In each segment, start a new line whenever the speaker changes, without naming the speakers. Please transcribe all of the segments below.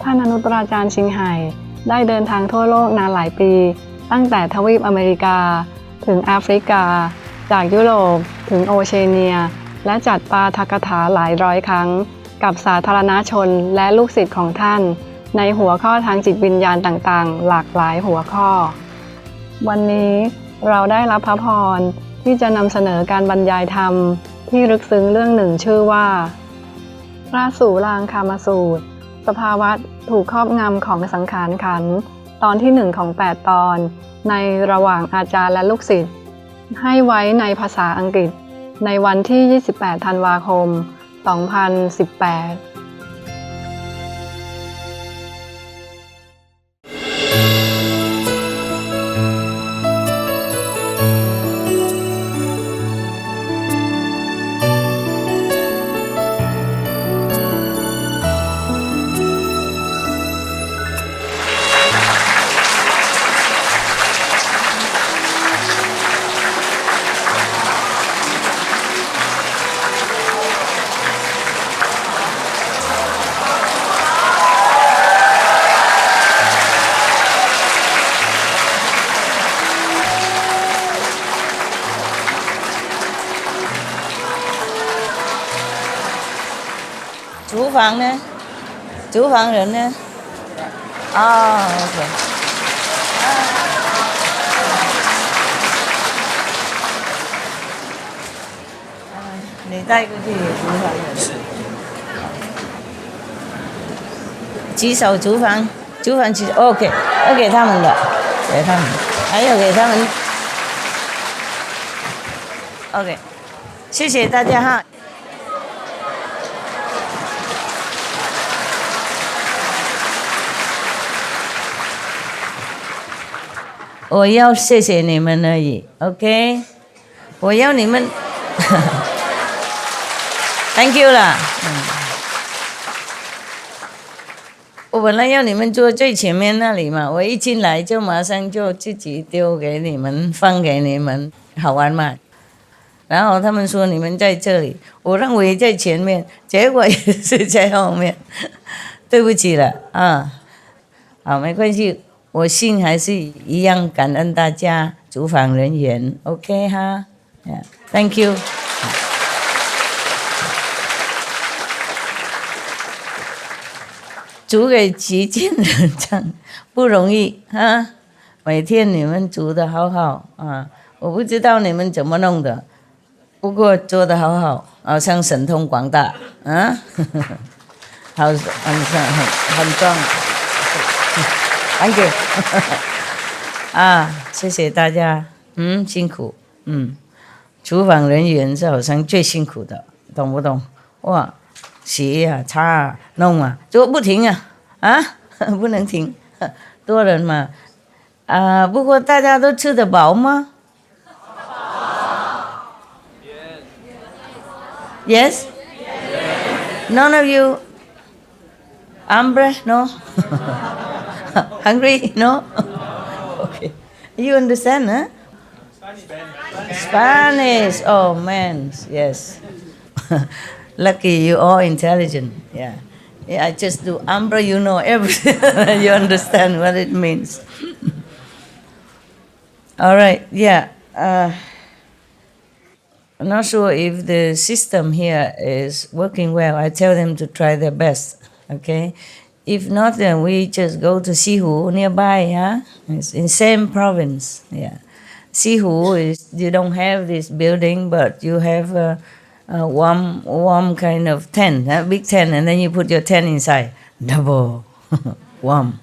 ท่านอนุตราจารย์ชิงไห่ได้เดินทางทั่วโลกนานหลายปีตั้งแต่ทวีปอเมริกาถึงแอฟริกาจากยุโรปถึงโอเชียเนียและจัดปาฐกถาหลายร้อยครั้งกับสาธารณชนและลูกศิษย์ของท่านในหัวข้อทางจิตวิญญาณต่างๆหลากหลายหัวข้อวันนี้เราได้รับพระพรที่จะนำเสนอการบรรยายธรรมที่ลึกซึ้งเรื่องหนึ่งชื่อว่าพระสูรางคามสูตรสภาวะถูกครอบงำของสังขารขันธ์ตอนที่1ของ8ตอนในระหว่างอาจารย์และลูกศิษย์ให้ไว้ในภาษาอังกฤษในวันที่28ธันวาคม2018
厨房呢？厨房人呢？哦 ，OK。你带过去厨房人？是。举手厨房，厨房举 OK， 要给他们的，给他们，还有给他们。OK， 谢谢大家哈。我要谢谢你们而已 ，OK？ 我要你们，Thank you 啦。我本来要你们坐最前面那里嘛，我一进来就马上就自己丢给你们，放给你们，好玩嘛。然后他们说你们在这里，我认为在前面，结果也是在后面，对不起了啊。好，没关系。我心还是一样感恩大家主访人员 ，OK 哈 ，Thank you。煮给极尽人唱不容易哈，每天你们煮的好好啊，我不知道你们怎么弄的，不过做的好好，好像神通广大啊，好很壮。Thank you 啊，谢谢大家，辛苦，厨房人员是好像最辛苦的，懂不懂？哇，洗啊、擦啊、弄啊，就不停啊，不能停，多人嘛，啊，不过大家都吃得饱吗 ？Yes? None of you hambre? No? Hungry? No? Okay. You understand, huh? Spanish. Oh, man. Yes. Lucky you all intelligent. Yeah. I just do hambre, you know everything. You understand what it means. All right. Yeah. I'm not sure if the system here is working well. I tell them to try their best. Okay? If not, then we just go to Sihu nearby, huh? It's in same province, yeah. Sihu is, you don't have this building, but you have a warm kind of tent, a big tent, and then you put your tent inside. Double warm.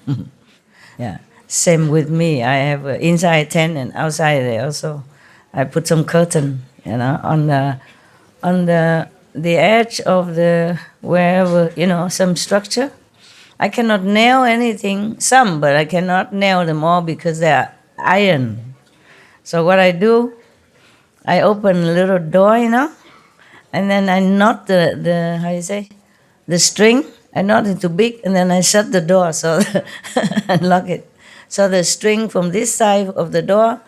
Yeah. Same with me. I have an inside tent and outside there also. I put some curtain, on the edge of the wherever, some structure. I cannot nail anything, some, but I cannot nail them all because they are iron. So what I do, I open a little door, and then I knot the how you say, the string. I knot it too big, and then I shut the door so and lock it. So the string from this side of the door,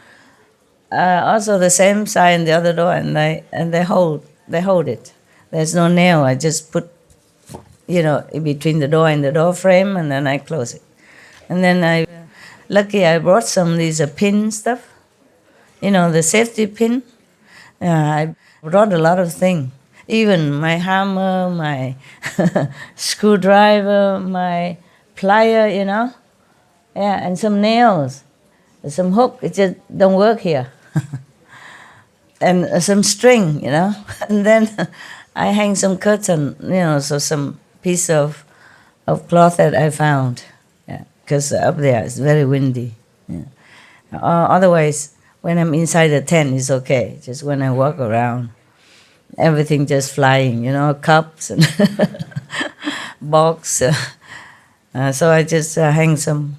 also the same side in the other door, and they hold it. There's no nail. I just put in between the door and the door frame, and then I close it. And then lucky I brought some of these pin stuff, the safety pin. I brought a lot of things, even my hammer, my screwdriver, my plier, and some nails, some hook. It just don't work here. And some string, and then I hang some curtain, so some piece of cloth that I found, because up there it's very windy. Yeah. Otherwise, when I'm inside the tent, it's okay. Just when I walk around, everything just flying, cups and box. So I just hang some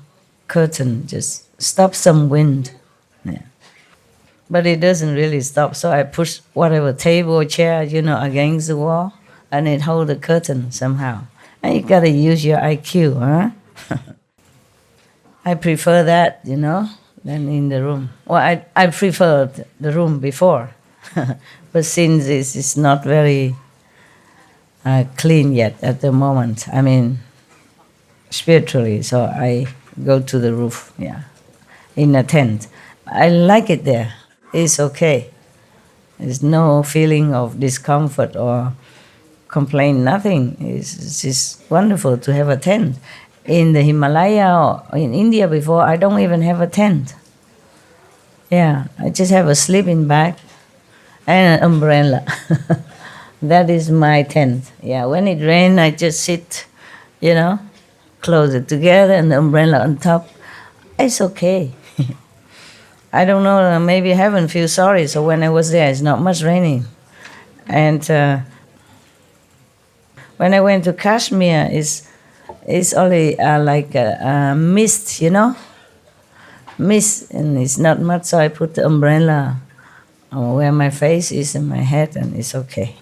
curtain, just stop some wind. Yeah. But it doesn't really stop, so I push whatever table or chair, against the wall, and it hold the curtain somehow. And you gotta use your IQ, huh? I prefer that, than in the room. Well, I preferred the room before, but since it's not very clean yet at the moment, I mean, spiritually, so I go to the roof, in a tent. I like it there. It's okay. There's no feeling of discomfort or complaint, nothing. It's just wonderful to have a tent. In the Himalaya or in India before, I don't even have a tent. Yeah, I just have a sleeping bag and an umbrella. That is my tent. Yeah, when it rains, I just sit, close it together and the umbrella on top. It's okay. I don't know, maybe heaven feels sorry, so when I was there, it's not much raining. And when I went to Kashmir, it's only like a mist, mist, and it's not much, so I put the umbrella where my face is and my head, and it's okay.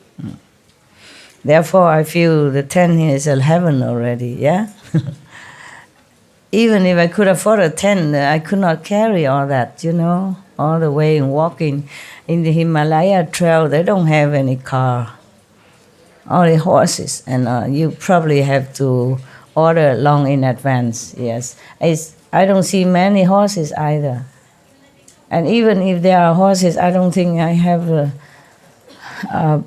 Therefore, I feel the tent here is a heaven already, yeah? Even if I could afford a tent, I could not carry all that, all the way and walking. In the Himalaya trail, they don't have any car, only horses, and you probably have to order long in advance, yes. I don't see many horses either. And even if there are horses, I don't think I have a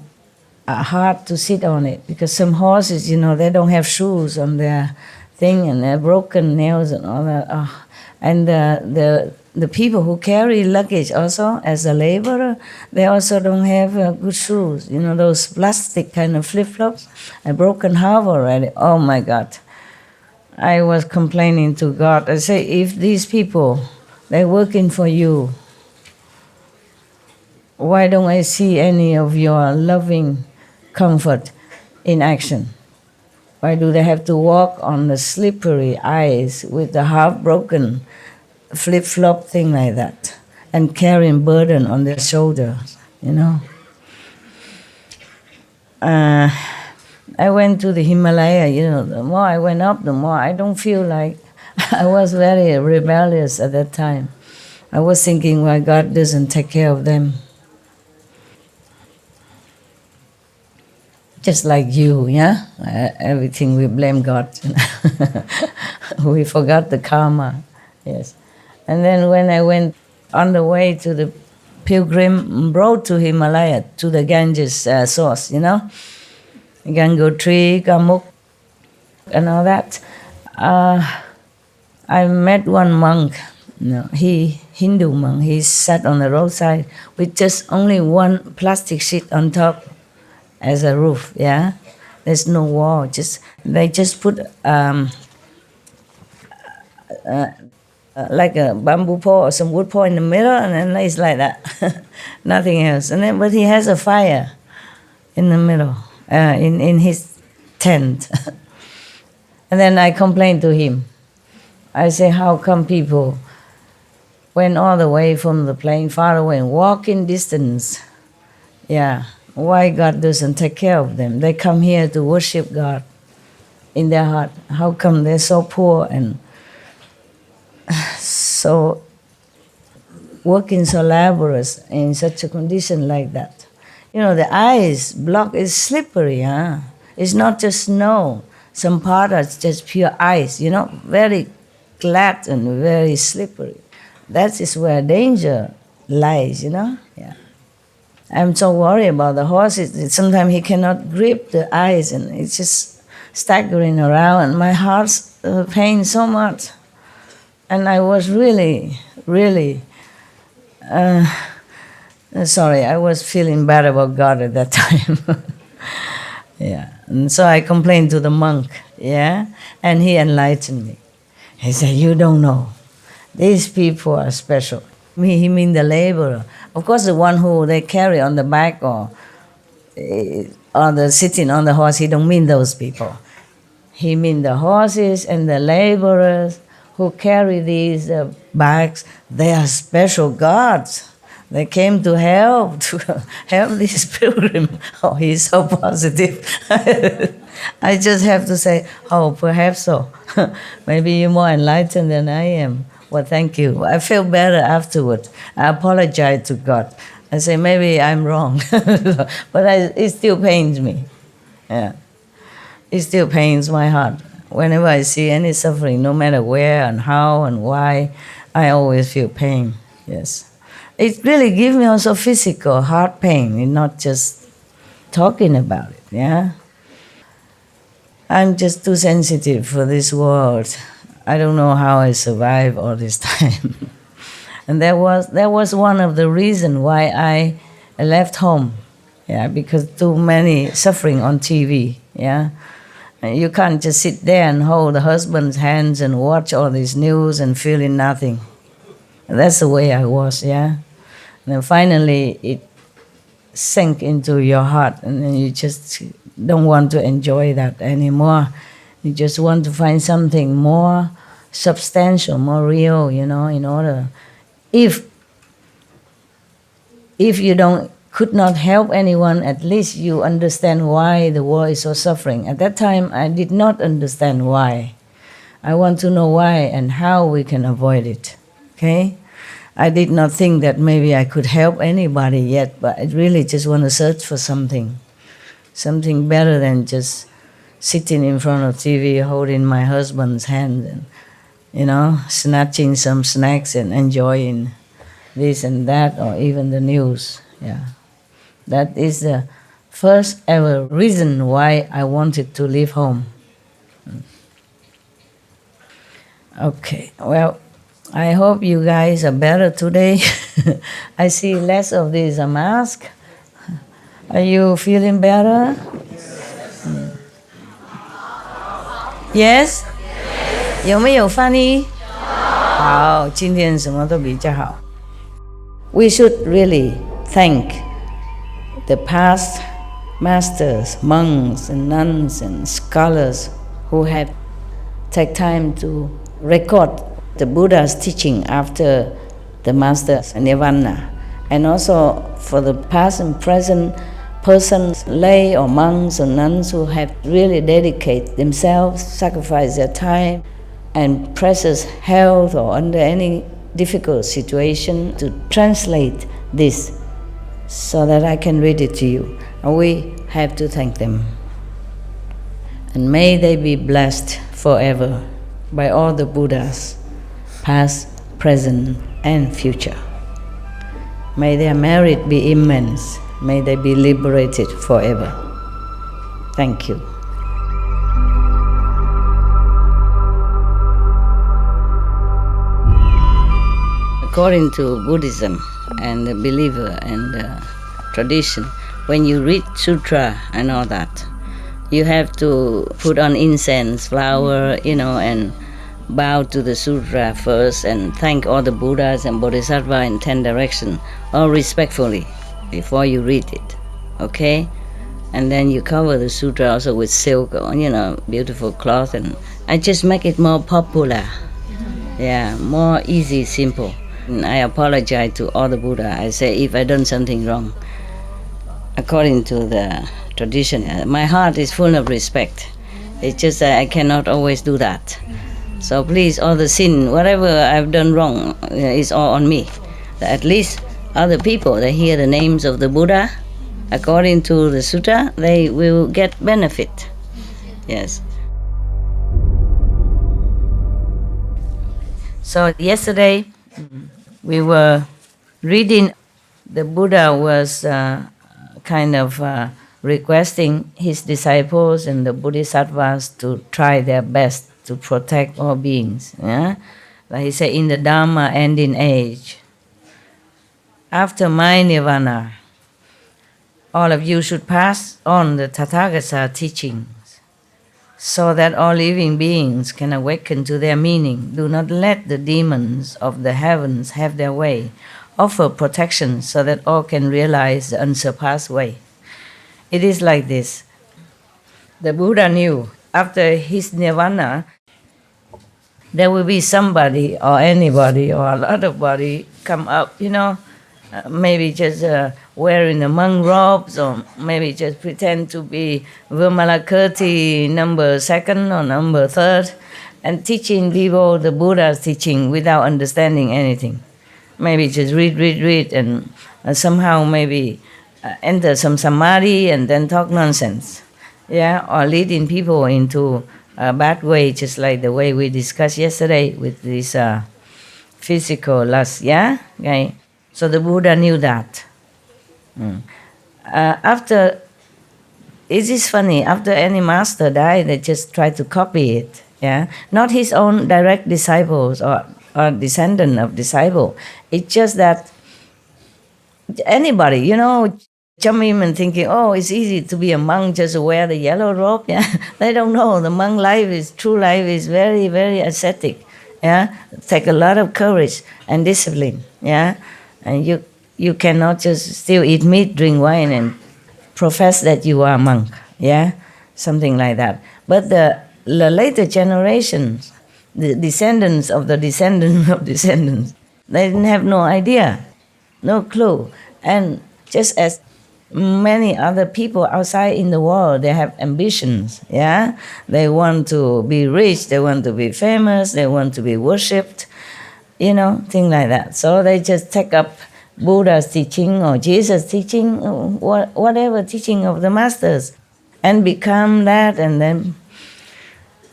heart to sit on it, because some horses, they don't have shoes on their thing, and they're broken nails and all that. Oh. And the people who carry luggage also as a laborer, they also don't have good shoes. Those plastic kind of flip-flops, a broken half already. Oh my God. I was complaining to God. I say, if these people, they're working for you, why don't I see any of your loving comfort in action? Why do they have to walk on the slippery ice with the half-broken flip-flop thing like that and carrying burden on their shoulders, I went to the Himalaya, the more I went up, the more I don't feel like I was very rebellious at that time. I was thinking why God doesn't take care of them. Just like you, yeah? Everything we blame God. We forgot the karma, yes. And then when I went on the way to the pilgrim road to Himalaya, to the Ganges source, Gangotri, Gamuk, and all that, I met one monk, Hindu monk. He sat on the roadside with just only one plastic sheet on top as a roof, yeah? There's no wall, they just put like a bamboo pole or some wood pole in the middle, and then it's like that, nothing else. And then, but he has a fire in the middle, in his tent. And then I complained to him. I say, how come people went all the way from the plane far away and walking distance? Yeah, why God doesn't take care of them? They come here to worship God in their heart. How come they're so poor and so working so laborious in such a condition like that? The ice block is slippery, huh? It's not just snow. Some part are just pure ice, very glad and very slippery. That is where danger lies, Yeah. I'm so worried about the horse. Sometimes he cannot grip the ice and it's just staggering around and my heart's pain so much. And I was really, really sorry. I was feeling bad about God at that time. Yeah. And so I complained to the monk, yeah, and he enlightened me. He said, you don't know. These people are special. He mean the laborer. Of course, the one who they carry on the back or the sitting on the horse, he don't mean those people. He mean the horses and the laborers who carry these bags. They are special gods. They came to help this pilgrim. Oh, he's so positive. I just have to say, oh, perhaps so. Maybe you're more enlightened than I am. Well, thank you. I feel better afterward. I apologize to God. I say, maybe I'm wrong. But it still pains me. Yeah. It still pains my heart. Whenever I see any suffering, no matter where and how and why, I always feel pain. Yes. It really gives me also physical heart pain, and not just talking about it, yeah? I'm just too sensitive for this world. I don't know how I survived all this time. And that was one of the reasons why I left home, yeah, because too many suffering on TV, yeah? And you can't just sit there and hold the husband's hands and watch all this news and feeling nothing. And that's the way I was, yeah? And then finally it sank into your heart and then you just don't want to enjoy that anymore. You just want to find something more substantial, more real, in order. If you could not help anyone, at least you understand why the world is so suffering. At that time, I did not understand why. I want to know why and how we can avoid it, okay? I did not think that maybe I could help anybody yet, but I really just want to search for something better than just sitting in front of TV, holding my husband's hand and, snatching some snacks and enjoying this and that, or even the news, yeah. That is the first ever reason why I wanted to leave home. Okay, well, I hope you guys are better today. I see less of this mask. Are you feeling better? Yes? 有没有翻译？好，今天什么都比较好。We should really thank the past masters, monks and nuns and scholars who have taken time to record the Buddha's teaching after the master's nirvana, and also for the past and present persons, lay or monks or nuns who have really dedicated themselves, sacrificed their time and precious health or under any difficult situation to translate this so that I can read it to you. And we have to thank them. And may they be blessed forever by all the Buddhas, past, present, and future. May their merit be immense. May they be liberated forever. Thank you. According to Buddhism and the believer and the tradition, when you read sutra and all that, you have to put on incense, flower, and bow to the sutra first and thank all the Buddhas and Bodhisattvas in 10 directions, all respectfully, before you read it, okay? And then you cover the sutra also with silk or, beautiful cloth, and I just make it more popular, more easy, simple. And I apologize to all the Buddha. I say if I done something wrong, according to the tradition, my heart is full of respect. It's just that I cannot always do that. So please, all the sin, whatever I've done wrong, is all on me. At least other people, they hear the names of the Buddha, according to the sutta, they will get benefit. Yes. So yesterday we were reading, the Buddha was kind of requesting his disciples and the Bodhisattvas to try their best to protect all beings. Yeah? Like he said, in the Dharma ending age, after my nirvana, all of you should pass on the Tathagata teachings so that all living beings can awaken to their meaning. Do not let the demons of the heavens have their way. Offer protection so that all can realize the unsurpassed way. It is like this. The Buddha knew after his nirvana, there will be somebody or anybody or a lot of body come up, maybe just wearing the monk robes, or maybe just pretend to be Vimalakirti number 2nd or number 3rd, and teaching people the Buddha's teaching without understanding anything. Maybe just read, and somehow maybe enter some samadhi and then talk nonsense, or leading people into a bad way, just like the way we discussed yesterday with this physical lust, okay? So the Buddha knew that. After, it is funny, after any master died, they just try to copy it, not his own direct disciples or descendant of disciple. It's just that anybody, some even thinking, it's easy to be a monk, just wear the yellow robe. They don't know the monk true life is very, very ascetic. Take a lot of courage and discipline. And you cannot just still eat meat, drink wine, and profess that you are a monk. Something like that. But the later generations, the descendants of the descendants of descendants, they didn't have no idea, no clue. And just as many other people outside in the world, they have ambitions, They want to be rich, they want to be famous, they want to be worshipped, things like that. So they just take up Buddha's teaching or Jesus' teaching, whatever teaching of the masters, and become that, and then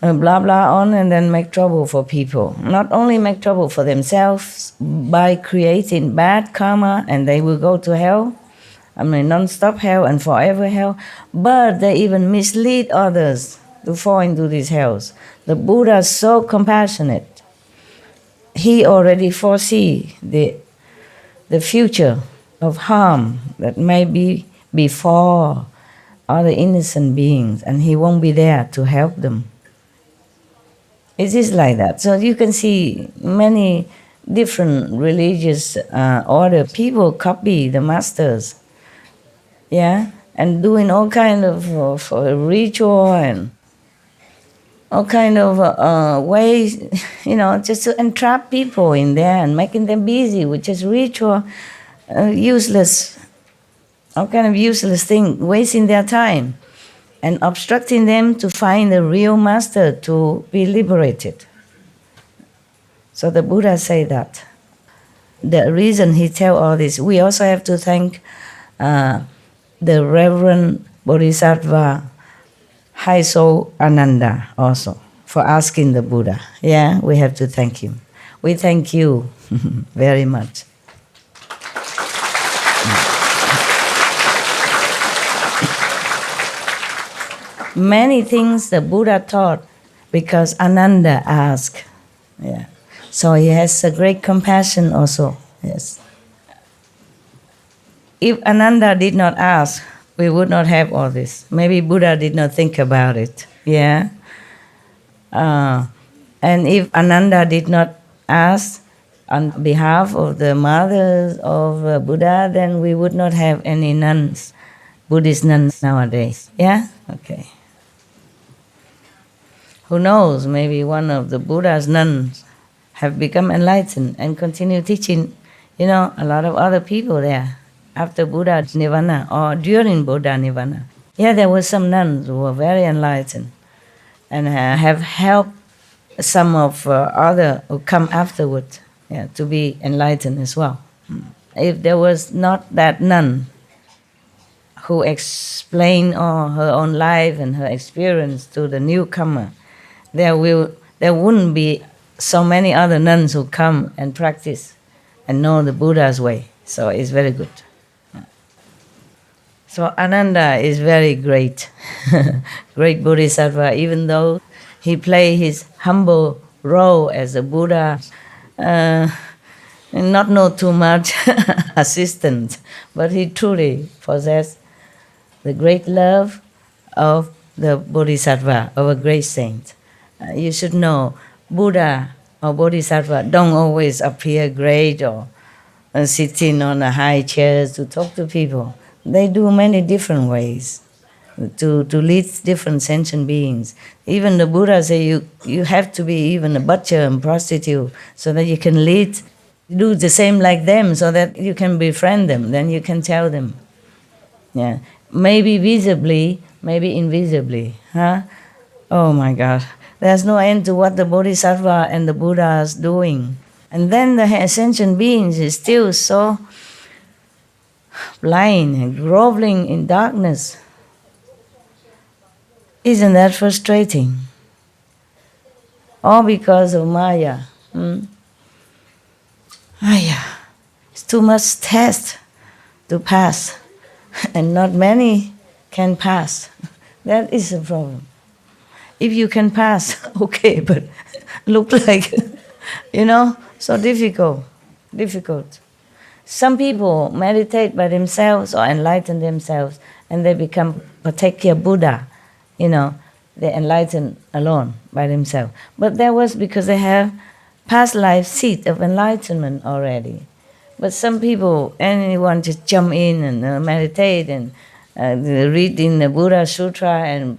blah, blah on, and then make trouble for people. Not only make trouble for themselves by creating bad karma, and they will go to hell, non-stop hell and forever hell, but they even mislead others to fall into these hells. The Buddha is so compassionate. He already foresee the future of harm that may be before other innocent beings, and he won't be there to help them. It is like that. So you can see many different religious order people copy the masters, and doing all kind of ritual and all kind of ways, just to entrap people in there and making them busy with just ritual, useless, all kind of useless thing, wasting their time and obstructing them to find the real master to be liberated. So the Buddha say that. The reason he tell all this, we also have to thank the Reverend Bodhisattva Haiso Ananda also for asking the Buddha. We have to thank him. We thank you very much. Many things the Buddha taught because Ananda asked. So he has a great compassion also. Yes. If Ananda did not ask, we would not have all this. Maybe Buddha did not think about it. And if Ananda did not ask on behalf of the mothers of Buddha, then we would not have any nuns, Buddhist nuns nowadays. Okay. Who knows, maybe one of the Buddha's nuns have become enlightened and continue teaching, a lot of other people there after Buddha's nirvana or during Buddha nirvana. There were some nuns who were very enlightened and have helped some of other who come afterward to be enlightened as well. If there was not that nun who explained all her own life and her experience to the newcomer, there wouldn't be so many other nuns who come and practice and know the Buddha's way. So it's very good. So Ananda is very great, great Bodhisattva, even though he played his humble role as a Buddha, and not know too much assistance, but he truly possessed the great love of the Bodhisattva, of a great saint. You should know, Buddha or Bodhisattva don't always appear great or sitting on a high chair to talk to people. They do many different ways to lead different sentient beings. Even the Buddha say you have to be even a butcher and prostitute so that you can do the same like them, so that you can befriend them, then you can tell them. Yeah. Maybe visibly, maybe invisibly. Huh? Oh my God. There's no end to what the Bodhisattva and the Buddha is doing. And then the sentient beings is still so blind and groveling in darkness. Isn't that frustrating? All because of Maya. Maya. It's too much test to pass. And not many can pass. That is the problem. If you can pass, okay, but look like, so difficult. Some people meditate by themselves or enlighten themselves and they become particular Buddha, they enlighten alone by themselves. But that was because they have past life seed of enlightenment already. But some people, anyone just jump in and meditate and read in the Buddha Sutra and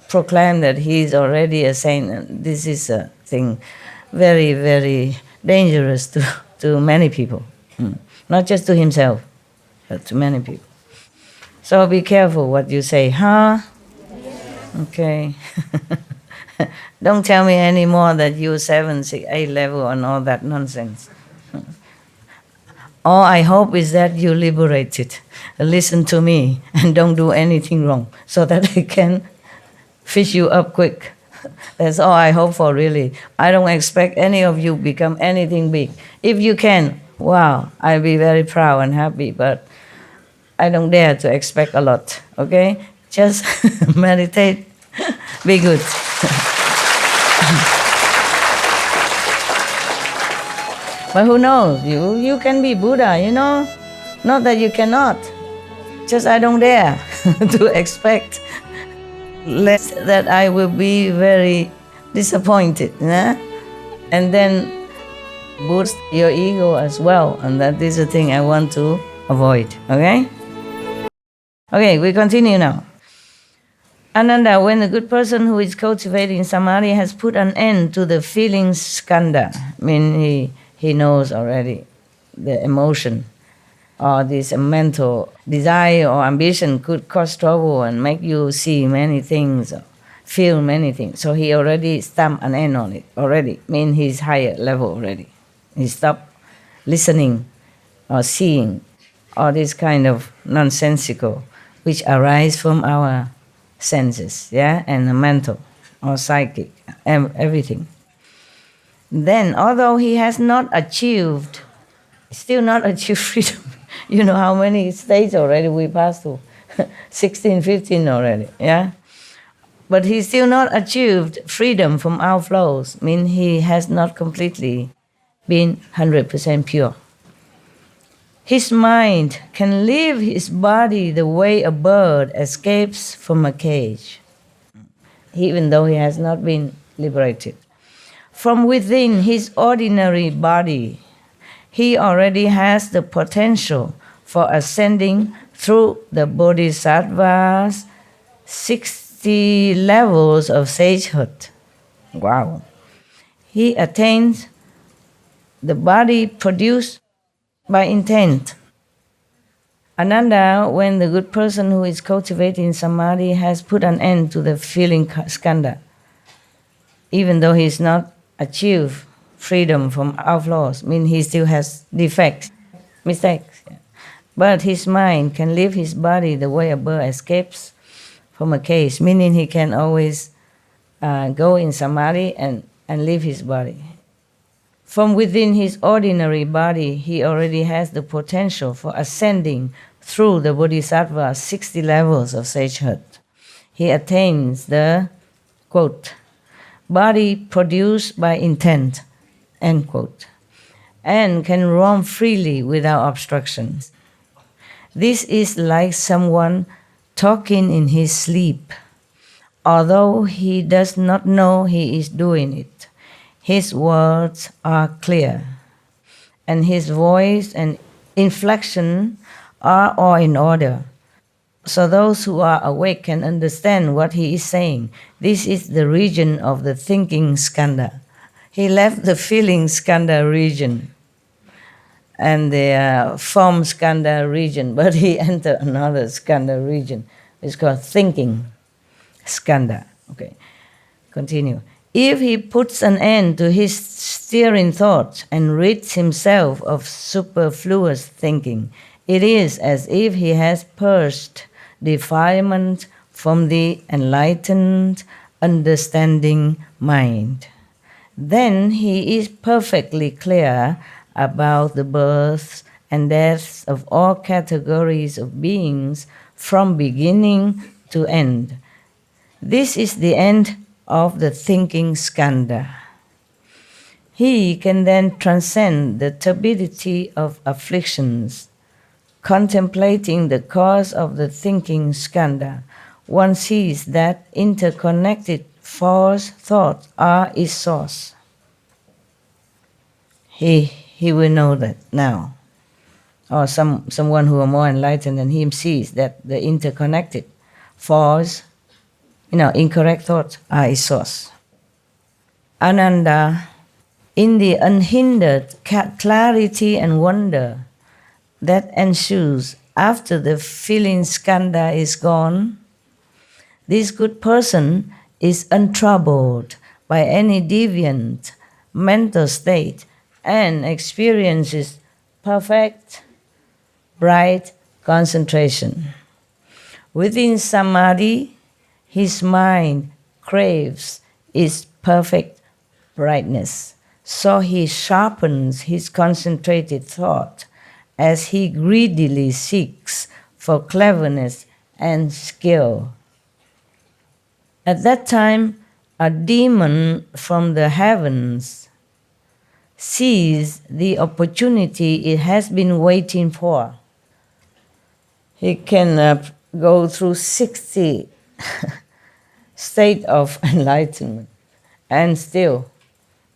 proclaim that he is already a saint. And this is a thing very, very dangerous to many people. Not just to himself, but to many people. So be careful what you say, huh? Okay. Don't tell me anymore that you're 7, 6, 8 level and all that nonsense. All I hope is that you're liberated. Listen to me and don't do anything wrong so that I can fish you up quick. That's all I hope for, really. I don't expect any of you become anything big. If you can, wow, I'll be very proud and happy, but I don't dare to expect a lot, okay? Just meditate, be good. But who knows? You can be Buddha, Not that you cannot. Just I don't dare to expect less that I will be very disappointed, and then boost your ego as well, and that is a thing I want to avoid, okay? Okay, we continue now. Ananda, when the good person who is cultivating samadhi has put an end to the feelings skandha, he knows already the emotion or this mental desire or ambition could cause trouble and make you see many things, feel many things. So he already stamped an end on it already, he's higher level already. He stopped listening or seeing all this kind of nonsensical which arise from our senses, and the mental or psychic, everything. Then, although he has not achieved, still not achieved freedom, how many stages already we passed through? 16, 15 already, But he still not achieved freedom from outflows, he has not completely been 100% pure. His mind can leave his body the way a bird escapes from a cage, even though he has not been liberated. From within his ordinary body, he already has the potential for ascending through the Bodhisattva's 60 levels of sagehood. Wow. He attains the body produced by intent. Ananda, when the good person who is cultivating samadhi has put an end to the feeling skandha, even though he has not achieved freedom from outflows, he still has defects, mistakes. But his mind can leave his body the way a bird escapes from a cage, meaning he can always go in samadhi and and leave his body. From within his ordinary body, he already has the potential for ascending through the Bodhisattva 60 levels of sagehood. He attains the, quote, body produced by intent, end quote, and can roam freely without obstructions. This is like someone talking in his sleep, although he does not know he is doing it. His words are clear, and his voice and inflection are all in order. So those who are awake can understand what he is saying. This is the region of the thinking skanda. He left the feeling skanda region and the form skanda region, but he entered another skanda region. It's called thinking skanda. Okay, continue. If he puts an end to his steering thoughts and rids himself of superfluous thinking, it is as if he has purged defilement from the enlightened, understanding mind. Then he is perfectly clear about the births and deaths of all categories of beings from beginning to end. This is the end of the thinking skanda. He can then transcend the turbidity of afflictions. Contemplating the cause of the thinking skanda, one sees that interconnected false thoughts are its source. He will know that now. Or someone who are more enlightened than him sees that the interconnected false, incorrect thoughts are its source. Ananda, in the unhindered clarity and wonder that ensues after the feeling skanda is gone, this good person is untroubled by any deviant mental state and experiences perfect, bright concentration. Within samadhi, his mind craves its perfect brightness, so he sharpens his concentrated thought as he greedily seeks for cleverness and skill. At that time, a demon from the heavens sees the opportunity it has been waiting for. He can go through 60 state of enlightenment and still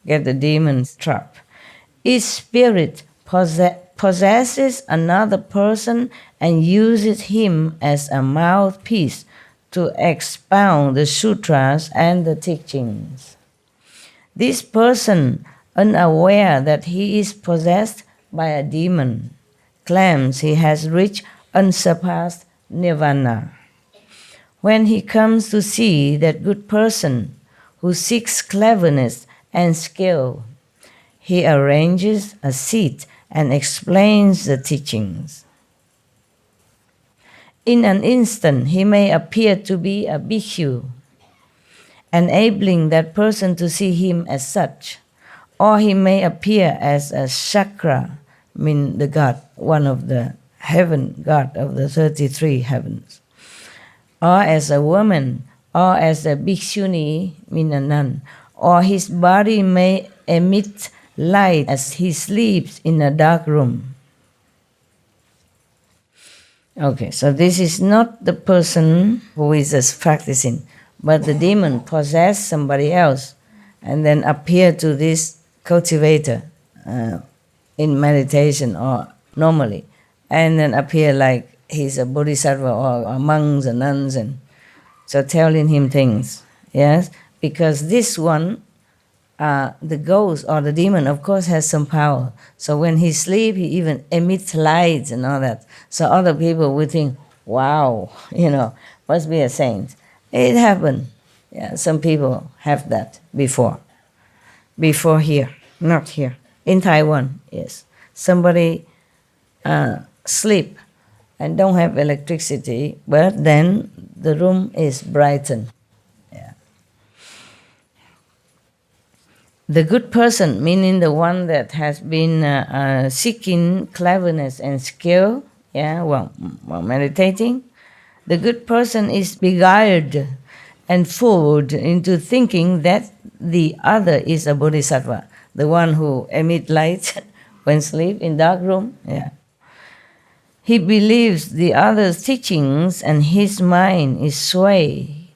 get the demon's trap. Each spirit possesses another person and uses him as a mouthpiece to expound the sutras and the teachings. This person, unaware that he is possessed by a demon, claims he has reached unsurpassed nirvana. When he comes to see that good person who seeks cleverness and skill, he arranges a seat and explains the teachings. In an instant, he may appear to be a bhikkhu, enabling that person to see him as such, or he may appear as a chakra, the god, one of the heaven god of the 33 heavens, or as a woman, or as a bhikshuni, a nun, or his body may emit light as he sleeps in a dark room. Okay, so this is not the person who is just practicing, but the demon possessed somebody else and then appear to this cultivator in meditation or normally, and then appear like he's a bodhisattva or monks and nuns, and so telling him things, yes? Because this one, the ghost or the demon, of course, has some power. So when he sleeps, he even emits lights and all that. So other people would think, wow, must be a saint. It happened. Yeah, some people have that before. Before here, not here. In Taiwan, yes. Somebody sleep and don't have electricity, but then the room is brightened. Yeah. The good person, meaning the one that has been seeking cleverness and skill, while meditating, the good person is beguiled and fooled into thinking that the other is a bodhisattva, the one who emits light when asleep in dark room. He believes the other's teachings and his mind is swayed.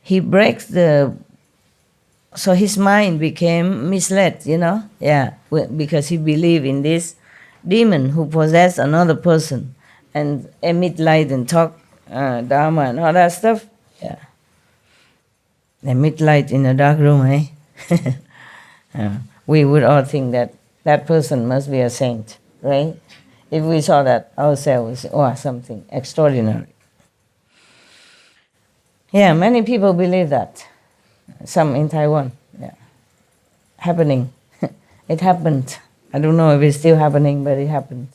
He breaks so his mind became misled, because he believed in this demon who possessed another person and emit light and talk dharma and all that stuff. Emit light in a dark room, eh? We would all think that that person must be a saint, right? If we saw that ourselves, something extraordinary. Many people believe that. Some in Taiwan. Happening. It happened. I don't know if it's still happening, but it happened.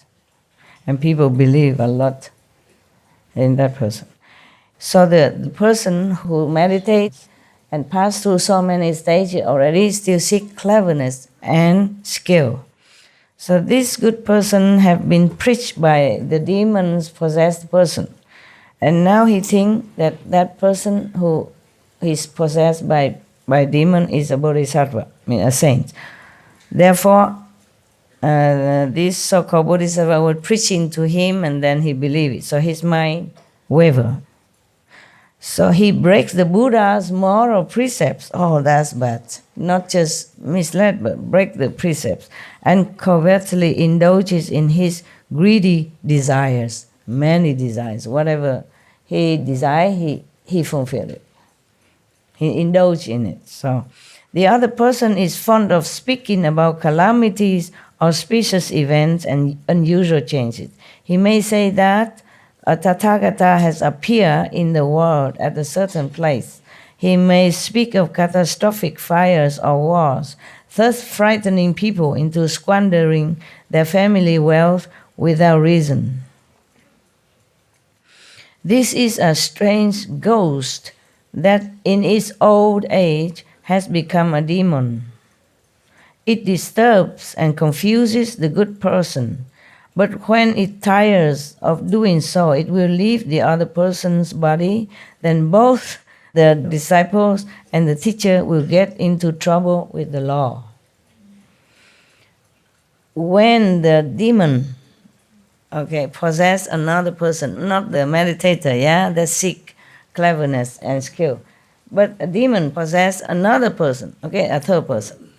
And people believe a lot in that person. So the person who meditates and pass through so many stages already still seek cleverness and skill. So this good person have been preached by the demons possessed person. And now he think that that person who is possessed by demon is a bodhisattva, a saint. Therefore, this so-called bodhisattva was preaching to him and then he believed it. So his mind wavered. So he breaks the Buddha's moral precepts. Oh, that's bad. Not just misled, but break the precepts. And covertly indulges in his greedy desires, many desires. Whatever he desired, he fulfilled it. He indulged in it. So the other person is fond of speaking about calamities, auspicious events, and unusual changes. He may say that a Tathagata has appeared in the world at a certain place. He may speak of catastrophic fires or wars, thus frightening people into squandering their family wealth without reason. This is a strange ghost that in its old age has become a demon. It disturbs and confuses the good person, but when it tires of doing so, it will leave the other person's body, then both the disciples and the teacher will get into trouble with the law. When the demon possess another person, not the meditator, that seek cleverness and skill, but a demon possess another person, a third person.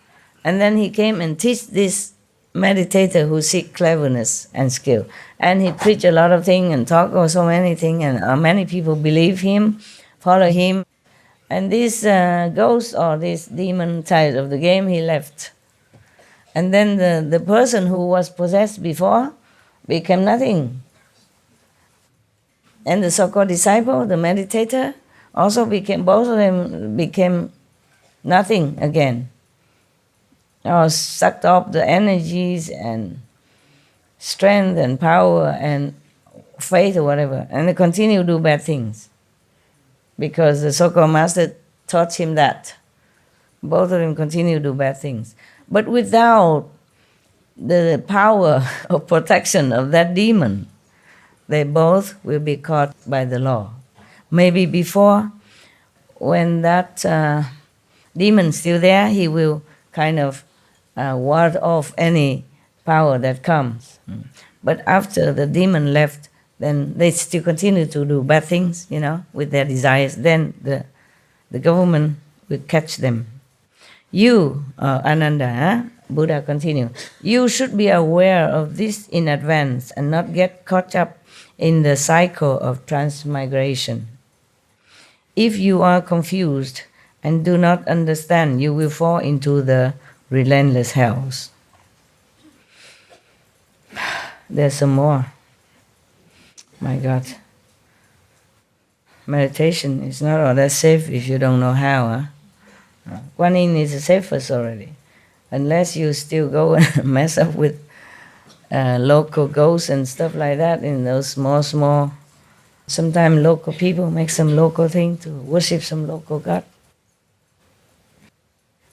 And then he came and teach this meditator who seek cleverness and skill. And he preach a lot of things and talk about so many things, and many people believe him, follow him. And this ghost or this demon tired of the game, he left. And then the person who was possessed before became nothing. And the so-called disciple, the meditator, also both of them became nothing again. Sucked up the energies and strength and power and faith or whatever, and they continue to do bad things because the so-called master taught him that. Both of them continue to do bad things. But without the power of protection of that demon, they both will be caught by the law. Maybe before, when that demon's still there, he will kind of ward off any power that comes. But after the demon left, then they still continue to do bad things, with their desires. Then the government will catch them. You, Ananda, Buddha continued, you should be aware of this in advance and not get caught up in the cycle of transmigration. If you are confused and do not understand, you will fall into the relentless hells. There's some more. My God. Meditation is not all that safe if you don't know how. Kuan Yin is the safest already. Unless you still go and mess up with local ghosts and stuff like that in those small, sometimes local people make some local thing to worship some local god.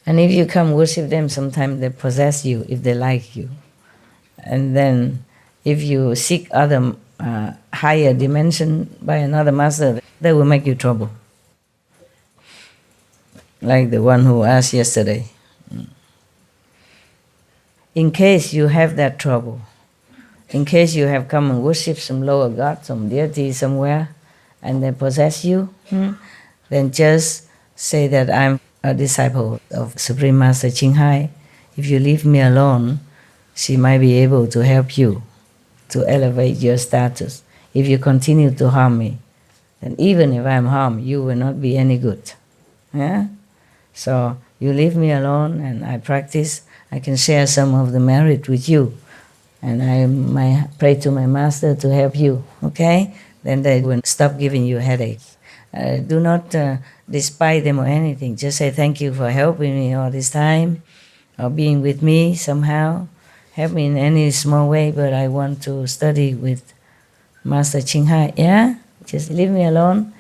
And if you come worship them, sometimes they possess you if they like you. And then if you seek other higher dimension by another master, they will make you trouble. Like the one who asked yesterday. In case you have that trouble, in case you have come and worship some lower god, some deity somewhere, and they possess you, then just say that I'm a disciple of Supreme Master Ching Hai. If you leave me alone, she might be able to help you to elevate your status. If you continue to harm me, then even if I'm harmed, you will not be any good. Yeah? So you leave me alone and I practice. I can share some of the merit with you. And I might pray to my master to help you, okay? Then they will stop giving you headaches. Do not despise them or anything. Just say thank you for helping me all this time, or being with me somehow. Help me in any small way, but I want to study with Master Ching Hai. Yeah? Just leave me alone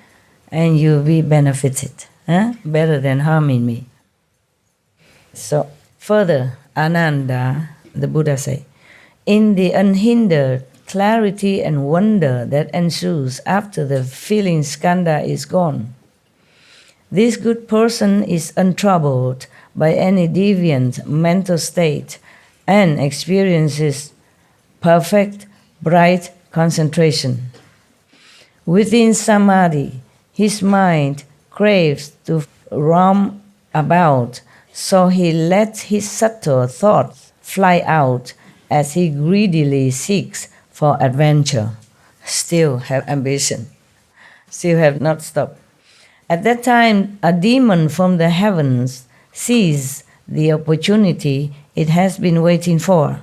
and you'll be benefited. Better than harming me. So further, Ananda, the Buddha say, in the unhindered clarity and wonder that ensues after the feeling skandha is gone, this good person is untroubled by any deviant mental state and experiences perfect, bright concentration. Within samadhi, his mind craves to roam about, so he lets his subtle thoughts fly out as he greedily seeks for adventure. Still have ambition, still have not stopped. At that time, a demon from the heavens sees the opportunity it has been waiting for.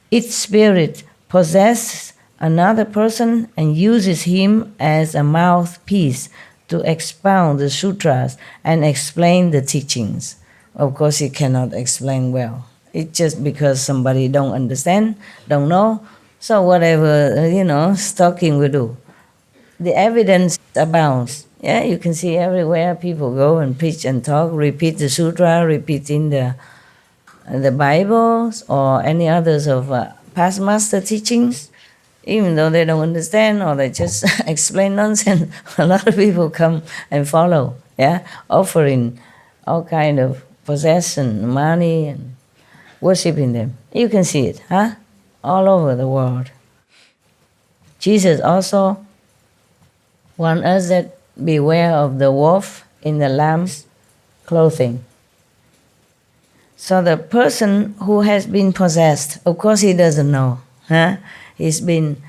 Its spirit possesses another person and uses him as a mouthpiece to expound the sutras and explain the teachings. Of course, he cannot explain well. It's just because somebody don't understand, don't know. So whatever, stalking will do. The evidence abounds. Yeah, you can see everywhere people go and preach and talk, repeat the sutra, repeating the Bibles or any others of past master teachings. Even though they don't understand or they just explain nonsense, a lot of people come and follow, offering all kind of possession, money, and worshiping them. You can see it, all over the world. Jesus also warned us that beware of the wolf in the lamb's clothing. So the person who has been possessed, of course he doesn't know, He's been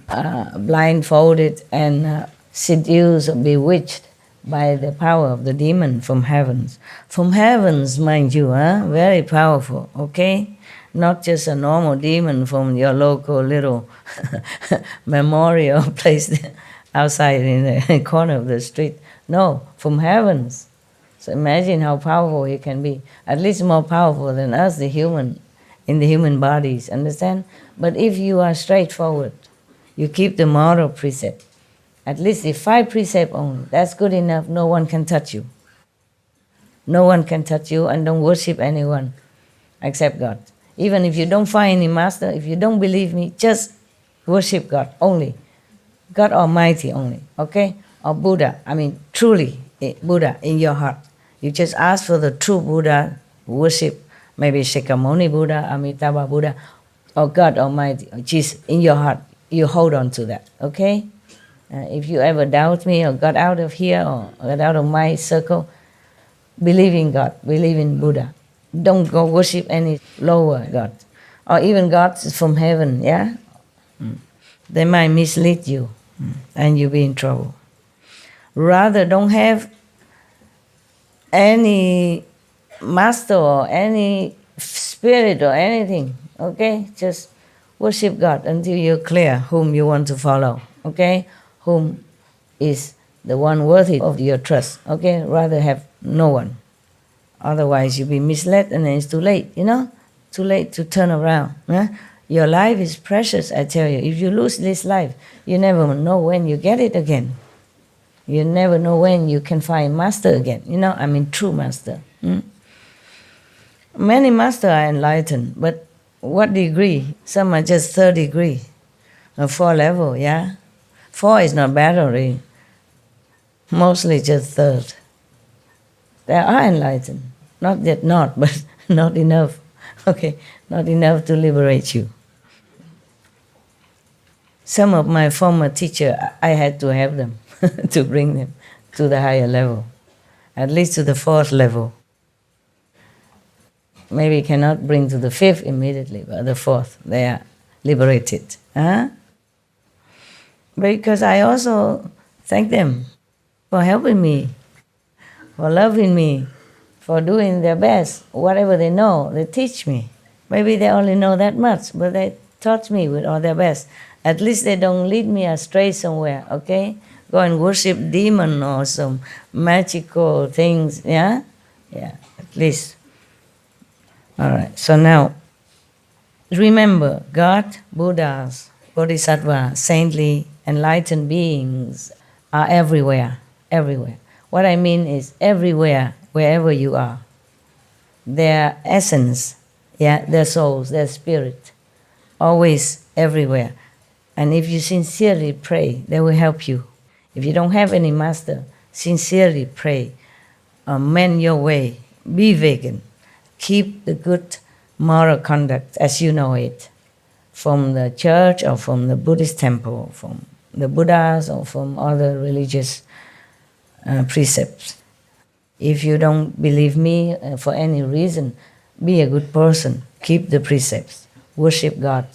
blindfolded and seduced or bewitched by the power of the demon from heavens. From heavens, mind you, very powerful, okay? Not just a normal demon from your local little memorial place outside in the corner of the street. No, from heavens. So imagine how powerful he can be. At least more powerful than us, the human, in the human bodies, understand? But if you are straightforward, you keep the moral precept, at least the 5 precepts only, that's good enough. No one can touch you. No one can touch you, and don't worship anyone except God. Even if you don't find any master, if you don't believe me, just worship God only. God Almighty only, okay? Or Buddha, truly Buddha in your heart. You just ask for the true Buddha, worship maybe Shakyamuni Buddha, Amitabha Buddha, or God Almighty, or Jesus in your heart. You hold on to that, okay? If you ever doubt me or got out of here or got out of my circle, believe in God, believe in Buddha. Don't go worship any lower God. Or even gods from heaven, They might mislead you and you'll be in trouble. Rather, don't have any master or any spirit or anything, okay? Just worship God until you're clear whom you want to follow, okay? Whom is the one worthy of your trust, okay? Rather have no one. Otherwise, you'll be misled and then it's too late, Too late to turn around. Your life is precious, I tell you. If you lose this life, you never know when you get it again. You never know when you can find master again, true master. Many masters are enlightened, but what degree? Some are just third degree, or 4 level, yeah? 4 is not bad already. Mostly just third. They are enlightened. Not yet not, but not enough. Okay, not enough to liberate you. Some of my former teacher, I had to have them to bring them to the higher level, at least to the 4th level. Maybe cannot bring to the 5th immediately, but the 4th, they are liberated. Huh? Because I also thank them for helping me, for loving me, for doing their best. Whatever they know, they teach me. Maybe they only know that much, but they taught me with all their best. At least they don't lead me astray somewhere, okay? Go and worship demon or some magical things, yeah? Yeah, at least. All right, so now, remember, God, Buddhas, Bodhisattvas, saintly, enlightened beings are everywhere, everywhere. What I mean is everywhere, wherever you are. Their essence, yeah, their souls, their spirit, always everywhere. And if you sincerely pray, they will help you. If you don't have any master, sincerely pray. Mend your way. Be vegan. Keep the good moral conduct as you know it. From the church or from the Buddhist temple, from the Buddhas or from other religious precepts. If you don't believe me for any reason, be a good person. Keep the precepts. Worship God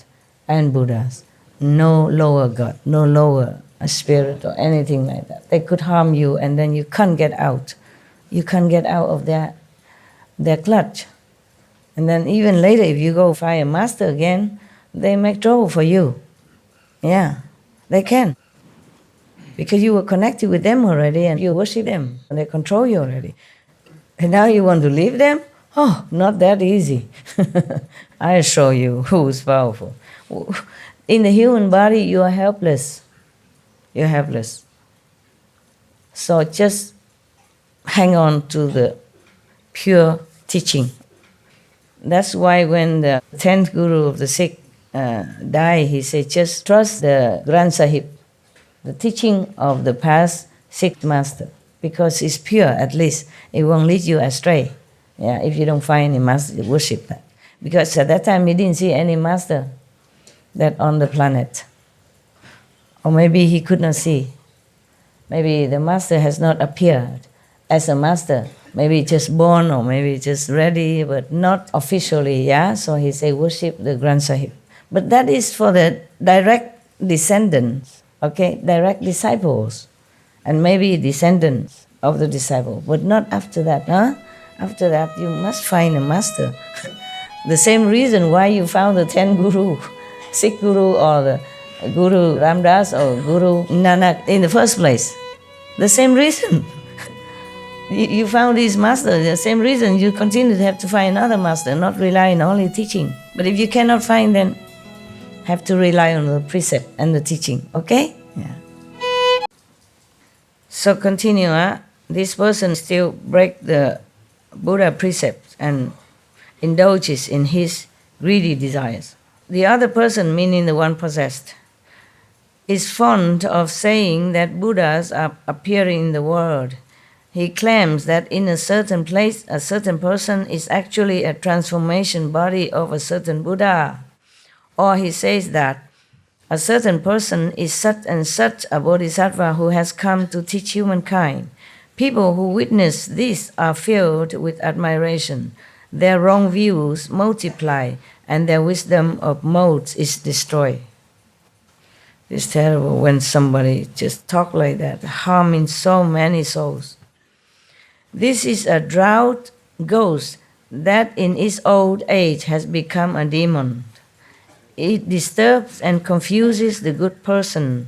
and Buddhas. No lower God, no lower spirit or anything like that. They could harm you and then you can't get out. You can't get out of their clutch. And then even later, if you go find a master again, they make trouble for you. Yeah, they can. Because you were connected with them already and you worship them. And they control you already. And now you want to leave them? Oh, not that easy. I'll show you who's powerful. In the human body, you are helpless. You're helpless. So just hang on to the pure teaching. That's why when the 10th Guru of the Sikh died, he said, just trust the Granth Sahib, the teaching of the past Sikh master, because it's pure at least. It won't lead you astray. Yeah, if you don't find any master, worship that. Because at that time, he didn't see any master that on the planet. Or maybe he could not see. Maybe the master has not appeared as a master. Maybe just born or maybe just ready, but not officially, yeah? So he say, worship the Granth Sahib. But that is for the direct descendants, okay? Direct disciples. And maybe descendants of the disciple, but not after that, huh? After that, you must find a master. The same reason why you found the 10 Guru, Sikh Guru or the Guru Ramdas or Guru Nanak in the first place. The same reason. You found this master, the same reason you continue to have to find another master, not rely on only teaching. But if you cannot find, then have to rely on the precept and the teaching, okay? Yeah. So continue, huh? This person still break the Buddha precepts and indulges in his greedy desires. The other person, meaning the one possessed, is fond of saying that Buddhas are appearing in the world. He claims that in a certain place, a certain person is actually a transformation body of a certain Buddha. Or he says that a certain person is such and such a bodhisattva who has come to teach humankind. People who witness this are filled with admiration. Their wrong views multiply and their wisdom of modes is destroyed. It's terrible when somebody just talk like that, harming so many souls. This is a drought ghost that in its old age has become a demon. It disturbs and confuses the good person.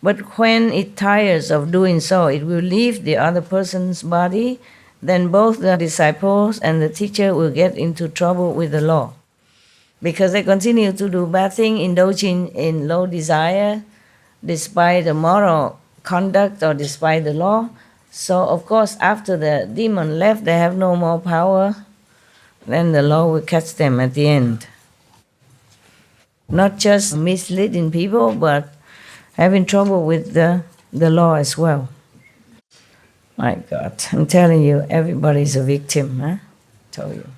But when it tires of doing so, it will leave the other person's body. Then both the disciples and the teacher will get into trouble with the law. Because they continue to do bad things, indulging in low desire, despite the moral conduct or despite the law. So, of course, after the demon left, they have no more power then the law will catch them at the end. Not just misleading people, but having trouble with the law as well. My God, I'm telling you, everybody's a victim, huh? Tell you.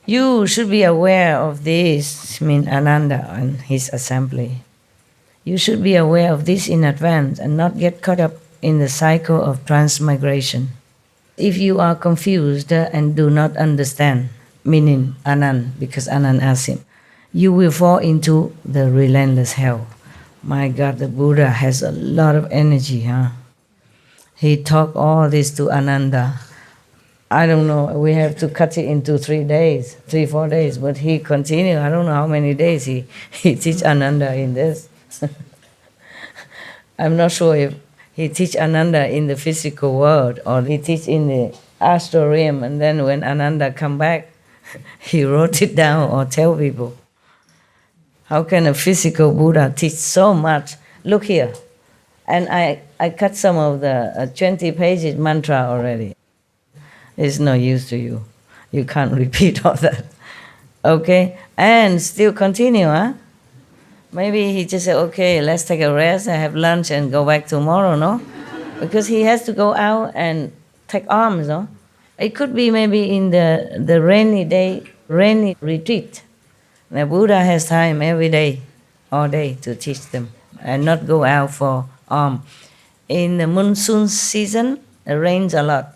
You should be aware of this, Ananda and his assembly. You should be aware of this in advance and not get caught up in the cycle of transmigration. If you are confused and do not understand, meaning Anand, because Anand asked him, you will fall into the relentless hell. My God, the Buddha has a lot of energy, huh? He taught all this to Ananda. I don't know, we have to cut it into 3 days, 4 days, but he continued. I don't know how many days he teach Ananda in this. I'm not sure if he teach Ananda in the physical world or he teach in the astral realm, and then when Ananda come back, he wrote it down or tell people. How can a physical Buddha teach so much? Look here. And I cut some of the 20 pages mantra already. It's no use to you. You can't repeat all that. Okay? And still continue, huh? Maybe he just said, okay, let's take a rest and have lunch and go back tomorrow, no? Because he has to go out and take alms, no? It could be maybe in the rainy day, rainy retreat. The Buddha has time every day, all day, to teach them and not go out for alms. In the monsoon season, it rains a lot.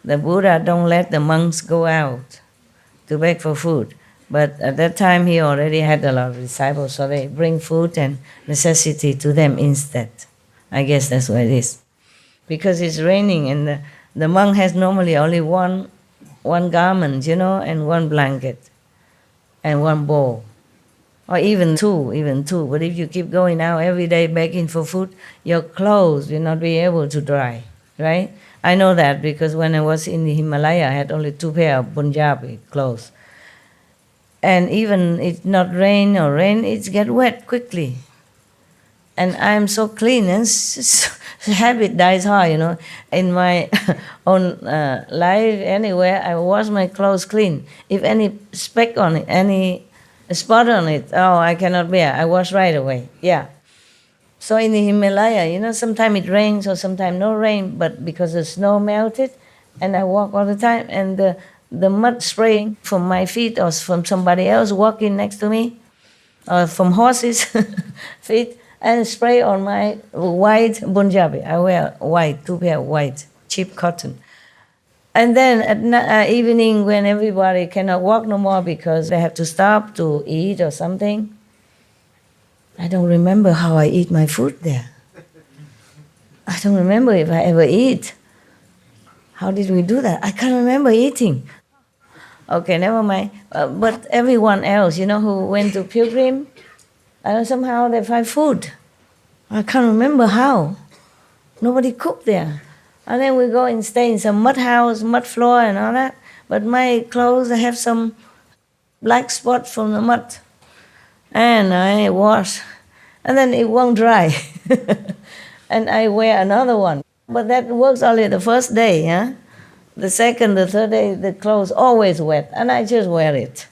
The Buddha don't let the monks go out to beg for food. But at that time, he already had a lot of disciples, so they bring food and necessity to them instead. I guess that's what it is. Because it's raining and the monk has normally only one garment, and one blanket and one bowl. Or even two. But if you keep going out every day begging for food, your clothes will not be able to dry, right? I know that because when I was in the Himalaya, I had only 2 pair of Punjabi clothes. And even it's not rain, it gets wet quickly. And I'm so clean, and habit dies hard, In my own life, anywhere, I wash my clothes clean. If any speck on it, any spot on it, I cannot bear. I wash right away, yeah. So in the Himalaya, sometimes it rains or sometimes no rain, but because the snow melted, and I walk all the time, and the mud spraying from my feet or from somebody else walking next to me, or from horses' feet, and spray on my white Punjabi. I wear white, 2 pair of white, cheap cotton. And then at evening when everybody cannot walk no more because they have to stop to eat or something, I don't remember how I eat my food there. I don't remember if I ever eat. How did we do that? I can't remember eating. Okay, never mind. But everyone else, who went to pilgrim, somehow they find food. I can't remember how. Nobody cooked there. And then we go and stay in some mud house, mud floor and all that. But my clothes have some black spots from the mud. And I wash. And then it won't dry. And I wear another one. But that works only the first day, huh? The second, the third day, the clothes always wet. And I just wear it.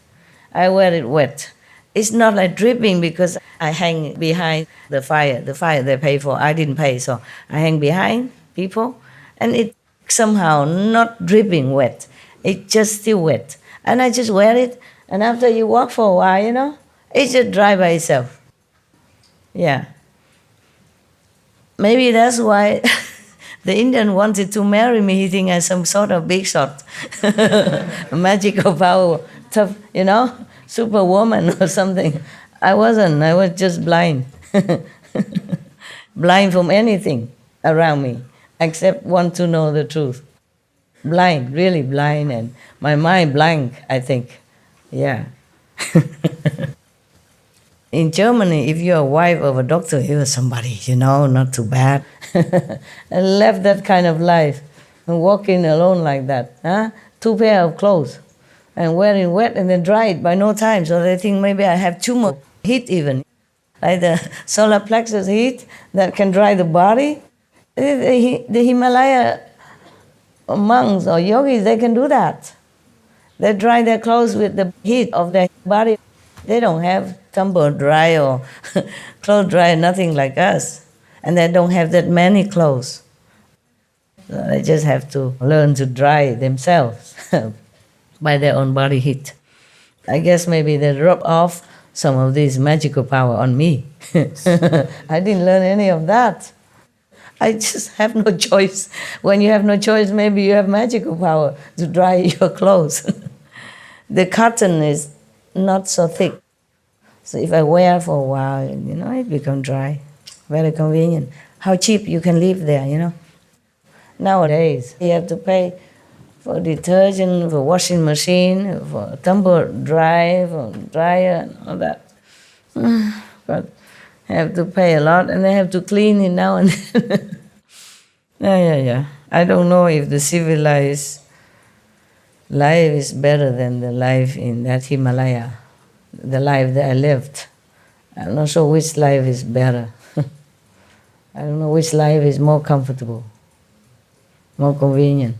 I wear it wet. It's not like dripping because I hang behind the fire. The fire they pay for, I didn't pay, so I hang behind people. And it somehow not dripping wet. It's just still wet. And I just wear it. And after you walk for a while, it just dry by itself. Yeah. Maybe that's why the Indian wanted to marry me. He think I'm some sort of big shot. Magical power, tough, superwoman or something. I wasn't. I was just blind. Blind from anything around me, except want to know the truth. Blind, really blind, and my mind blank, I think. Yeah. In Germany, if you're a wife of a doctor, you are somebody, not too bad. And left that kind of life and walking alone like that. 2 pair of clothes and wearing wet and then dry it by no time. So they think maybe I have too much heat even. Like the solar plexus heat that can dry the body. The Himalaya monks or yogis, they can do that. They dry their clothes with the heat of their body. They don't have tumble dry or clothes dry, nothing like us. And they don't have that many clothes. So they just have to learn to dry themselves by their own body heat. I guess maybe they rub off some of this magical power on me. I didn't learn any of that. I just have no choice. When you have no choice, maybe you have magical power to dry your clothes. The cotton is not so thick. So if I wear for a while, it becomes dry. Very convenient. How cheap you can live there, Nowadays, you have to pay for detergent, for washing machine, for tumble dry, for dryer, and all that. But have to pay a lot, and they have to clean it now and then. Yeah. I don't know if the civilized life is better than the life in that Himalaya, the life that I lived. I'm not sure which life is better. I don't know which life is more comfortable, more convenient.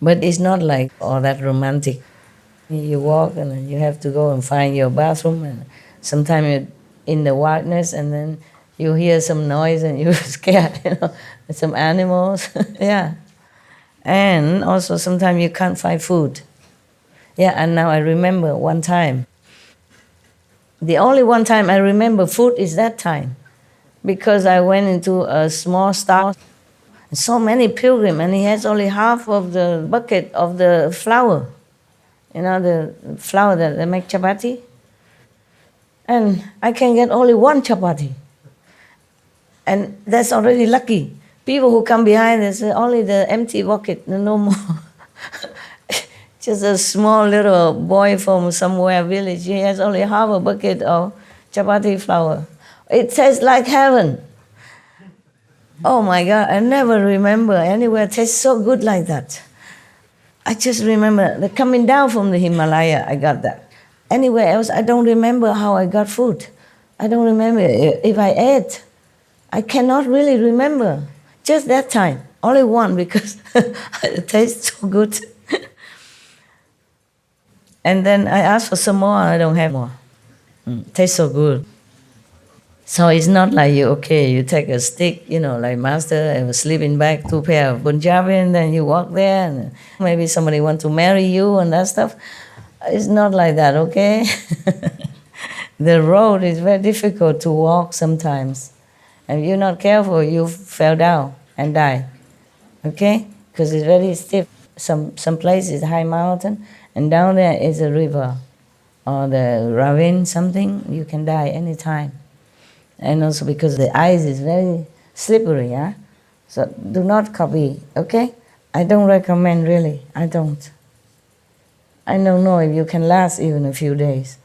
But it's not like all that romantic. You walk and then you have to go and find your bathroom, and sometimes you're in the wilderness and then you hear some noise and you're scared, some animals. Yeah. And also sometimes you can't find food. Yeah, and now I remember one time. The only one time I remember food is that time, because I went into a small store. So many pilgrims, and he has only half of the bucket of the flour. The flour that they make chapati. And I can get only one chapati. And that's already lucky. People who come behind, they say only the empty bucket, no more. Just a small little boy from somewhere village, he has only half a bucket of chapati flour. It tastes like heaven. Oh my God, I never remember anywhere tastes so good like that. I just remember the coming down from the Himalaya, I got that. Anywhere else, I don't remember how I got food. I don't remember if I ate. I cannot really remember. Just that time, only one, because it tastes so good. And then I asked for some more, I don't have more. Tastes so good. So it's not like you take a stick, like master, and a sleeping bag, 2 pair of Punjabi, and then you walk there, and maybe somebody want to marry you and that stuff. It's not like that, okay? The road is very difficult to walk sometimes. And if you're not careful, you fell down and die, okay? Because it's very stiff. Some places high mountain, and down there is a river or the ravine, something, you can die anytime. And also because the ice is very slippery, yeah? So do not copy, okay? I don't recommend, really. I don't. I don't know if you can last even a few days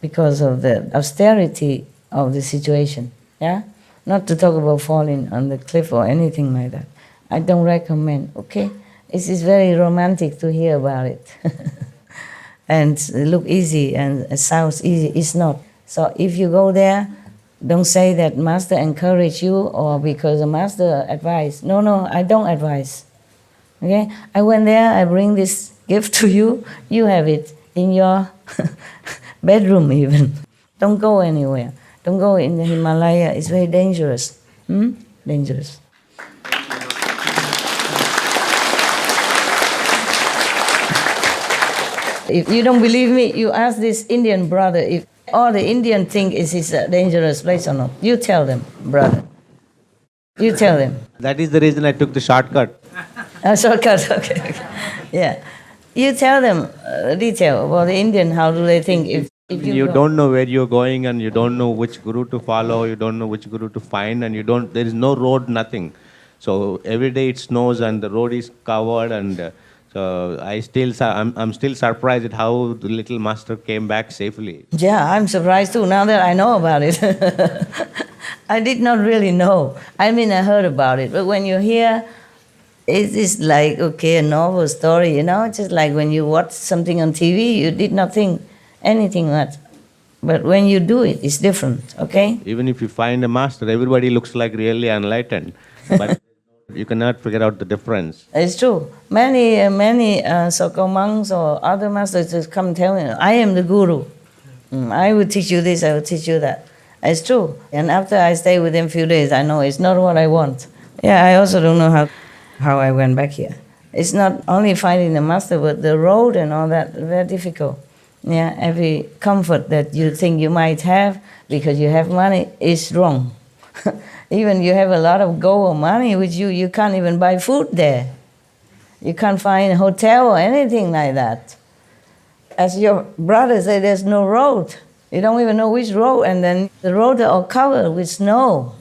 because of the austerity of the situation, yeah? Not to talk about falling on the cliff or anything like that. I don't recommend, okay? It is very romantic to hear about it. And it look easy and it sounds easy. It's not. So if you go there, don't say that master encourage you or because the master advice. No, I don't advise. Okay? I went there, I bring this gift to you, you have it in your bedroom even. Don't go anywhere. Don't go in the Himalaya, it's very dangerous. Dangerous. If you don't believe me, you ask this Indian brother if all the Indian think is a dangerous place or not. You tell them, brother. You tell them.
That is the reason I took the shortcut.
A shortcut, okay. Yeah. You tell them detail about the Indian, how do they think if
You don't know where you're going and you don't know which guru to follow, you don't know which guru to find, and there is no road, nothing. So every day it snows and the road is covered, and so I'm still surprised at how the little master came back safely.
Yeah, I'm surprised too, now that I know about it. I did not really know. I mean, I heard about it, but when you hear, it is like, okay, a novel story, just like when you watch something on TV, you did not think anything much. But when you do it, it's different, okay?
Even if you find a master, everybody looks like really enlightened. But You cannot figure out the difference.
It's true. Many so-called monks or other masters just come tell me, I am the guru. I will teach you this, I will teach you that. It's true. And after I stay with them a few days, I know it's not what I want. Yeah, I also don't know how I went back here. It's not only finding the master, but the road and all that, very difficult. Yeah, every comfort that you think you might have because you have money is wrong. Even you have a lot of gold or money with you, you can't even buy food there. You can't find a hotel or anything like that. As your brother said, there's no road. You don't even know which road, and then the roads are all covered with snow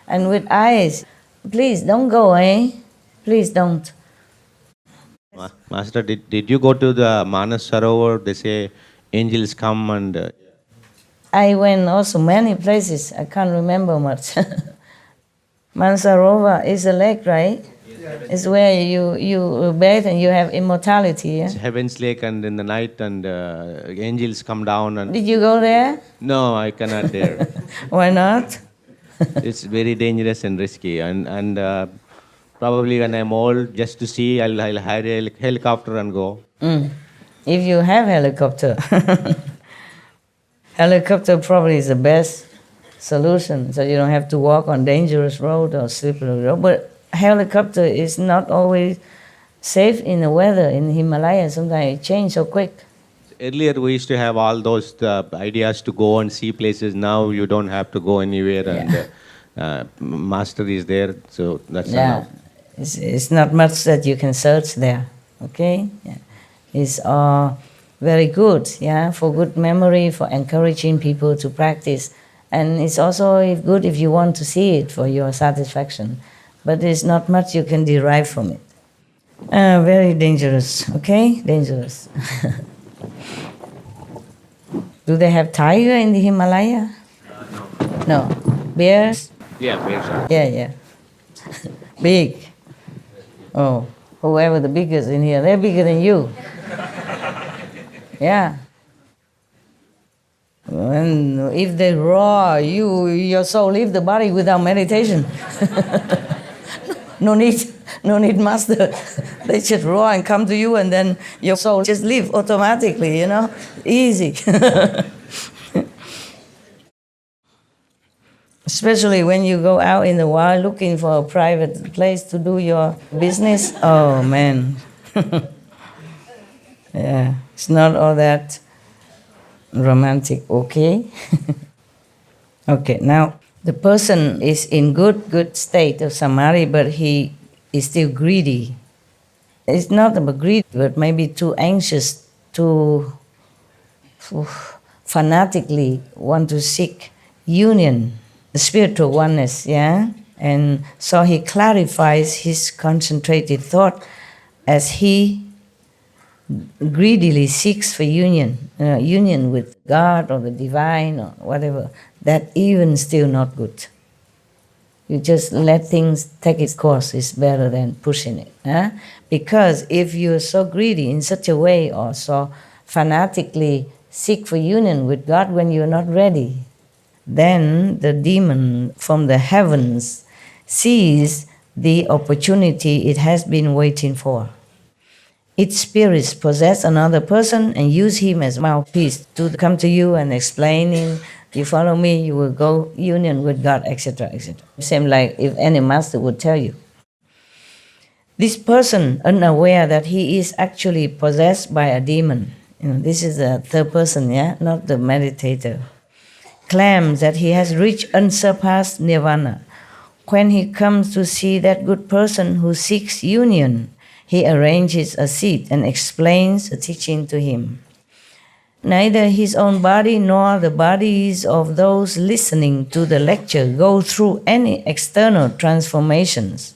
and with ice. Please don't go, eh? Please don't.
Master, did you go to the Manas Sarovar? They say angels come and...
I went also many places. I can't remember much. Mansarova is a lake, right? It's where you bathe and you have immortality. Yeah?
It's Heaven's Lake, and in the night, and angels come down. And
Did you go there?
no, I cannot dare.
Why not?
It's very dangerous and risky. And probably when I'm old, just to see, I'll hire a helicopter and go.
If you have helicopter. Helicopter probably is the best solution, so you don't have to walk on dangerous road or slippery road. But helicopter is not always safe in the weather in the Himalayas. Sometimes it changes so quick.
Earlier, we used to have all those ideas to go and see places. Now you don't have to go anywhere, and master is there, so that's enough.
It's not much that you can search there. Okay, it's very good. Yeah, for good memory, for encouraging people to practice, and it's also good if you want to see it for your satisfaction. But there's not much you can derive from it. Very dangerous. Okay, dangerous. Do they have tiger in the Himalaya? No. Bears?
Yeah, bears are.
Yeah. Big. Oh, whoever the biggest in here, they're bigger than you. Yeah. And if they roar, your soul leave the body without meditation. No need master. They just roar and come to you, and then your soul just leave automatically, easy. Especially when you go out in the wild looking for a private place to do your business. Oh, man. Yeah, it's not all that romantic, okay? Okay, now the person is in good state of samadhi, but he is still greedy. It's not about greed, but maybe too anxious, too fanatically want to seek union, spiritual oneness, yeah? And so he clarifies his concentrated thought as he greedily seeks for union with God or the divine or whatever. That even still not good. You just let things take its course is better than pushing it. Huh? Because if you're so greedy in such a way or so fanatically seek for union with God when you're not ready, then the demon from the heavens sees the opportunity it has been waiting for. Its spirits possess another person and use him as mouthpiece to come to you and explaining, you follow me, you will go union with God, etc., etc. Same like if any master would tell you. This person, unaware that he is actually possessed by a demon, this is the third person, not the meditator, claims that he has reached unsurpassed nirvana. When he comes to see that good person who seeks union, he arranges a seat and explains the teaching to him. Neither his own body nor the bodies of those listening to the lecture go through any external transformations,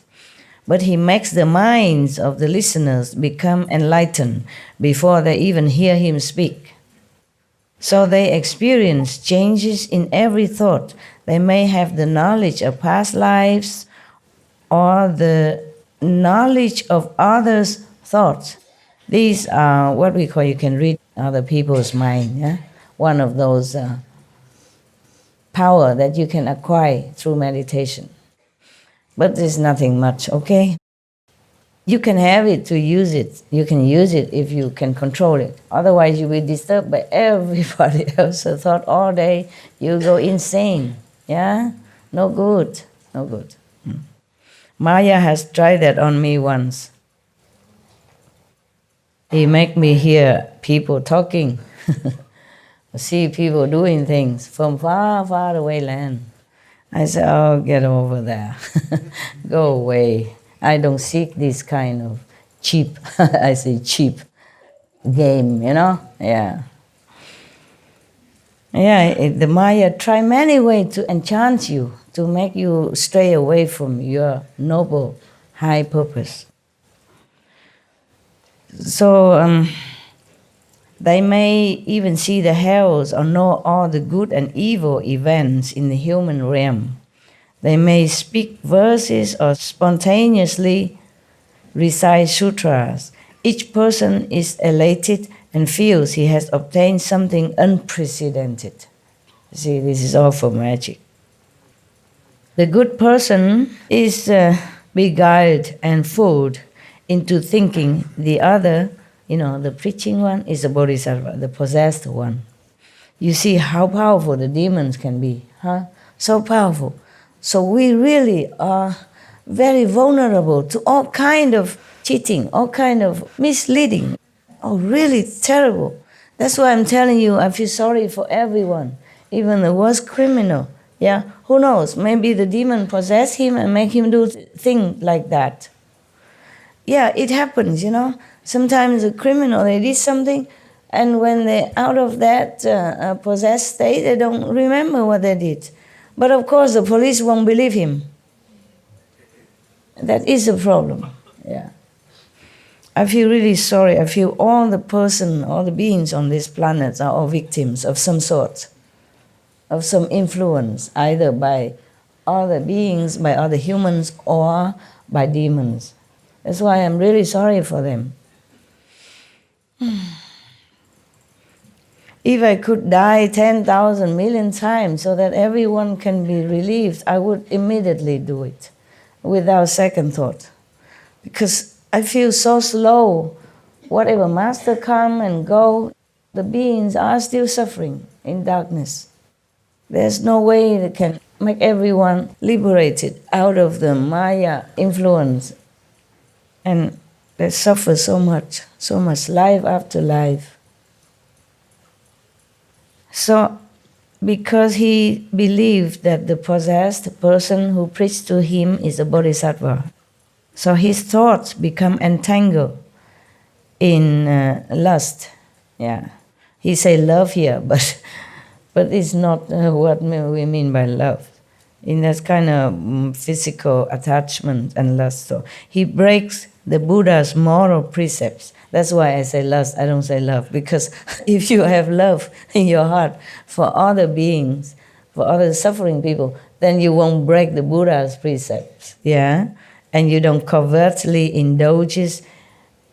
but he makes the minds of the listeners become enlightened before they even hear him speak. So they experience changes in every thought. They may have the knowledge of past lives or the knowledge of others' thoughts. These are what we call, you can read other people's mind. Yeah? One of those power that you can acquire through meditation. but there's nothing much, okay? You can have it to use it. You can use it if you can control it. Otherwise, you'll be disturbed by everybody else's thought all day. You'll go insane, yeah? No good, no good. Maya has tried that on me once. He make me hear people talking, see people doing things from far, far away land. I said, oh, get over there. Go away. I don't seek this kind of cheap, I say cheap game, you know? Yeah. Yeah, the Maya try many ways to enchant you, to make you stray away from your noble, high purpose. So they may even see the hells or know all the good and evil events in the human realm. They may speak verses or spontaneously recite sutras. Each person is elated and feels he has obtained something unprecedented. See, this is all for magic. The good person is beguiled and fooled into thinking the other, the preaching one, is a bodhisattva, the possessed one. You see how powerful the demons can be, huh? So powerful. So we really are very vulnerable to all kind of cheating, all kind of misleading. Oh, really terrible. That's why I'm telling you, I feel sorry for everyone, even the worst criminal. Yeah, who knows? Maybe the demon possess him and make him do things like that. Yeah, it happens, Sometimes a criminal, they did something, and when they're out of that possessed state, they don't remember what they did. But of course, the police won't believe him. That is a problem, yeah. I feel really sorry. I feel all the beings on this planet are all victims of some sort, of some influence, either by other beings, by other humans, or by demons. That's why I'm really sorry for them. If I could die 10,000 million times so that everyone can be relieved, I would immediately do it without second thought. Because I feel so slow. Whatever master come and go, the beings are still suffering in darkness. There's no way that can make everyone liberated out of the Maya influence. And they suffer so much, life after life. So, because he believed that the possessed person who preached to him is a bodhisattva, so his thoughts become entangled in lust. Yeah, he say love here, but it's not what we mean by love. In that kind of physical attachment and lust. So he breaks the Buddha's moral precepts. That's why I say lust, I don't say love. Because if you have love in your heart for other beings, for other suffering people, then you won't break the Buddha's precepts, yeah? And you don't covertly indulge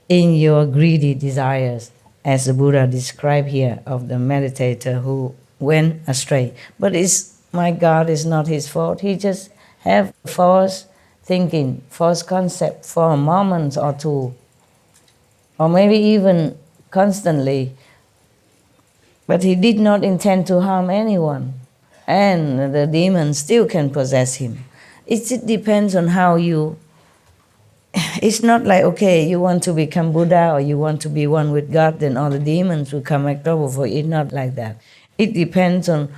in your greedy desires, as the Buddha described here of the meditator who went astray. But my God, is not his fault. He just have false thinking, false concept for a moment or two, or maybe even constantly. But he did not intend to harm anyone, and the demons still can possess him. It depends on how you... It's not like, okay, you want to become Buddha or you want to be one with God, then all the demons will come make trouble for you. It's not like that. It depends on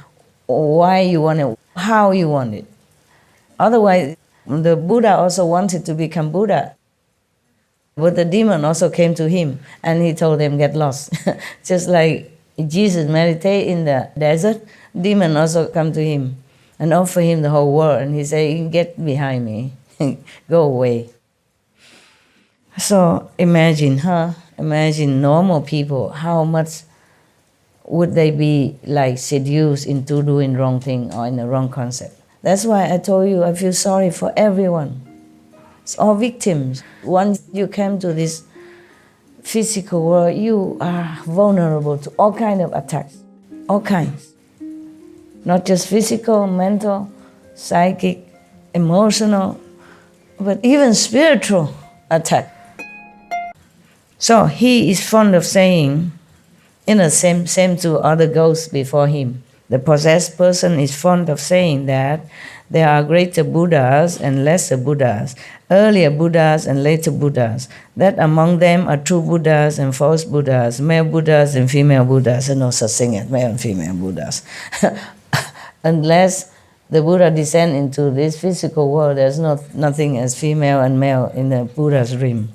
why you want it, how you want it. Otherwise, the Buddha also wanted to become Buddha. But the demon also came to him and he told them, get lost. Just like Jesus meditate in the desert, demon also come to him and offer him the whole world. And he said, get behind me, go away. So imagine, Imagine normal people, how much would they be like seduced into doing wrong thing or in the wrong concept? That's why I told you I feel sorry for everyone. It's all victims. Once you came to this physical world, you are vulnerable to all kinds of attacks, all kinds. Not just physical, mental, psychic, emotional, but even spiritual attack. So he is fond of saying, same to other ghosts before him. The possessed person is fond of saying that there are greater Buddhas and lesser Buddhas, earlier Buddhas and later Buddhas, that among them are true Buddhas and false Buddhas, male Buddhas and female Buddhas, and no such thing as male and female Buddhas. Unless the Buddha descend into this physical world, there's nothing as female and male in the Buddha's realm.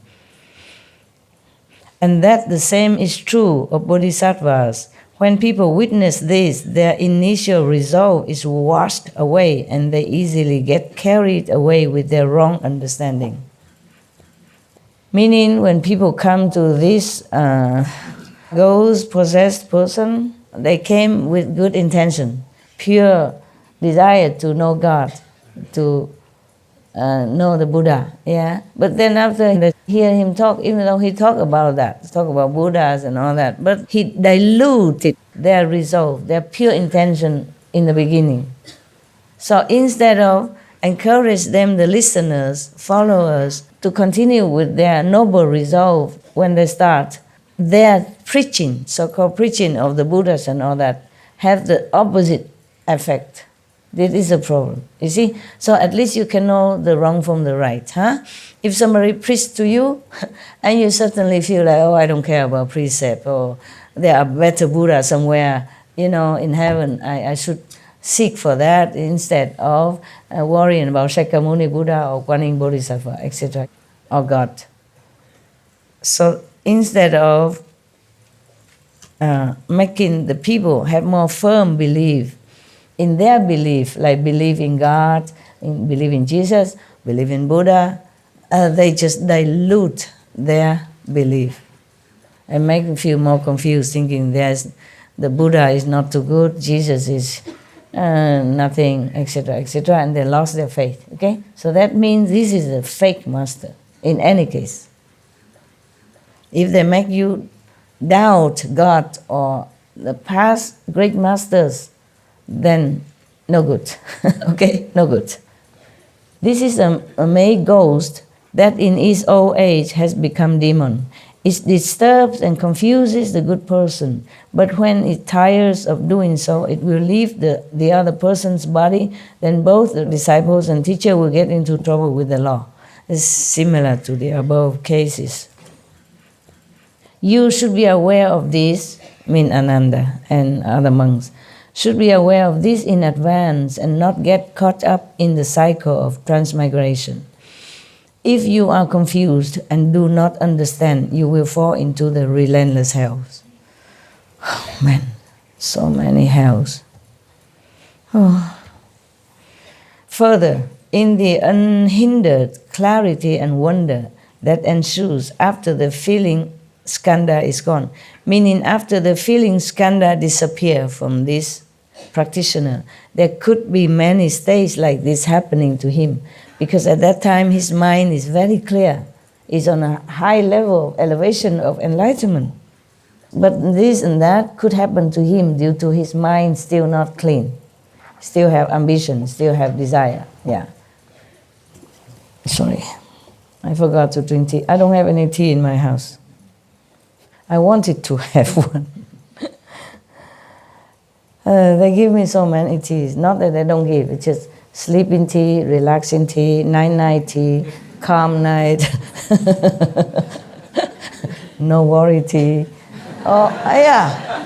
And that the same is true of bodhisattvas. When people witness this, their initial resolve is washed away and they easily get carried away with their wrong understanding. Meaning, when people come to this ghost possessed person, they came with good intention, pure desire to know God, to know the Buddha, yeah. But then after they hear him talk, even though he talk about Buddhas and all that, but he diluted their resolve, their pure intention in the beginning. So instead of encourage them, the listeners, followers, to continue with their noble resolve when they start, their preaching, so-called preaching of the Buddhas and all that, have the opposite effect. This is a problem, you see? So at least you can know the wrong from the right, huh? If somebody preaches to you, and you certainly feel like, oh, I don't care about precept, or there are better Buddha somewhere, in heaven, I should seek for that instead of worrying about Shakyamuni Buddha or Guanyin Bodhisattva, etc., or God. So instead of making the people have more firm belief in their belief, like believe in God, believe in Jesus, believe in Buddha, they just dilute their belief and make them feel more confused, thinking the Buddha is not too good, Jesus is nothing, etc., etc., and they lost their faith, okay? So that means this is a fake master, in any case. If they make you doubt God or the past great masters, then no good, okay? No good. This is a male ghost that in its old age has become demon. It disturbs and confuses the good person, but when it tires of doing so, it will leave the other person's body, then both the disciples and teacher will get into trouble with the law. It's similar to the above cases. You should be aware of this, Ananda and other monks, should be aware of this in advance and not get caught up in the cycle of transmigration. If you are confused and do not understand, you will fall into the relentless hells. Oh man, so many hells. Oh. Further, in the unhindered clarity and wonder that ensues after the feeling skandha is gone, meaning after the feeling skandha disappear from this practitioner, there could be many states like this happening to him, because at that time his mind is very clear, is on a high level elevation of enlightenment. But this and that could happen to him due to his mind still not clean, still have ambition, still have desire. Yeah. Sorry, I forgot to drink tea. I don't have any tea in my house. I wanted to have one. They give me so many teas. Not that they don't give, it's just sleeping tea, relaxing tea, night-night tea, calm night, no worry tea. Oh, yeah.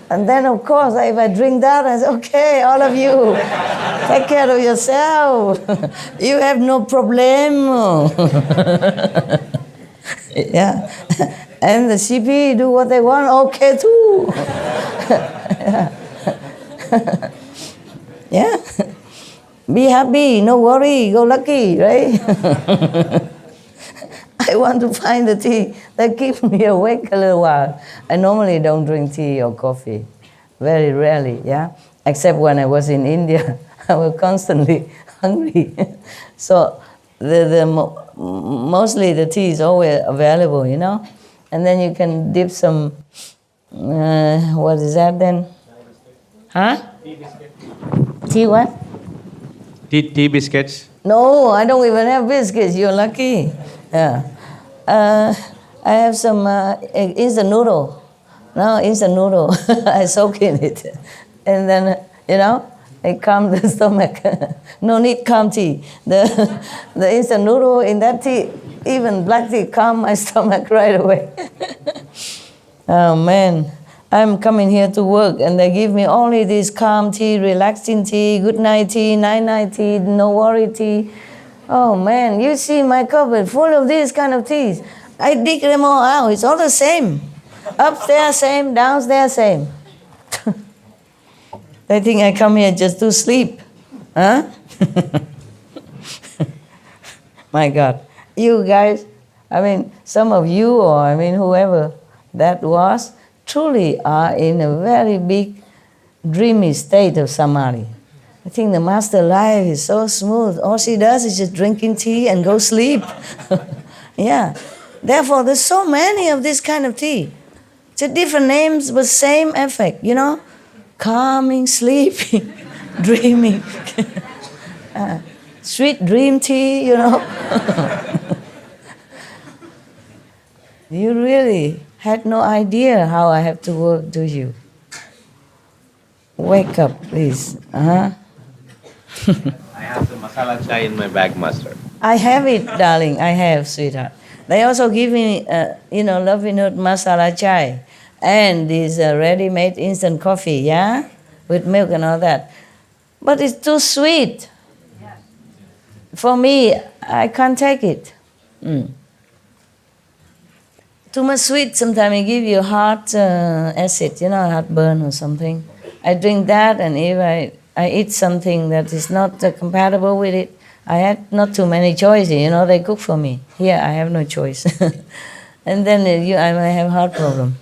And then, of course, if I drink that, I say, okay, all of you, take care of yourself. You have no problem. Yeah. And the CP do what they want, okay too. Yeah. Be happy, no worry, go lucky, right? I want to find the tea that keeps me awake a little while. I normally don't drink tea or coffee, very rarely, yeah? Except when I was in India, I was constantly hungry. So mostly the tea is always available, And then you can dip some, what is that then? Huh? Tea what?
Tea biscuits.
No, I don't even have biscuits. You're lucky. Yeah. I have some instant noodle. No, instant noodle. I soak in it. And then, it calms the stomach. No need calm tea. The instant noodle in that tea, even black tea, calm my stomach right away. Oh, man. I'm coming here to work and they give me only this calm tea, relaxing tea, good night tea, night tea, no worry tea. Oh man, you see my cupboard full of these kind of teas. I dig them all out. It's all the same. Upstairs same, downstairs same. They think I come here just to sleep. Huh? My God. You guys, some of you or whoever that was, truly are in a very big dreamy state of samadhi. I think the master life is so smooth. All she does is just drinking tea and go sleep. Yeah. Therefore, there's so many of this kind of tea. Just different names, but same effect, Calming, sleeping, dreaming. Sweet dream tea, You really had no idea how I have to work, do you? Wake up, please.
I have the masala chai in my bag, master.
I have it, darling. I have, sweetheart. They also give me, Lovinghood masala chai and this ready-made instant coffee, yeah? With milk and all that. But it's too sweet. For me, I can't take it. Too much sweet, sometimes it give you heart acid, heartburn or something. I drink that, and if I eat something that is not compatible with it, I had not too many choices, they cook for me. Here, I have no choice. And then I might have heart problem.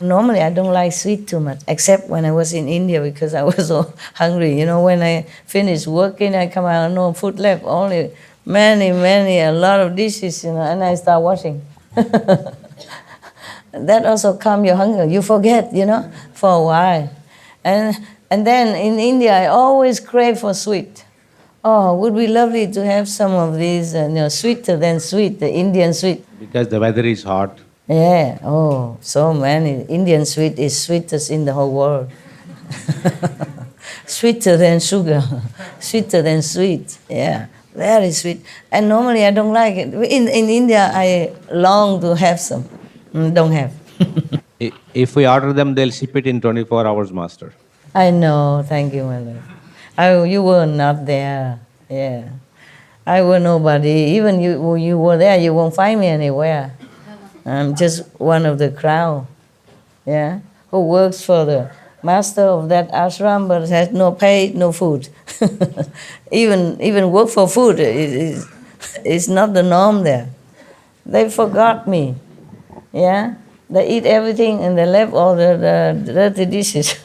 Normally, I don't like sweet too much, except when I was in India because I was so hungry. When I finished working, I come out, no food left, only a lot of dishes, and I start washing. That also calm your hunger. You forget, for a while. And then in India, I always crave for sweet. Oh, would be lovely to have some of these, sweeter than sweet, the Indian sweet.
Because the weather is hot.
Yeah, oh, so many. Indian sweet is sweetest in the whole world. Sweeter than sugar, sweeter than sweet, yeah. Very sweet. And normally I don't like it. In India, I long to have some. Don't have.
If we order them, they'll ship it in 24 hours, master.
I know. Thank you, my love. You were not there. Yeah. I were nobody. Even you were there, you won't find me anywhere. I'm just one of the crowd. Yeah. Who works for the master of that ashram but has no pay, no food. Even work for food is not the norm there. They forgot me. Yeah? They eat everything and they left all the dirty dishes.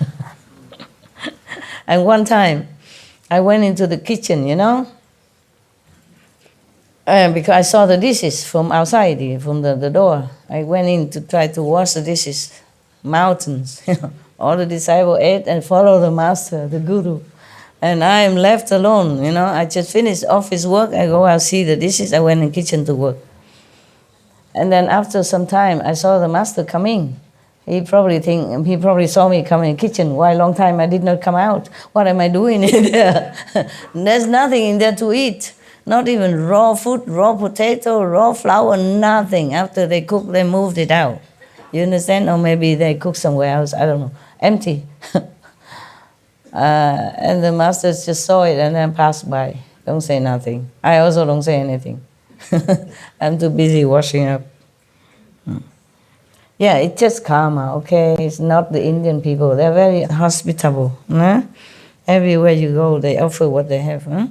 And one time, I went into the kitchen, because I saw the dishes from outside, from the door. I went in to try to wash the dishes. Mountains, All the disciples ate and followed the master, the guru. And I am left alone, I just finished office work. I go out, see the dishes. I went in the kitchen to work. And then after some time, I saw the master coming. He probably saw me come in the kitchen. Why long time I did not come out? What am I doing in there? There's nothing in there to eat. Not even raw food, raw potato, raw flour, nothing. After they cooked, they moved it out. You understand? Or maybe they cooked somewhere else. I don't know. Empty. And the masters just saw it and then passed by. Don't say nothing. I also don't say anything. I'm too busy washing up. Yeah, it's just karma, okay? It's not the Indian people. They're very hospitable. Huh? Everywhere you go, they offer what they have. Huh?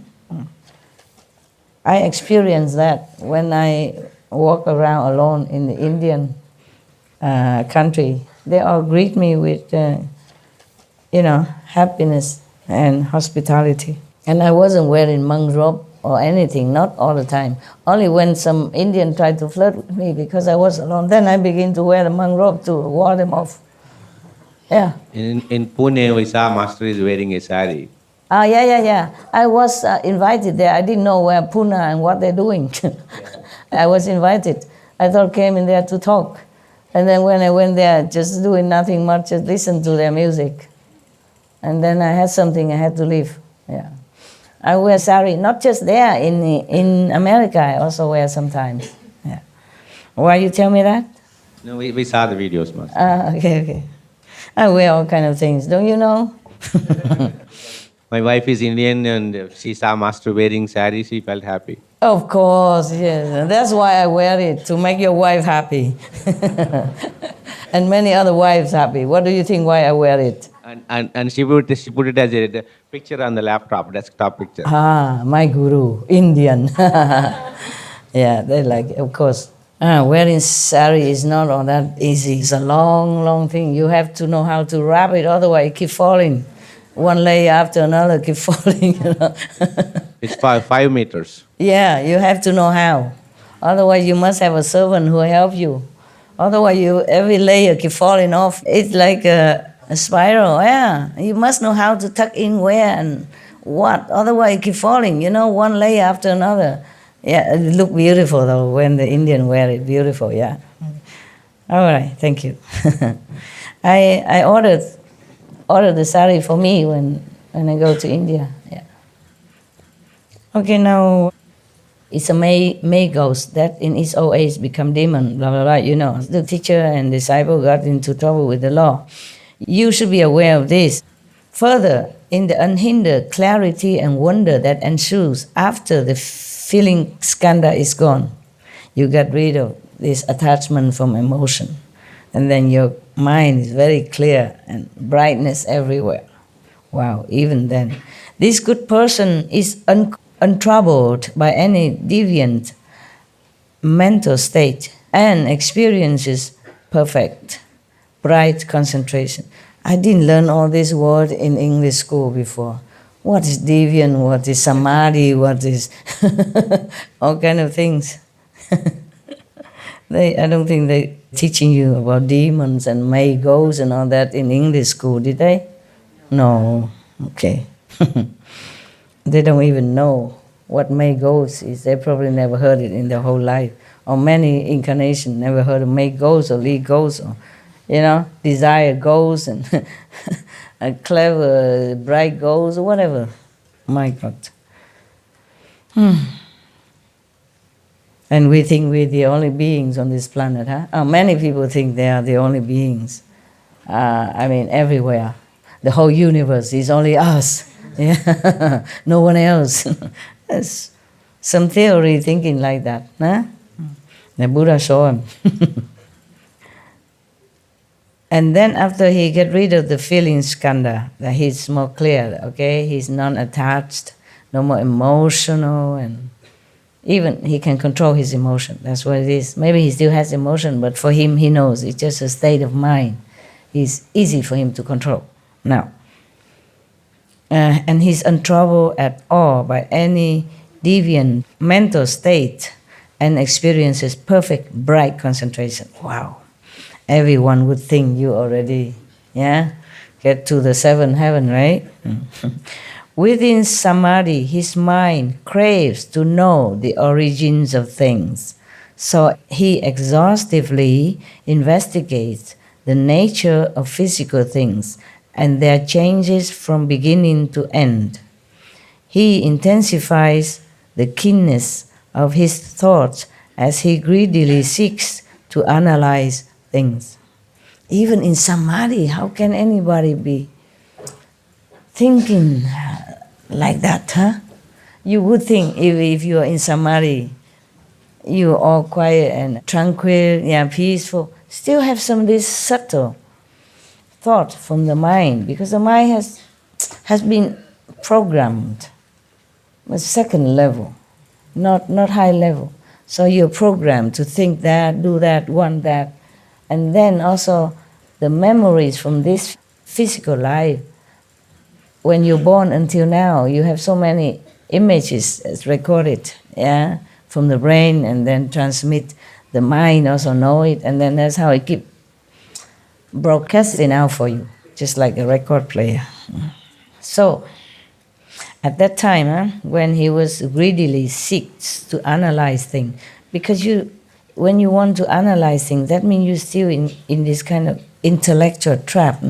I experienced that when I walk around alone in the Indian country. They all greet me with, happiness and hospitality. And I wasn't wearing monk robe or anything, not all the time. Only when some Indian tried to flirt with me because I was alone, then I begin to wear the monk robe to ward them off. Yeah.
In Pune, we saw master is wearing a sari.
Yeah. I was invited there. I didn't know where Pune and what they're doing. I was invited. I thought came in there to talk. And then when I went there, just doing nothing much, just listen to their music. And then I had something, I had to leave. Yeah. I wear sari, not just there, in America I also wear sometimes. Yeah. Why you tell me that?
No, we saw the videos, Master.
Okay. I wear all kind of things, don't you know?
My wife is Indian and she saw Master wearing sari, she felt happy.
Of course, yes. And that's why I wear it, to make your wife happy. And many other wives happy. What do you think why I wear it?
And she put it as a picture on the laptop, desktop picture.
My guru, Indian. Yeah, they like, of course. Wearing sari is not all that easy. It's a long, long thing. You have to know how to wrap it, otherwise it keep falling. One layer after another keep falling, you know.
It's 5 meters.
Yeah, you have to know how. Otherwise you must have a servant who will help you. Otherwise every layer keep falling off. It's like a spiral, yeah. You must know how to tuck in where and what. Otherwise it keep falling, you know, one layer after another. Yeah, it look beautiful though when the Indian wear it. Beautiful, yeah. All right, thank you. I ordered the sari for me when I go to India. Yeah. Okay, now it's a May ghost that in its old age become demon, blah, blah, blah. You know, the teacher and disciple got into trouble with the law. You should be aware of this. Further, in the unhindered clarity and wonder that ensues after the feeling skanda is gone, you get rid of this attachment from emotion. And then your mind is very clear and brightness everywhere. Wow, even then. This good person is untroubled by any deviant mental state and experiences perfect, bright concentration. I didn't learn all these words in English school before. What is deviant, what is samadhi, what is all kind of things. I don't think they teaching you about demons and May ghosts and all that in English school, did they? No. Okay. They don't even know what May ghost is. They probably never heard it in their whole life. Or many incarnations never heard of May ghost or Lee ghost or, you know, desire ghost and a clever, bright ghost or whatever. My God. And we think we're the only beings on this planet, huh? Many people think they are the only beings. I mean, everywhere. The whole universe is only us. Yeah. No one else. There's some theory thinking like that, huh? The Buddha showed him. And then after he get rid of the feeling skanda, that he's more clear, okay? He's non-attached, no more emotional, and even he can control his emotion. That's what it is. Maybe he still has emotion, but for him, he knows it's just a state of mind. It's easy for him to control now. And he's untroubled at all by any deviant mental state and experiences perfect, bright concentration. Wow. Everyone would think you already, get to the seventh heaven, right? Within samadhi, his mind craves to know the origins of things. So he exhaustively investigates the nature of physical things and their changes from beginning to end. He intensifies the keenness of his thoughts as he greedily seeks to analyze things. Even in samadhi, how can anybody be thinking like that, huh? You would think if you are in samadhi, you are all quiet and tranquil, peaceful, still have some of this subtle thought from the mind, because the mind has been programmed with second level, not high level. So you're programmed to think that, do that, want that. And then also the memories from this physical life. When you're born until now, you have so many images recorded, from the brain, and then transmit. The mind also know it, and then that's how it keep broadcasting out for you, just like a record player. So At that time, when he was greedily seeks to analyze things, because when you want to analyze things, that means you're still in this kind of intellectual trap,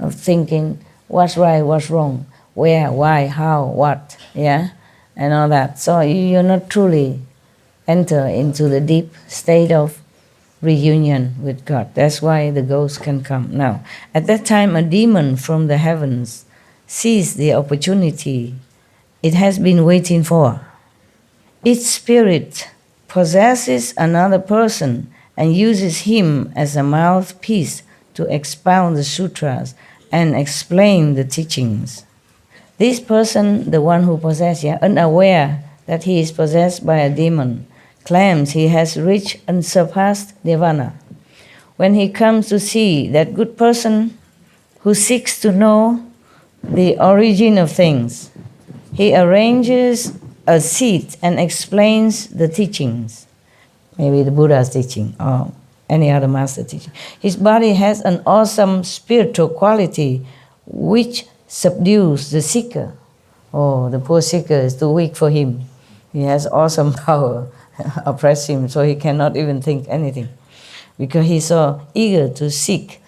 of thinking what's right, what's wrong, where, why, how, what, yeah, and all that. So you're not truly enter into the deep state of reunion with God. That's why the ghost can come. Now, at that time, a demon from the heavens sees the opportunity it has been waiting for. Its spirit possesses another person and uses him as a mouthpiece to expound the sutras and explain the teachings. This person, the one who possesses, unaware that he is possessed by a demon, claims he has reached unsurpassed nirvana. When he comes to see that good person who seeks to know the origin of things, he arranges a seat and explains the teachings, maybe the Buddha's teaching or any other master teaching. His body has an awesome spiritual quality which subdues the seeker. Oh, the poor seeker is too weak for him. He has awesome power, oppress him, so he cannot even think anything, because he's so eager to seek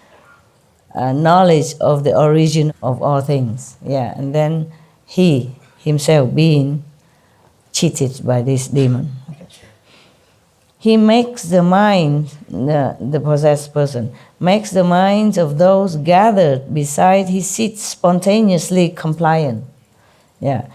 knowledge of the origin of all things. Yeah, and then he himself being cheated by this demon. He makes the mind, the possessed person, makes the minds of those gathered beside his seat spontaneously compliant. Yeah,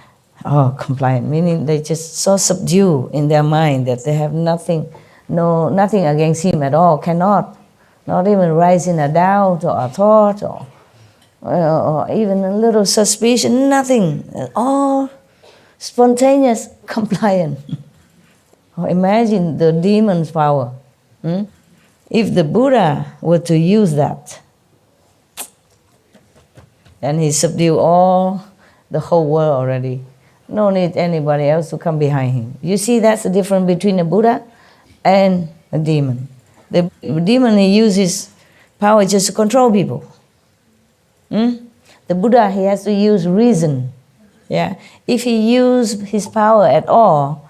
compliant, meaning they just so subdued in their mind that they have nothing against him at all, cannot, not even rise in a doubt or a thought or even a little suspicion, nothing, all spontaneous compliant. Imagine the demon's power. If the Buddha were to use that, and he subdued the whole world already, no need anybody else to come behind him. You see, that's the difference between a Buddha and a demon. The demon, he uses power just to control people. The Buddha, he has to use reason. Yeah, if he used his power at all,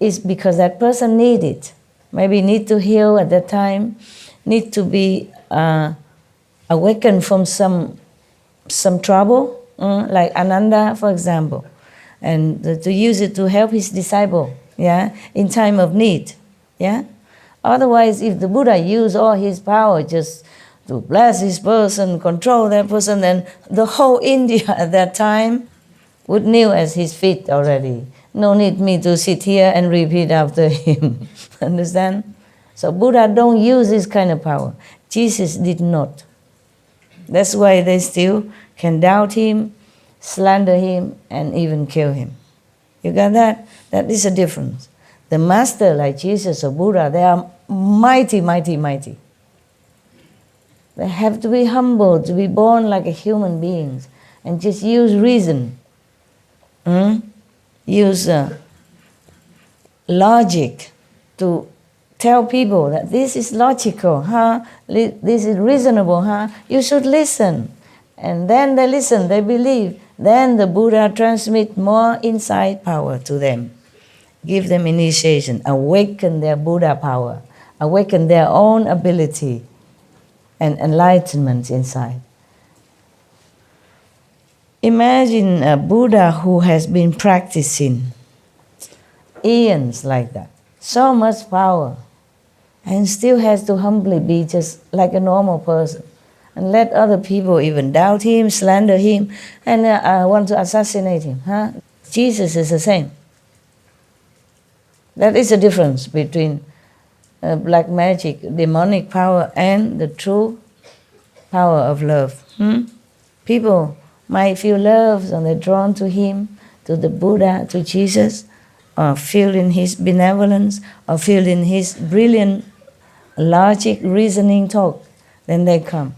it's because that person need it. Maybe need to heal at that time, need to be awakened from some trouble, like Ananda, for example, and to use it to help his disciple, yeah, in time of need, yeah. Otherwise, if the Buddha used all his power just to bless this person, control that person, then the whole India at that time would kneel at his feet already. No need me to sit here and repeat after him. Understand? So Buddha don't use this kind of power. Jesus did not. That's why they still can doubt him, slander him, and even kill him. You got that? That is a difference. The master like Jesus or Buddha, they are mighty, mighty, mighty. They have to be humble, to be born like a human beings, and just use reason. Use logic to tell people that this is logical, this is reasonable, you should listen. And then they listen, they believe. Then the Buddha transmit more insight power to them, give them initiation, awaken their Buddha power, awaken their own ability and enlightenment inside. Imagine a Buddha who has been practicing eons like that, so much power, and still has to humbly be just like a normal person and let other people even doubt him, slander him, and want to assassinate him. Jesus is the same. That is the difference between black magic, demonic power, and the true power of love. People might feel love and they're drawn to him, to the Buddha, to Jesus, or feel in his benevolence, or feel in his brilliant logic, reasoning talk, then they come.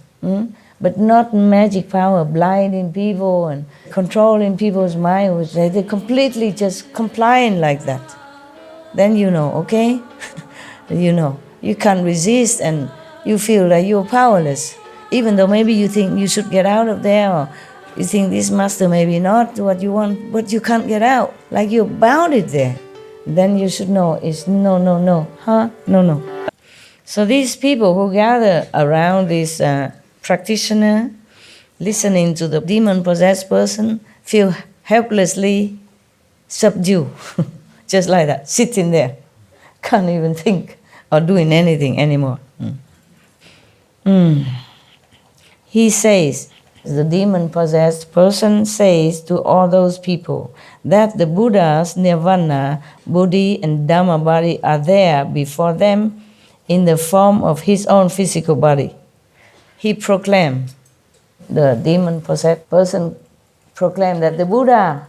But not magic power, blinding people and controlling people's mind, which they're completely just compliant like that. Then you know, okay? You know, you can't resist and you feel like you're powerless. Even though maybe you think you should get out of there or You think this master may be not what you want, but you can't get out. Like you're bounded there. Then you should know it's no, no, no. Huh? No, no. So these people who gather around this practitioner, listening to the demon-possessed person, feel helplessly subdued. Just like that, sitting there. Can't even think or doing anything anymore. He says, the demon-possessed person says to all those people that the Buddha's nirvana, Bodhi and Dhamma body are there before them in the form of his own physical body. He proclaimed, the demon-possessed person proclaimed that the Buddha,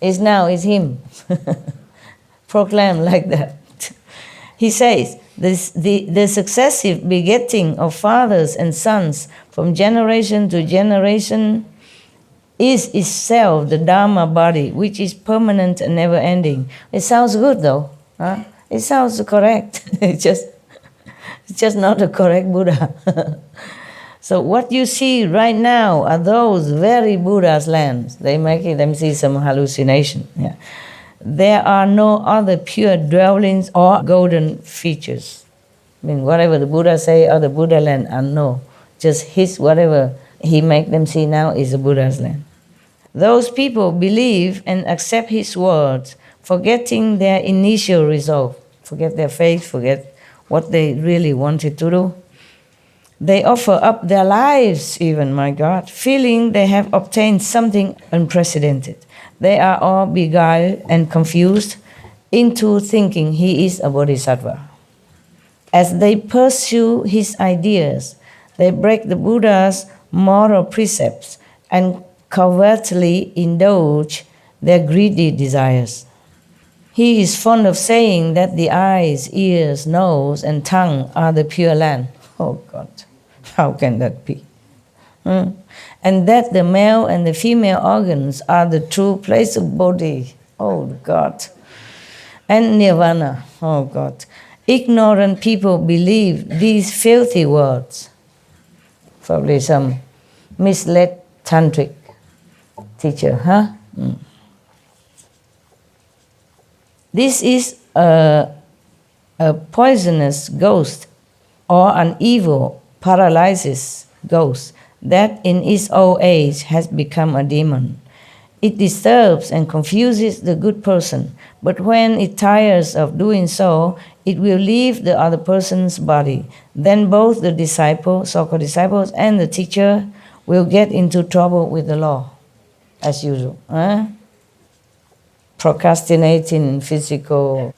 is him. Proclaimed like that. He says, the successive begetting of fathers and sons from generation to generation is itself the Dhamma body, which is permanent and never-ending. It sounds good, though. Huh? It sounds correct. It's just not a correct Buddha. So what you see right now are those very Buddha's lands. They make them see some hallucination. Yeah. There are no other pure dwellings or golden features. I mean, whatever the Buddha say or the Buddha land are no. Just his, whatever he make them see now is the Buddha's land. Those people believe and accept his words, forgetting their initial resolve, forget their faith, forget what they really wanted to do. They offer up their lives even, my God, feeling they have obtained something unprecedented. They are all beguiled and confused into thinking he is a bodhisattva. As they pursue his ideas, they break the Buddha's moral precepts and covertly indulge their greedy desires. He is fond of saying that the eyes, ears, nose, and tongue are the pure land. Oh God, how can that be? And that the male and the female organs are the true place of Bodhi. Oh God. And nirvana. Oh God. Ignorant people believe these filthy words. Probably some misled tantric teacher, huh? This is a poisonous ghost or an evil paralysis ghost that in its old age has become a demon. It disturbs and confuses the good person, but when it tires of doing so, it will leave the other person's body. Then both the disciple, so-called disciples, and the teacher will get into trouble with the law, as usual. Procrastinating physical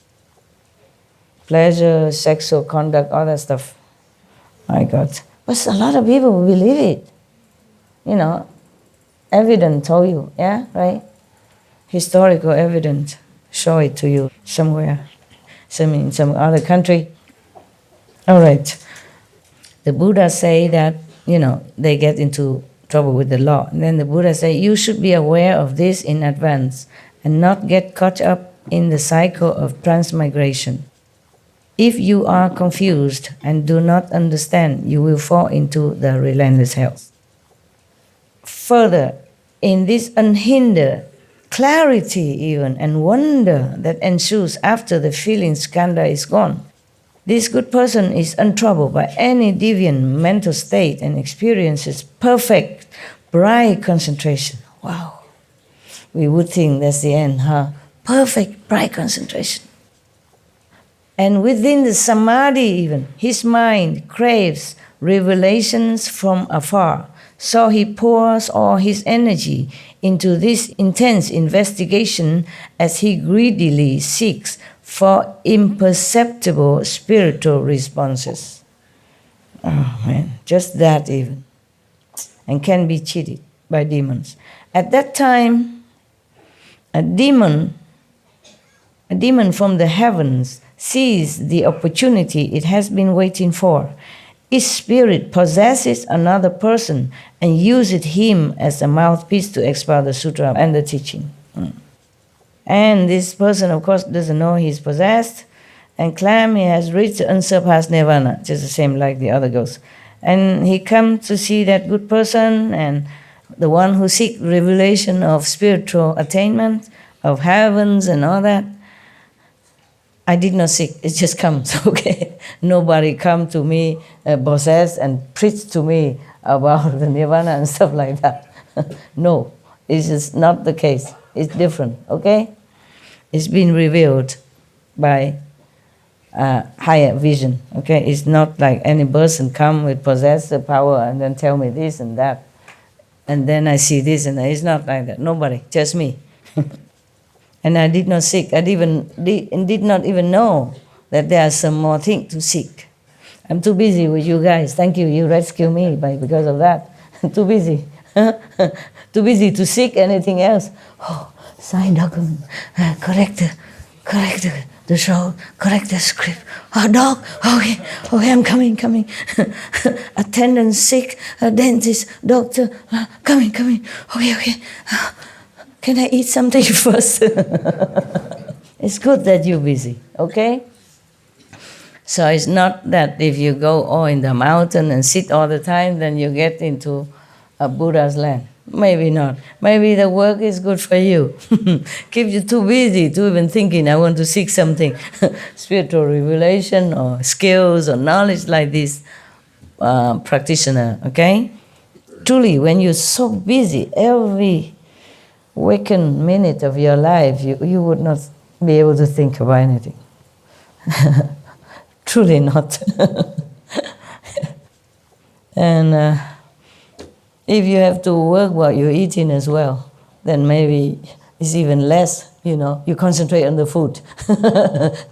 pleasure, sexual conduct, all that stuff. My God. But a lot of people believe it. Evidence told you, yeah, right? Historical evidence show it to you somewhere, in some other country. All right. The Buddha say that, they get into trouble with the law. And then the Buddha say, you should be aware of this in advance and not get caught up in the cycle of transmigration. If you are confused and do not understand, you will fall into the relentless hell. Further, in this unhindered clarity even and wonder that ensues after the feeling skandha is gone, this good person is untroubled by any deviant mental state and experiences perfect, bright concentration. Wow. We would think that's the end, huh? Perfect, bright concentration. And within the samadhi even, his mind craves revelations from afar. So he pours all his energy into this intense investigation as he greedily seeks for imperceptible spiritual responses. Oh man, just that even. And can be cheated by demons. At that time, a demon from the heavens sees the opportunity it has been waiting for. Its spirit possesses another person and uses him as a mouthpiece to expound the sutra and the teaching. And this person, of course, doesn't know he's possessed and claims he has reached the unsurpassed nirvana, just the same like the other ghosts. And he comes to see that good person and the one who seek revelation of spiritual attainment, of heavens and all that, I did not seek. It just comes, okay? Nobody come to me possessed and preach to me about the nirvana and stuff like that. No, this is not the case. It's different, okay? It's been revealed by higher vision, okay? It's not like any person come with possessive power and then tell me this and that. And then I see this and that. It's not like that. Nobody, just me. And I did not seek. I did not even know that there are some more things to seek. I'm too busy with you guys. Thank you. You rescue me because of that. Too busy. Too busy to seek anything else. Oh, sign document. Correct the show. Correct the script. Oh, dog. Okay, I'm coming. Attendant sick. Dentist. Doctor. Coming. Okay. Can I eat something first? It's good that you're busy, okay? So it's not that if you go in the mountain and sit all the time, then you get into a Buddha's land. Maybe not. Maybe the work is good for you. Keep you too busy to even thinking, I want to seek something, spiritual revelation or skills or knowledge like this practitioner, okay? Truly, when you're so busy, every waking minute of your life, you would not be able to think about anything. Truly not. And if you have to work while you're eating as well, then maybe it's even less, you concentrate on the food.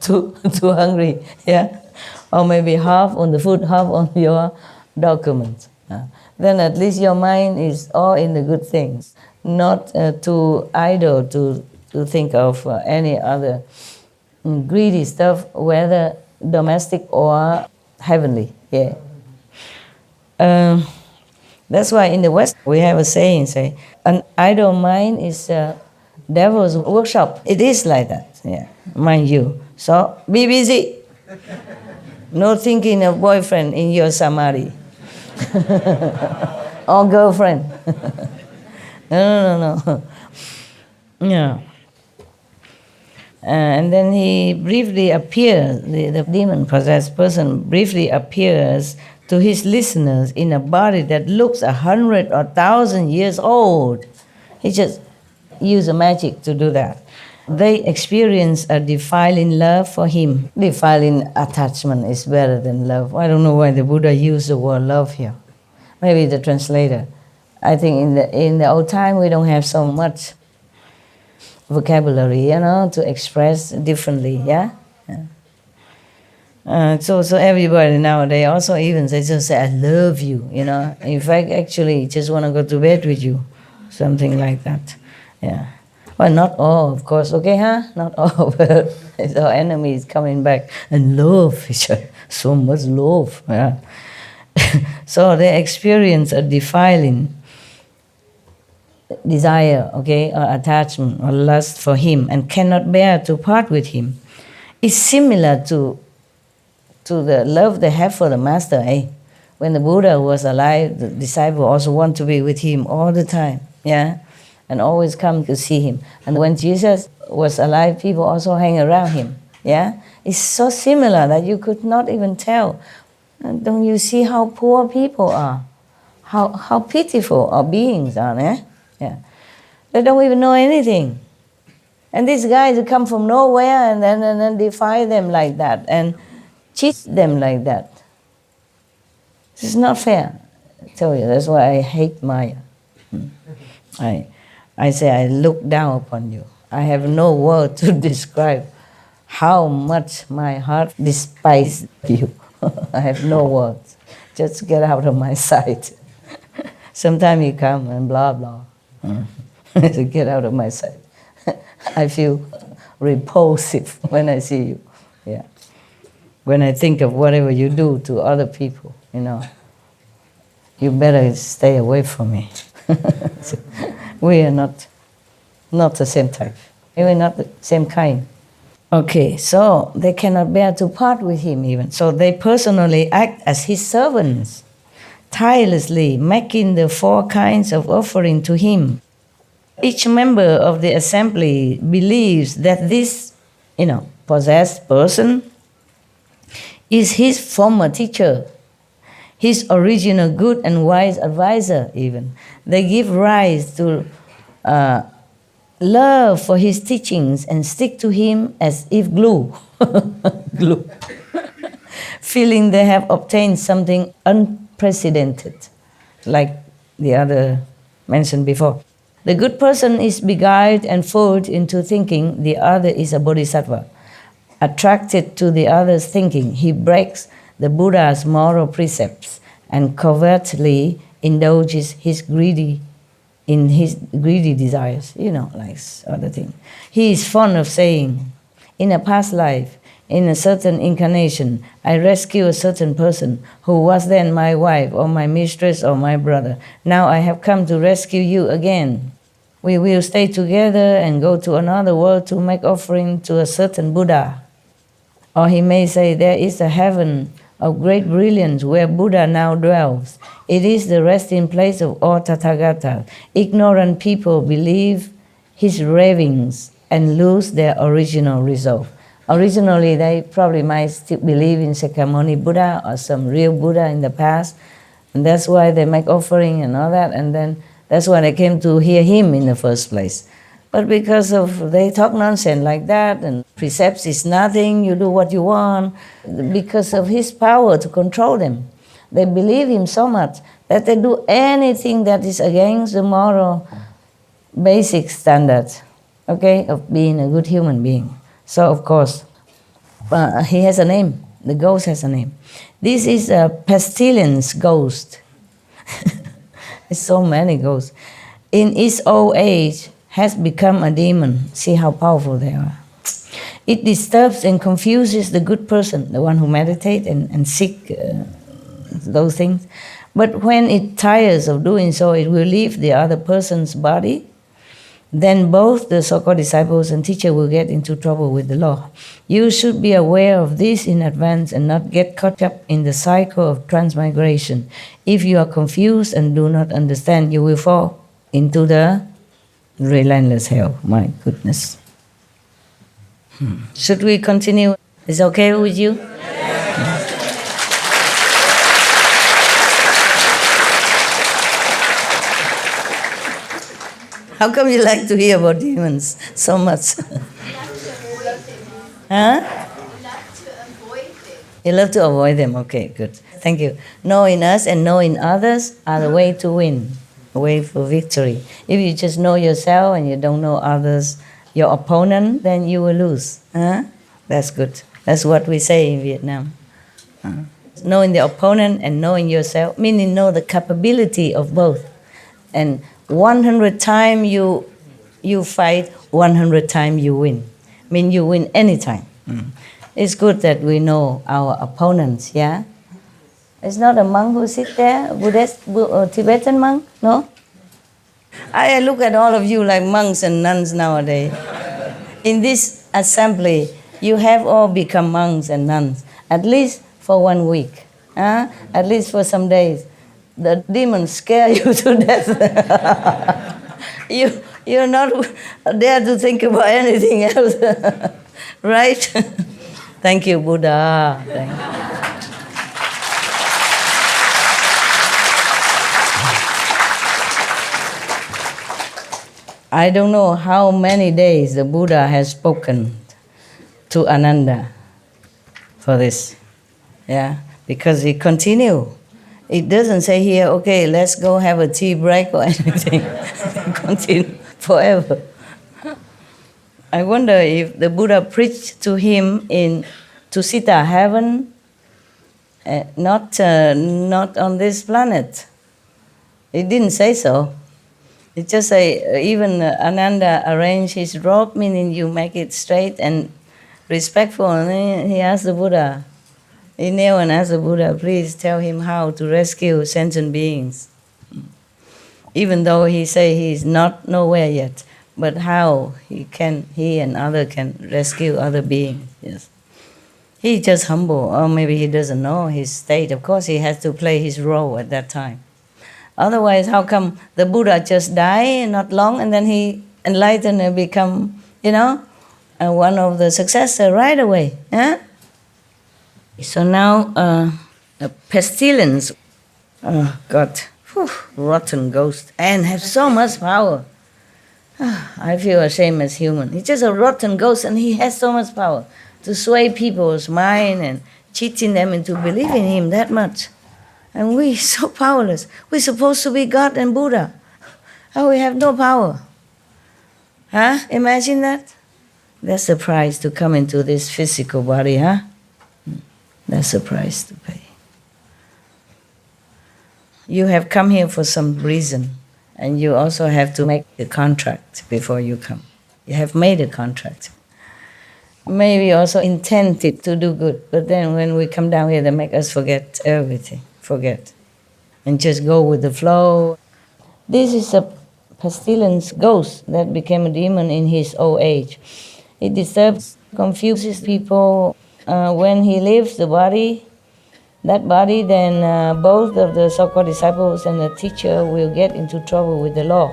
too hungry, yeah? Or maybe half on the food, half on your documents. Then at least your mind is all in the good things. Not too idle to think of any other greedy stuff, whether domestic or heavenly. Yeah. That's why in the West we have a saying, say, an idle mind is a devil's workshop. It is like that, yeah, mind you. So be busy. No thinking of boyfriend in your samadhi. Or girlfriend. No. Yeah. And then he briefly appears, the demon-possessed person briefly appears to his listeners in a body that looks 100 or 1,000 years old. He just used magic to do that. They experience a defiling love for him. Defiling attachment is better than love. I don't know why the Buddha used the word love here. Maybe the translator. I think in the old time we don't have so much vocabulary, to express differently, yeah? So everybody nowadays also even they just say, I love you, In fact, actually, just want to go to bed with you, something like that, yeah. Well, not all, of course, okay, huh? Not all, but our enemy is coming back and love each other, so much love, yeah. So they experience a defiling desire, okay, or attachment or lust for him and cannot bear to part with him. It's similar to the love they have for the master, eh? When the Buddha was alive, the disciple also want to be with him all the time, yeah? And always come to see him. And when Jesus was alive, people also hang around him, yeah? It's so similar that you could not even tell. And don't you see how poor people are? How pitiful our beings are, eh? Yeah. They don't even know anything. And these guys come from nowhere and then defy them like that and cheat them like that. This is not fair. I tell you, that's why I hate Maya. I say I look down upon you. I have no word to describe how much my heart despises you. I have no words. Just get out of my sight. Sometimes you come and blah, blah. So get out of my sight. I feel repulsive when I see you. Yeah. When I think of whatever you do to other people, you better stay away from me. So we are not the same type. We are not the same kind. Okay, so they cannot bear to part with him even. So they personally act as his servants, tirelessly making the 4 kinds of offering to him. Each member of the assembly believes that this, possessed person is his former teacher, his original good and wise advisor even. They give rise to love for his teachings and stick to him as if glue. Glue. Feeling they have obtained something unprecedented, like the other mentioned before. The good person is beguiled and fooled into thinking the other is a bodhisattva. Attracted to the other's thinking, he breaks the Buddha's moral precepts and covertly indulges his greedy desires, like other things. He is fond of saying, in a past life, in a certain incarnation, I rescue a certain person who was then my wife or my mistress or my brother. Now I have come to rescue you again. We will stay together and go to another world to make offering to a certain Buddha. Or he may say, there is a heaven of great brilliance where Buddha now dwells. It is the resting place of all Tathagatas. Ignorant people believe his ravings and lose their original resolve. Originally, they probably might still believe in Shakyamuni Buddha or some real Buddha in the past, and that's why they make offering and all that, and then that's why they came to hear him in the first place. But because of they talk nonsense like that, and precepts is nothing, you do what you want, because of his power to control them. They believe him so much that they do anything that is against the moral basic standards, of being a good human being. So, of course, he has a name. The ghost has a name. This is a pestilence ghost. There's so many ghosts. In its old age, has become a demon. See how powerful they are. It disturbs and confuses the good person, the one who meditates and seek those things. But when it tires of doing so, it will leave the other person's body. Then both the so-called disciples and teacher will get into trouble with the law. You should be aware of this in advance and not get caught up in the cycle of transmigration. If you are confused and do not understand, you will fall into the relentless hell. My goodness. Should we continue? Is it okay with you? How come you like to hear about demons so much? Huh? You love to avoid them. Okay, good. Thank you. Knowing us and knowing others are the way to win, the way for victory. If you just know yourself and you don't know others, your opponent, then you will lose. Huh? That's good. That's what we say in Vietnam. Knowing the opponent and knowing yourself, meaning know the capability of both. And 100 times you fight, 100 times you win. I mean, you win anytime. It's good that we know our opponents, yeah? It's not a monk who sits there, Buddhist, Tibetan monk, no? I look at all of you like monks and nuns nowadays. In this assembly, you have all become monks and nuns, at least for 1 week, at least for some days. The demons scare you to death. You're not there to think about anything else, right? Thank you, Buddha. Thank you. I don't know how many days the Buddha has spoken to Ananda for this, because he continued. It doesn't say here, okay, let's go have a tea break or anything. Continue forever. I wonder if the Buddha preached to him in Tusita heaven, not on this planet. It didn't say so. It just say, even Ananda arranged his robe, meaning you make it straight and respectful. And he asked the Buddha, he knelt and asked the Buddha, please tell him how to rescue sentient beings. Even though he say he is not nowhere yet, but how he and other can rescue other beings. Yes. He's just humble, or maybe he doesn't know his state. Of course, he has to play his role at that time. Otherwise, how come the Buddha just die not long and then he enlightened and become, one of the successor right away? Huh? So now, a pestilence, oh God, rotten ghost, and have so much power. I feel ashamed as human. He's just a rotten ghost and he has so much power to sway people's mind and cheating them into believing him that much. And we so powerless. We're supposed to be God and Buddha. Oh, we have no power. Huh? Imagine that? That's the price to come into this physical body, huh? That's the price to pay. You have come here for some reason, and you also have to make a contract before you come. You have made a contract. Maybe also intended to do good, but then when we come down here, they make us forget everything. Forget. And just go with the flow. This is a pestilence ghost that became a demon in his old age. It disturbs, confuses people. When he leaves the body, that body, then both of the so-called disciples and the teacher will get into trouble with the law.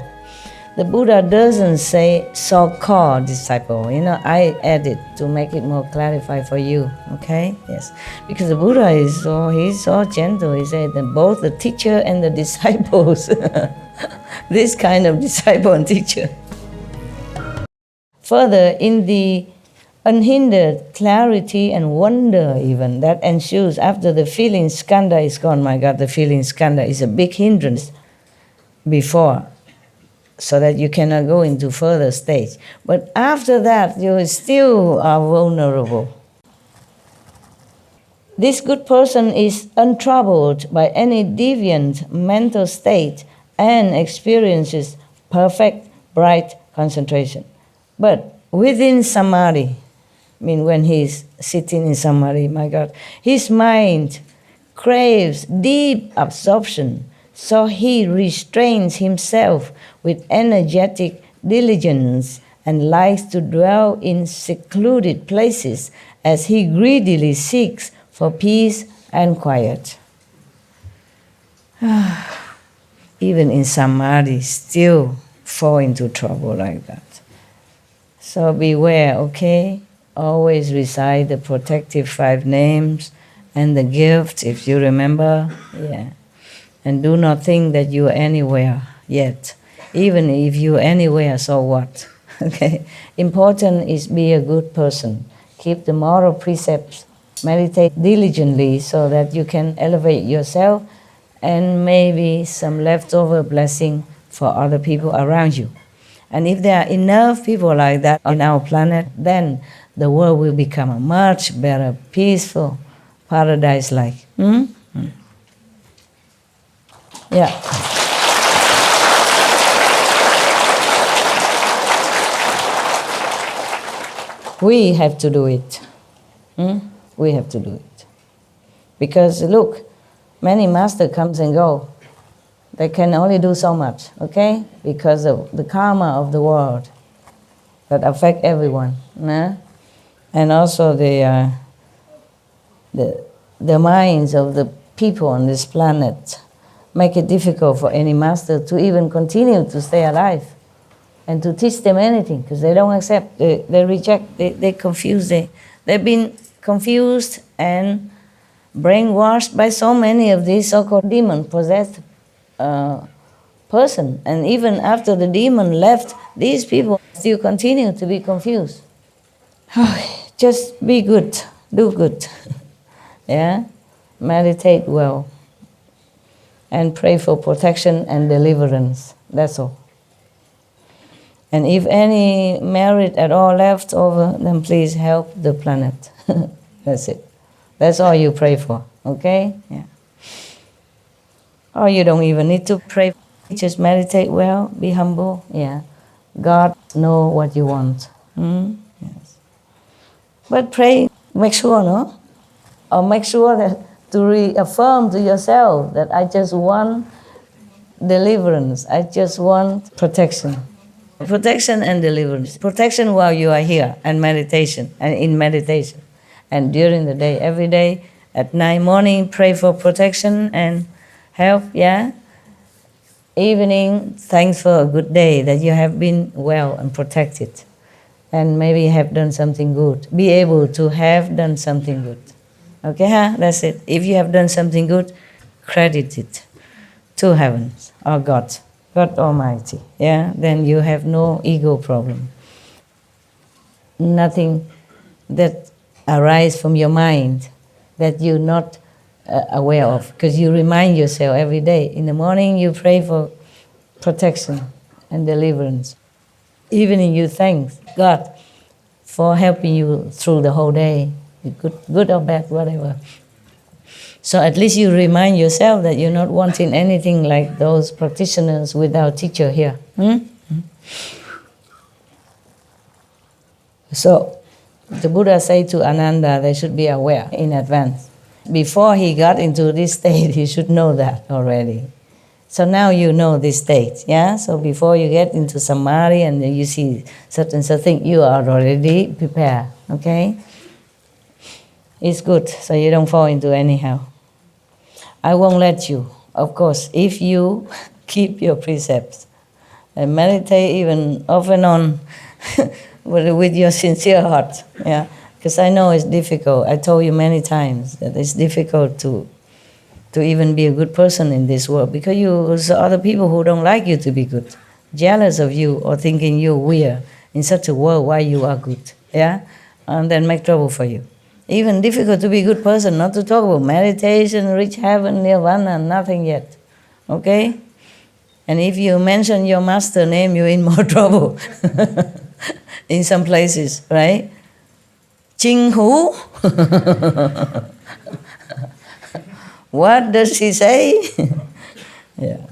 The Buddha doesn't say so-called disciple. I added to make it more clarified for you. Okay? Yes. Because the Buddha he's so gentle. He said that both the teacher and the disciples, this kind of disciple and teacher. Further, in the unhindered clarity and wonder even that ensues after the feeling skandha is gone. My God, the feeling skandha is a big hindrance before, so that you cannot go into further stage. But after that, you still are vulnerable. This good person is untroubled by any deviant mental state and experiences perfect, bright concentration. But within samadhi, when he's sitting in samadhi, my God, his mind craves deep absorption, so he restrains himself with energetic diligence and likes to dwell in secluded places as he greedily seeks for peace and quiet. Even in samadhi, still fall into trouble like that. So beware, okay? Always recite the protective 5 names and the gift, if you remember. Yeah. And do not think that you are anywhere yet. Even if you are anywhere, so what? Okay. Important is be a good person. Keep the moral precepts. Meditate diligently so that you can elevate yourself and maybe some leftover blessing for other people around you. And if there are enough people like that on our planet, then the world will become a much better, peaceful, paradise-like. Yeah. We have to do it. We have to do it. Because look, many masters comes and go. They can only do so much, okay? Because of the karma of the world that affect everyone. Nah? And also the minds of the people on this planet make it difficult for any master to even continue to stay alive and to teach them anything, because they don't accept, they reject, they confuse. They've been confused and brainwashed by so many of these so-called demon-possessed person. And even after the demon left, these people still continue to be confused. Just be good, do good. Yeah? Meditate well. And pray for protection and deliverance. That's all. And if any merit at all left over, then please help the planet. That's it. That's all you pray for, okay? Yeah. Or you don't even need to pray. Just meditate well, be humble. Yeah. God knows what you want. Yes. But pray, make sure, no? Or make sure that to reaffirm to yourself that I just want deliverance. I just want protection. Protection and deliverance. Protection while you are here and meditation and in meditation. And during the day, every day, at night, morning, pray for protection and help, yeah? Evening, thanks for a good day, that you have been well and protected. And maybe have done something good. Be able to have done something good. Okay, huh? That's it. If you have done something good, credit it to heavens or God Almighty. Yeah, then you have no ego problem. Nothing that arises from your mind that you're not aware of, because you remind yourself every day. In the morning, you pray for protection and deliverance. Evening, you thank God for helping you through the whole day, good or bad, whatever. So at least you remind yourself that you're not wanting anything like those practitioners without teacher here. So the Buddha said to Ananda, they should be aware in advance. Before he got into this state, he should know that already. So now you know this state, yeah? So before you get into samadhi and then you see certain thing, you are already prepared, okay? It's good, so you don't fall into anyhow. I won't let you, of course, if you keep your precepts and meditate even off and on with your sincere heart, yeah? Because I know it's difficult. I told you many times that it's difficult to even be a good person in this world, because there's other people who don't like you to be good, jealous of you or thinking you're weird in such a world why you are good, yeah? And then make trouble for you. Even difficult to be a good person, not to talk about meditation, reach heaven, nirvana, nothing yet, okay? And if you mention your master name, you're in more trouble in some places, right? Ching Hu? What does she say? Yeah.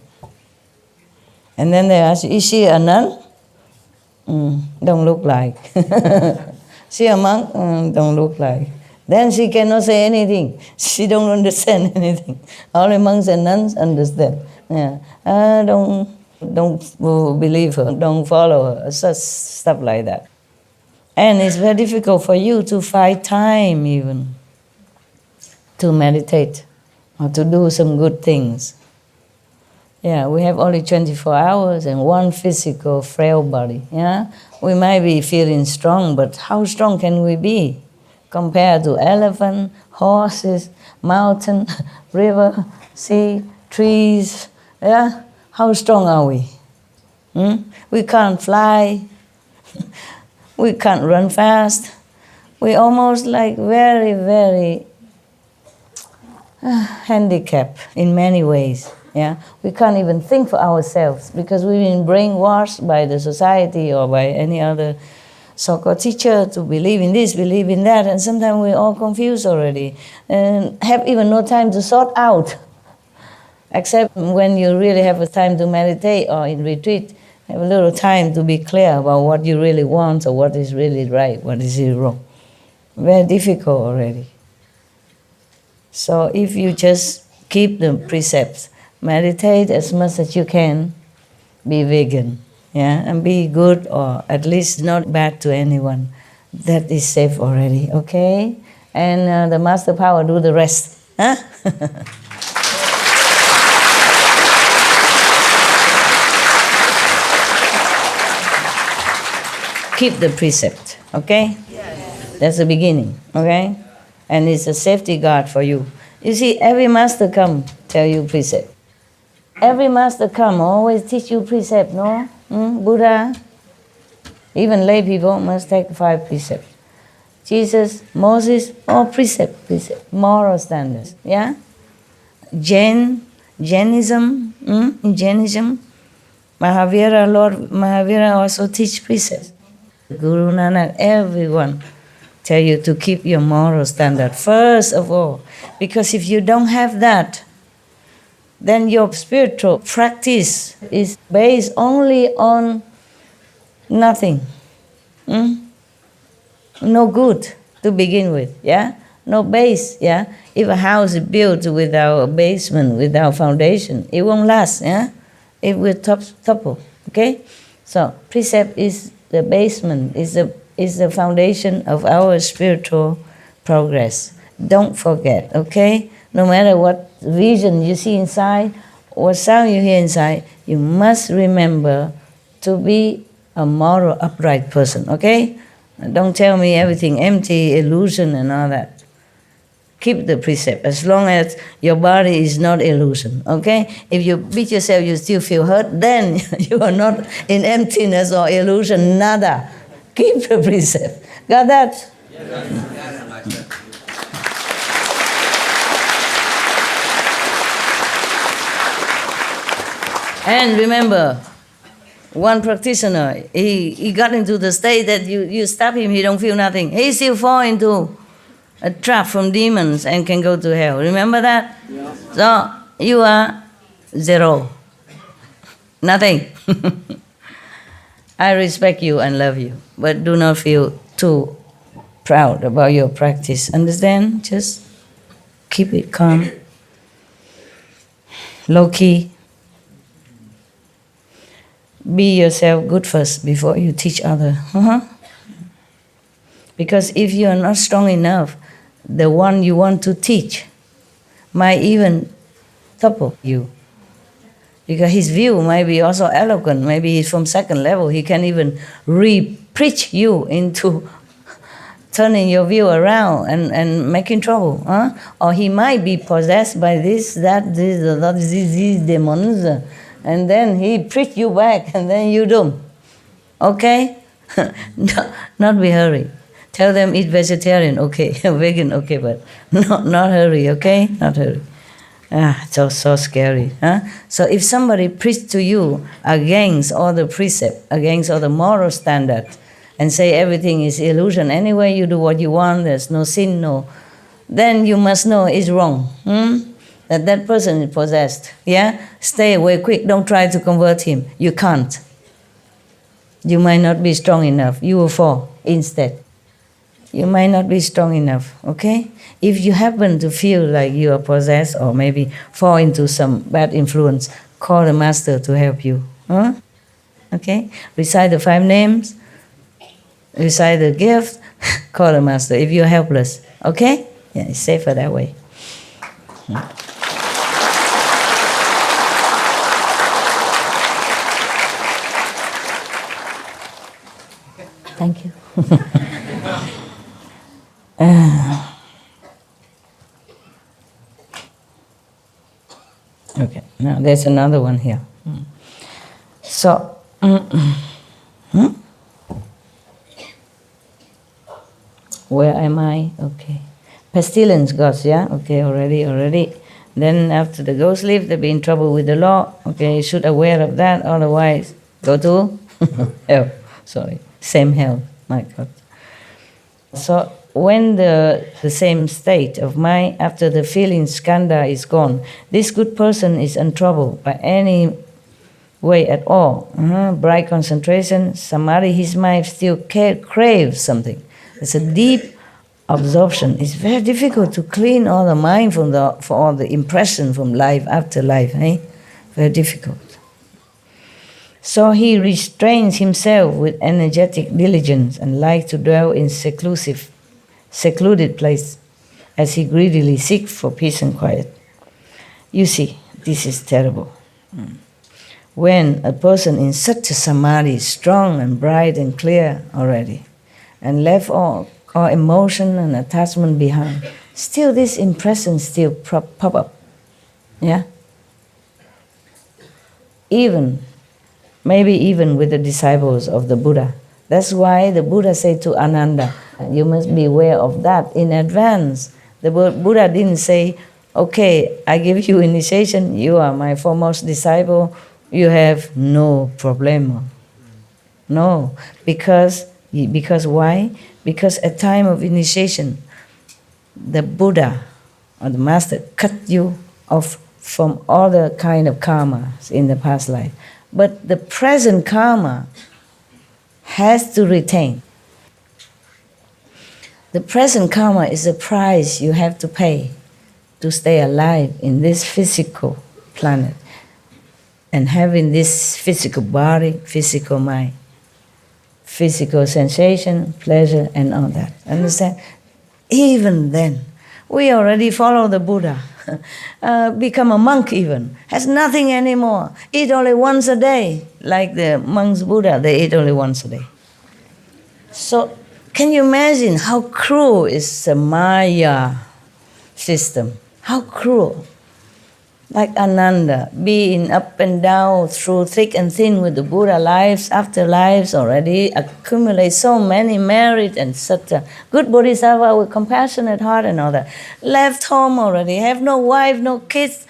And then they ask, is she a nun? Don't look like. She a monk? Don't look like. Then she cannot say anything. She don't understand anything. Only monks and nuns understand. Yeah. Don't believe her. Don't follow her. Such stuff like that. And it's very difficult for you to find time even to meditate or to do some good things. Yeah, we have only 24 hours and one physical frail body. Yeah, we might be feeling strong, but how strong can we be compared to elephant, horses, mountain, river, sea, trees? Yeah, how strong are we? We can't fly. We can't run fast. We're almost like very, very handicapped in many ways. Yeah, we can't even think for ourselves because we've been brainwashed by the society or by any other so-called teacher to believe in this, believe in that, and sometimes we're all confused already and have even no time to sort out. Except when you really have a time to meditate or in retreat, have a little time to be clear about what you really want or what is really right, what is really wrong. Very difficult already. So if you just keep the precepts, meditate as much as you can, be vegan, yeah, and be good or at least not bad to anyone. That is safe already, okay? And the Master Power do the rest. Huh? Keep the precept, okay? Yes. That's the beginning, okay? And it's a safety guard for you. You see, every master come tell you precept. Every master come always teach you precept, no? Buddha, even lay people must take 5 precepts. Jesus, Moses, all precept, moral standards, yeah? Jainism, in Jainism, Lord Mahavira also teach precepts. Guru Nanak, everyone tell you to keep your moral standard first of all, because if you don't have that, then your spiritual practice is based only on nothing. No good to begin with, yeah? No base, yeah? If a house is built without a basement, without foundation, it won't last, yeah? It will topple, okay? So precept is the basement, is the foundation of our spiritual progress. Don't forget, okay? No matter what vision you see inside, what sound you hear inside, you must remember to be a moral, upright person, okay? Don't tell me everything empty, illusion and all that. Keep the precept as long as your body is not illusion, okay? If you beat yourself, you still feel hurt, then you are not in emptiness or illusion, nada. Keep the precept. Got that? And remember, one practitioner, he got into the state that you stop him, he don't feel nothing. He still fall into a trap from demons and can go to hell. Remember that? Yeah. So you are zero. Nothing. I respect you and love you, but do not feel too proud about your practice. Understand? Just keep it calm, low-key. Be yourself good first before you teach others. Because if you are not strong enough, the one you want to teach might even topple you. Because his view might be also eloquent. Maybe he's from second level. He can even re-preach you into turning your view around and making trouble. Or he might be possessed by these demons. And then he preach you back and then you doom. Okay? Not be hurry. Tell them eat vegetarian, okay. Vegan, okay, but not hurry, okay? Not hurry. So scary. So if somebody preach to you against all the precept, against all the moral standard, and say everything is illusion, anyway you do what you want, there's no sin, no, then you must know it's wrong. That person is possessed. Yeah? Stay away quick. Don't try to convert him. You can't. You might not be strong enough. You will fall instead. You might not be strong enough, okay? If you happen to feel like you are possessed or maybe fall into some bad influence, call the master to help you. Okay? Recite the 5 names. Recite the gift. Call the master if you're helpless. Okay? Yeah, it's safer that way. Thank you. Okay, now there's another one here. So, where am I? Okay. Pestilence gods, yeah? Okay, already. Then after the ghost leave, they'll be in trouble with the law. Okay, you should aware of that, otherwise go to hell. Sorry, same hell, my God. So when the same state of mind after the feeling skanda is gone, this good person is untroubled by any way at all. Bright concentration, samadhi, his mind still craves something. It's a deep absorption. It's very difficult to clean all the mind for all the impression from life after life. Very difficult. So he restrains himself with energetic diligence and likes to dwell in secluded place as he greedily seeks for peace and quiet. You see, this is terrible. When a person in such a samadhi is strong and bright and clear already, and left all emotion and attachment behind, still this impression still pop up. Yeah? Maybe even with the disciples of the Buddha. That's why the Buddha said to Ananda, you must be aware of that in advance. The Buddha didn't say, okay, I give you initiation, you are my foremost disciple, you have no problem. No, because why? Because at time of initiation, the Buddha or the Master cut you off from all the kind of karmas in the past life. But the present karma has to retain. The present karma is a price you have to pay to stay alive in this physical planet and having this physical body, physical mind, physical sensation, pleasure, and all that. Understand? Even then, we already follow the Buddha, become a monk even, has nothing anymore, eat only once a day, like the monks Buddha, they eat only once a day. So can you imagine how cruel is the Maya system? How cruel. Like Ananda, being up and down through thick and thin with the Buddha lives, after lives already, accumulate so many merit and such a good Bodhisattva with compassionate heart and all that. Left home already, have no wife, no kids,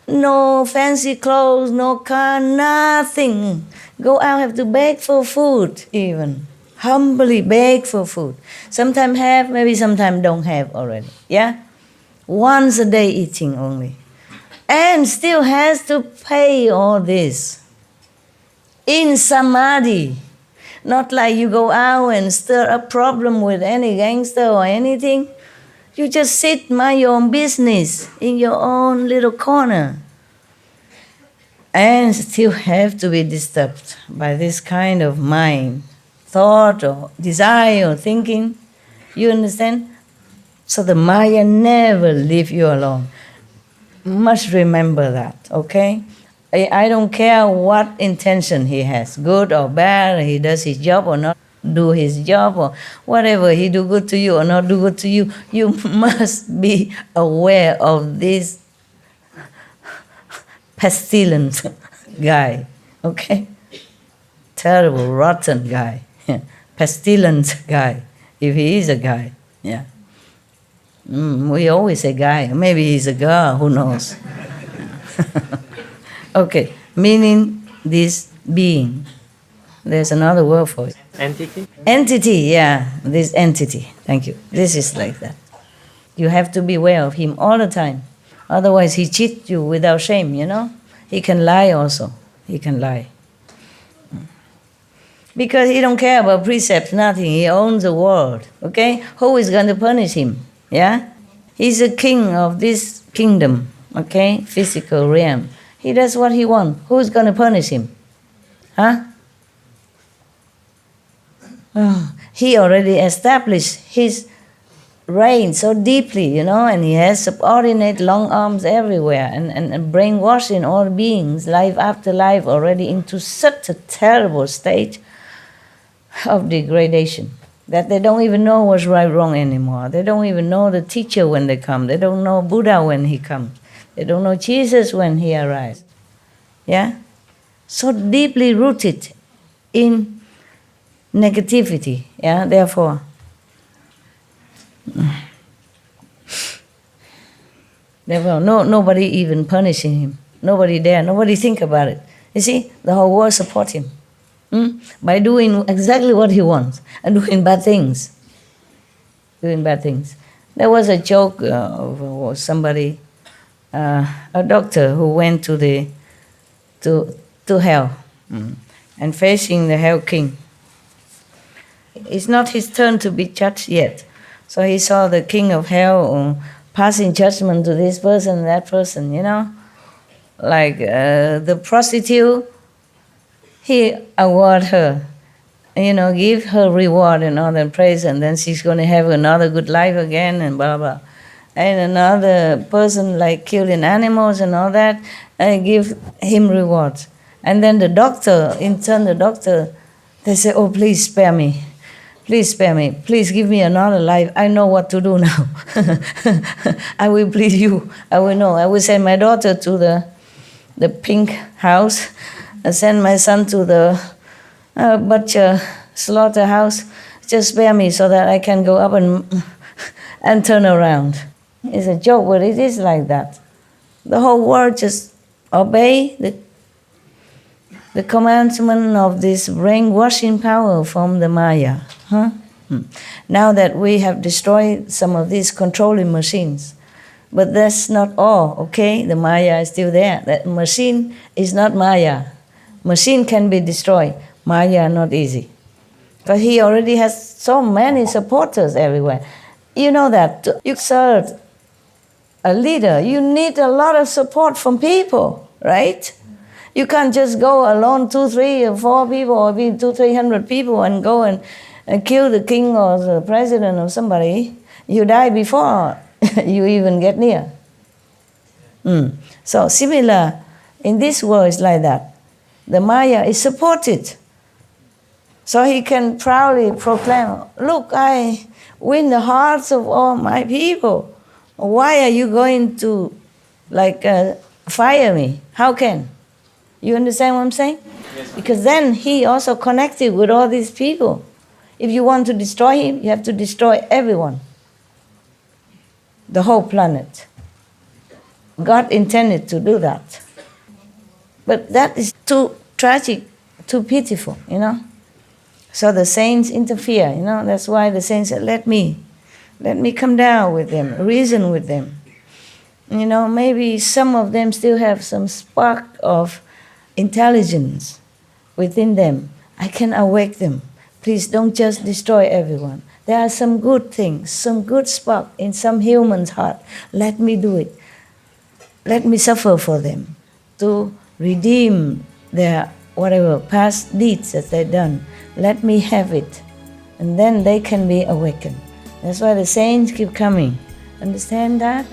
no fancy clothes, no car, nothing. Go out, have to beg for food even. Humbly beg for food. Sometimes have, maybe sometimes don't have already. Yeah? Once a day eating only. And still has to pay all this. In samadhi. Not like you go out and stir up problem with any gangster or anything. You just sit, mind your own business in your own little corner. And still have to be disturbed by this kind of mind, thought or desire or thinking. You understand? So the Maya never leave you alone. Must remember that, okay? I don't care what intention he has, good or bad, he does his job or not do his job, or whatever, he do good to you or not do good to you, you must be aware of this pestilent guy, okay? Terrible, rotten guy, pestilent guy, if he is a guy, yeah. We always say guy. Maybe he's a girl, who knows? Okay, meaning this being. There's another word for it.
Entity?
Entity, yeah, this entity. Thank you. This is like that. You have to be aware of him all the time. Otherwise, he cheats you without shame, you know? He can lie also. He can lie. Because he don't care about precepts, nothing. He owns the world, okay? Who is going to punish him? Yeah? He's a king of this kingdom, okay? Physical realm. He does what he wants. Who's going to punish him? Huh? Oh, he already established his reign so deeply, you know, and he has subordinate long arms everywhere and brainwashing all beings, life after life, already into such a terrible state of degradation that they don't even know what's right, wrong anymore. They don't even know the teacher when they come. They don't know Buddha when he comes. They don't know Jesus when he arrives. Yeah? So deeply rooted in negativity. Yeah? Therefore, nobody even punishing him. Nobody there. Nobody think about it. You see, the whole world support him. By doing exactly what he wants and doing bad things. Doing bad things. There was a joke of somebody, a doctor who went to hell and facing the hell king. It's not his turn to be judged yet. So he saw the king of hell passing judgment to this person and that person, you know. Like the prostitute, he award her, you know, give her reward and all that praise, and then she's going to have another good life again and blah, blah. And another person like killing animals and all that, give him rewards. And then the doctor, in turn the doctor, they say, oh, please spare me. Please spare me. Please give me another life. I know what to do now. I will please you. I will know. I will send my daughter to the pink house. I send my son to the butcher slaughterhouse. Just spare me so that I can go up and turn around. It's a joke, but it is like that. The whole world just obey the commandment of this brainwashing power from the Maya. Huh? Now that we have destroyed some of these controlling machines, but that's not all, okay? The Maya is still there. That machine is not Maya. Machine can be destroyed. Maya not easy. Because he already has so many supporters everywhere. You know that you serve a leader, you need a lot of support from people, right? You can't just go alone, 2, 3, or 4 people, or even 200-300 people and go and kill the king or the president or somebody. You die before you even get near. So similar, in this world it's like that. The Maya is supported. So he can proudly proclaim, look, I win the hearts of all my people. Why are you going to fire me? How can? You understand what I'm saying? Yes. Because then he also connected with all these people. If you want to destroy him, you have to destroy everyone. The whole planet. God intended to do that. But that is too tragic, too pitiful, So the saints interfere, That's why the saints said, let me come down with them, reason with them. Maybe some of them still have some spark of intelligence within them. I can awake them. Please don't just destroy everyone. There are some good things, some good spark in some human's heart. Let me do it. Let me suffer for them to redeem their whatever past deeds that they've done. Let me have it. And then they can be awakened. That's why the saints keep coming. Understand that?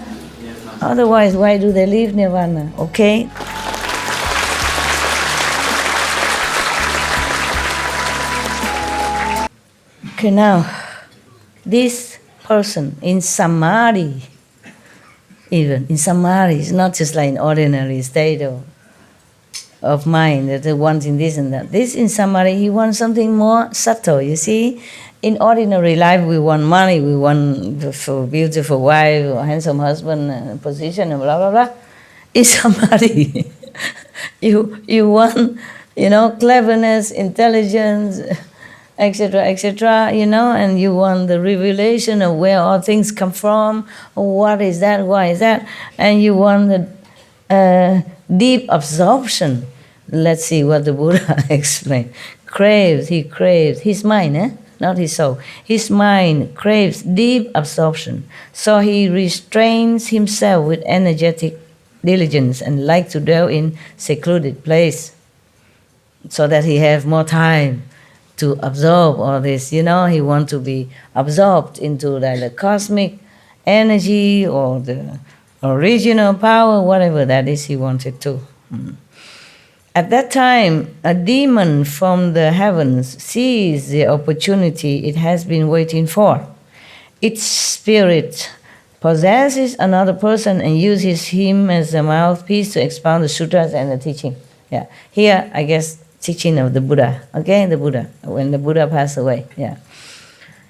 Yes, otherwise, why do they leave Nirvana? Okay? Okay, now, this person in Samadhi, even in Samadhi, it's not just like an ordinary state of mind that they wanting this and that. This in Samadhi, he wants something more subtle, you see? In ordinary life, we want money, we want a beautiful wife, or handsome husband, position, and blah, blah, blah. In Samadhi, you want, cleverness, intelligence, etc., and you want the revelation of where all things come from, what is that, why is that, and you want the deep absorption. Let's see what the Buddha explained. He craves, his mind, not his soul. His mind craves deep absorption. So he restrains himself with energetic diligence and like to dwell in secluded place so that he have more time to absorb all this. He want to be absorbed into the cosmic energy or the original power, whatever that is he wanted to. At that time, a demon from the heavens sees the opportunity it has been waiting for. Its spirit possesses another person and uses him as a mouthpiece to expound the sutras and the teaching. Yeah. Here, I guess, teaching of the Buddha. Okay, the Buddha, when the Buddha passed away. Yeah.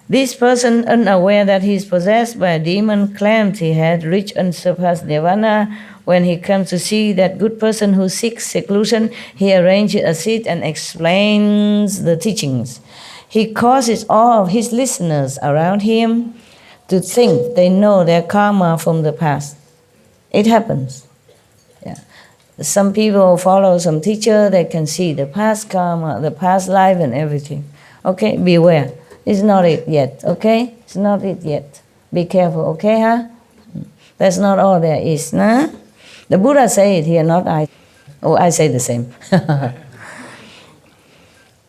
This person, unaware that he is possessed by a demon, claimed he had reached unsurpassed nirvana. When he comes to see that good person who seeks seclusion, he arranges a seat and explains the teachings. He causes all of his listeners around him to think they know their karma from the past. It happens. Yeah. Some people follow some teacher, they can see the past karma, the past life and everything. Okay, beware. It's not it yet, okay? It's not it yet. Be careful, okay, huh? That's not all there is, nah? The Buddha say it here, not I. Oh, I say the same.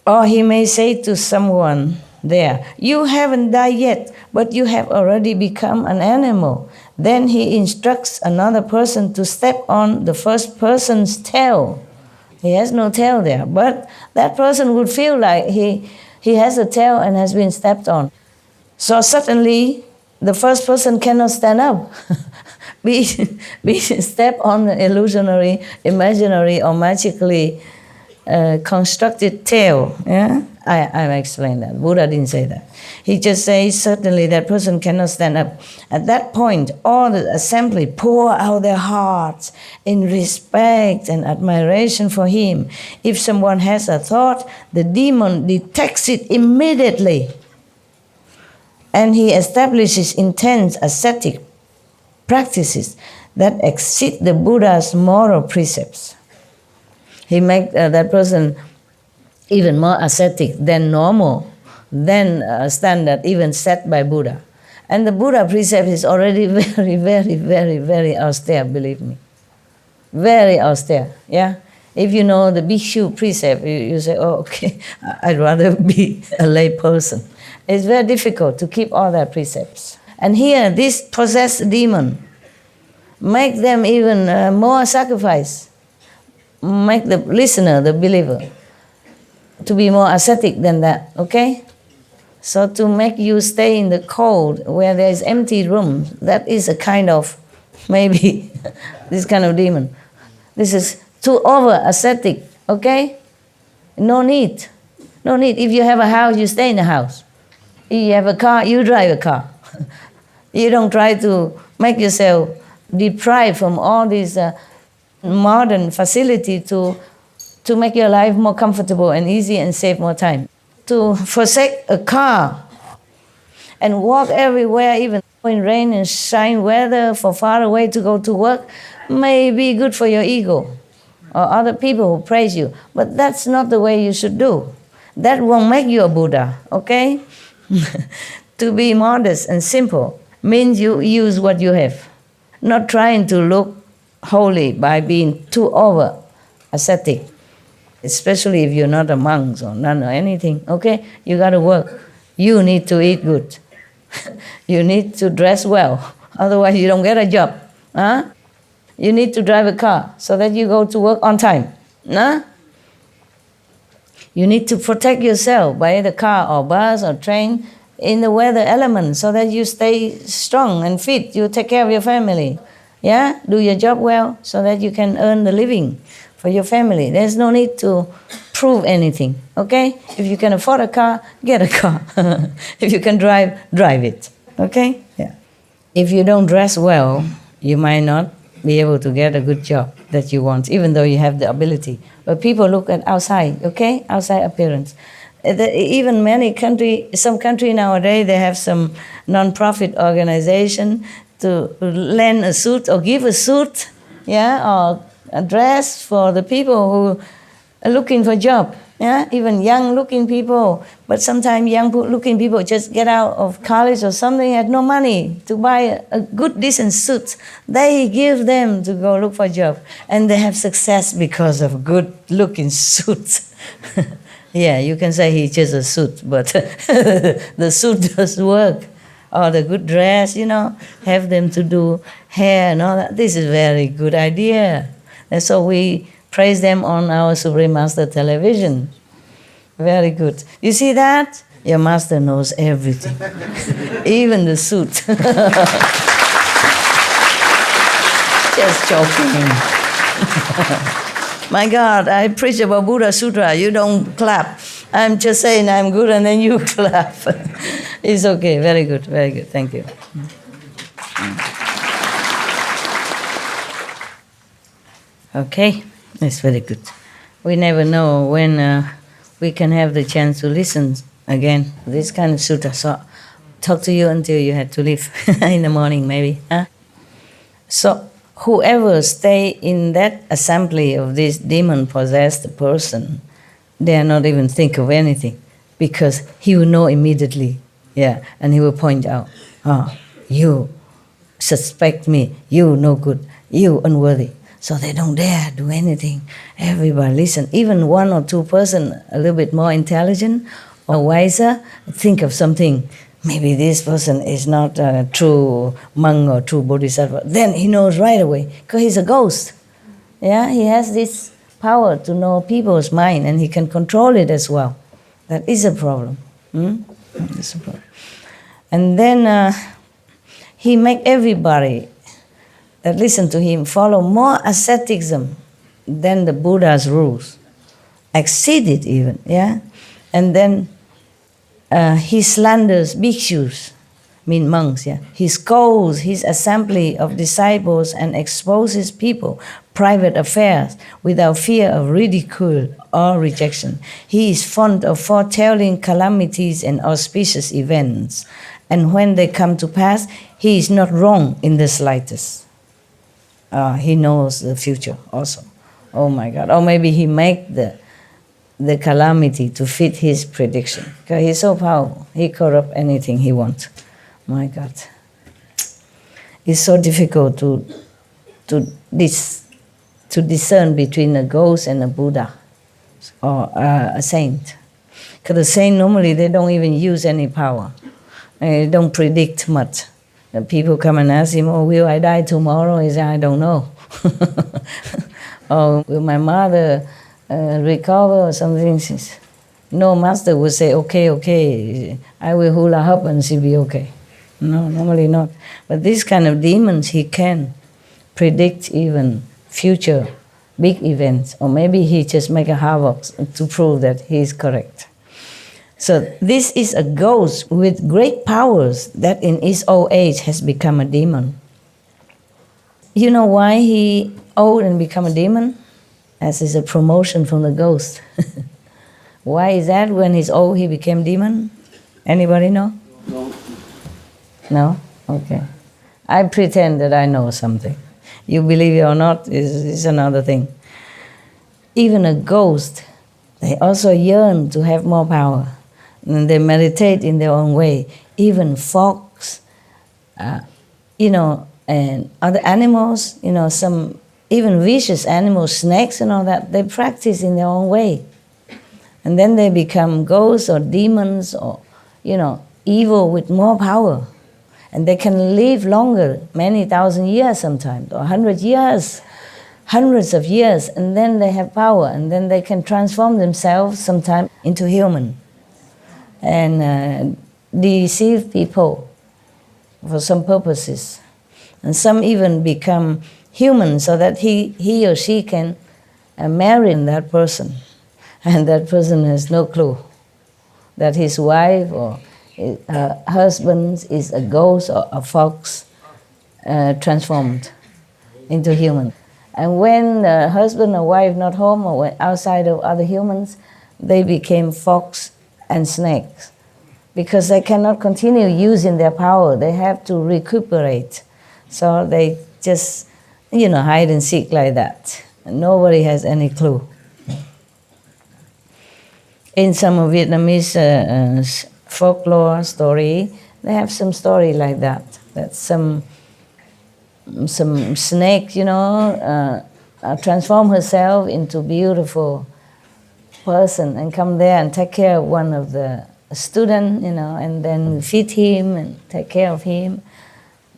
Or he may say to someone there, you haven't died yet, but you have already become an animal. Then he instructs another person to step on the first person's tail. He has no tail there, but that person would feel like he has a tail and has been stepped on. So suddenly, the first person cannot stand up. We step on the illusionary, imaginary, or magically constructed tail. Yeah, I explained that. Buddha didn't say that. He just says certainly that person cannot stand up. At that point, all the assembly pour out their hearts in respect and admiration for him. If someone has a thought, the demon detects it immediately, and he establishes intense ascetic practices that exceed the Buddha's moral precepts. He makes that person even more ascetic than normal, than standard even set by Buddha. And the Buddha precept is already very, very, very, very austere, believe me. Very austere, yeah? If you know the Bhikshu precept, you say, oh, okay, I'd rather be a lay person. It's very difficult to keep all their precepts. And here, this possessed demon make them even more sacrifice, make the listener, the believer, to be more ascetic than that, okay? So to make you stay in the cold where there is empty room, that is a kind of, maybe, this kind of demon. This is too over ascetic, okay? No need. No need. If you have a house, you stay in the house. If you have a car, you drive a car. You don't try to make yourself deprived from all these modern facility to make your life more comfortable and easy and save more time. To forsake a car and walk everywhere, even in rain and shine weather, for far away to go to work, may be good for your ego or other people who praise you. But that's not the way you should do. That won't make you a Buddha, okay? To be modest and simple means you use what you have, not trying to look holy by being too over ascetic, especially if you're not a monk or nun or anything, okay? You got to work. You need to eat good. You need to dress well, otherwise you don't get a job. Huh? You need to drive a car so that you go to work on time. Huh? You need to protect yourself by the car or bus or train in the weather element so that you stay strong and fit. You take care of your family. Yeah? Do your job well so that you can earn the living for your family. There's no need to prove anything, okay? If you can afford a car, get a car. If you can drive, drive it, okay? Yeah. If you don't dress well, you might not be able to get a good job that you want, even though you have the ability. But people look at outside, okay? Outside appearance. Even some country nowadays, they have some non-profit organization to lend a suit or give a suit, yeah, or a dress for the people who are looking for a job, yeah, even young-looking people. But sometimes young-looking people just get out of college or something, had no money to buy a good, decent suit. They give them to go look for a job, and they have success because of good-looking suits. Yeah, you can say he's just a suit, but the suit does work. Or the good dress, you know, have them to do hair and all that. This is a very good idea. And so we praise them on our Supreme Master television. Very good. You see that? Your master knows everything, even the suit. Just joking. My God, I preach about Buddha Sutra. You don't clap. I'm just saying I'm good and then you clap. It's okay. Very good. Very good. Thank you. Okay. It's very good. We never know when we can have the chance to listen again. This kind of sutta. So talk to you until you have to leave in the morning maybe. Huh? So whoever stay in that assembly of this demon-possessed person, they are not even think of anything because he will know immediately. Yeah, and he will point out, you suspect me, you no good, you unworthy. So they don't dare do anything. Everybody listen. Even one or two person a little bit more intelligent or wiser think of something. Maybe this person is not a true monk or true bodhisattva. Then he knows right away because he's a ghost. Yeah, he has this power to know people's mind and he can control it as well. That is a problem. That's a problem. And then he make everybody that listen to him follow more asceticism than the Buddha's rules. Exceed it even, yeah? And then he slanders bhikshus, mean monks, yeah? He scolds his assembly of disciples and exposes people, private affairs, without fear of ridicule or rejection. He is fond of foretelling calamities and auspicious events. And when they come to pass, he is not wrong in the slightest. He knows the future also. Oh my God. Or maybe he make the calamity to fit his prediction. Because he's so powerful. He corrupt anything he wants. My God. It's so difficult to discern between a ghost and a Buddha or a saint. Because the saint normally they don't even use any power. They don't predict much. The people come and ask him, "Oh, will I die tomorrow?" He said, "I don't know." Or will my mother recover or something? No, master would say, okay, I will hula hoop and she'll be okay. No, normally not. But these kind of demons, he can predict even future big events, or maybe he just make a havoc to prove that he is correct. So this is a ghost with great powers that in his old age has become a demon. You know why he old and become a demon? As is a promotion from the ghost. Why is that? When he's old, he became demon? Anybody know?
No.
No? Okay. I pretend that I know something. You believe it or not is another thing. Even a ghost, they also yearn to have more power. And they meditate in their own way. Even fox, and other animals, some even vicious animals, snakes and all that, they practice in their own way. And then they become ghosts or demons or, evil with more power. And they can live longer, many thousand years sometimes, or 100 years, hundreds of years, and then they have power, and then they can transform themselves sometimes into human and deceive people for some purposes. And some even become human so that he or she can marry that person. And that person has no clue that his wife or his husband is a ghost or a fox transformed into human. And when the husband or wife not home or went outside of other humans, they became fox and snakes because they cannot continue using their power. They have to recuperate. So they just, hide and seek like that. And nobody has any clue. In some Vietnamese folklore story, they have some story like that. That some snake, transform herself into beautiful person and come there and take care of one of the student, and then feed him and take care of him,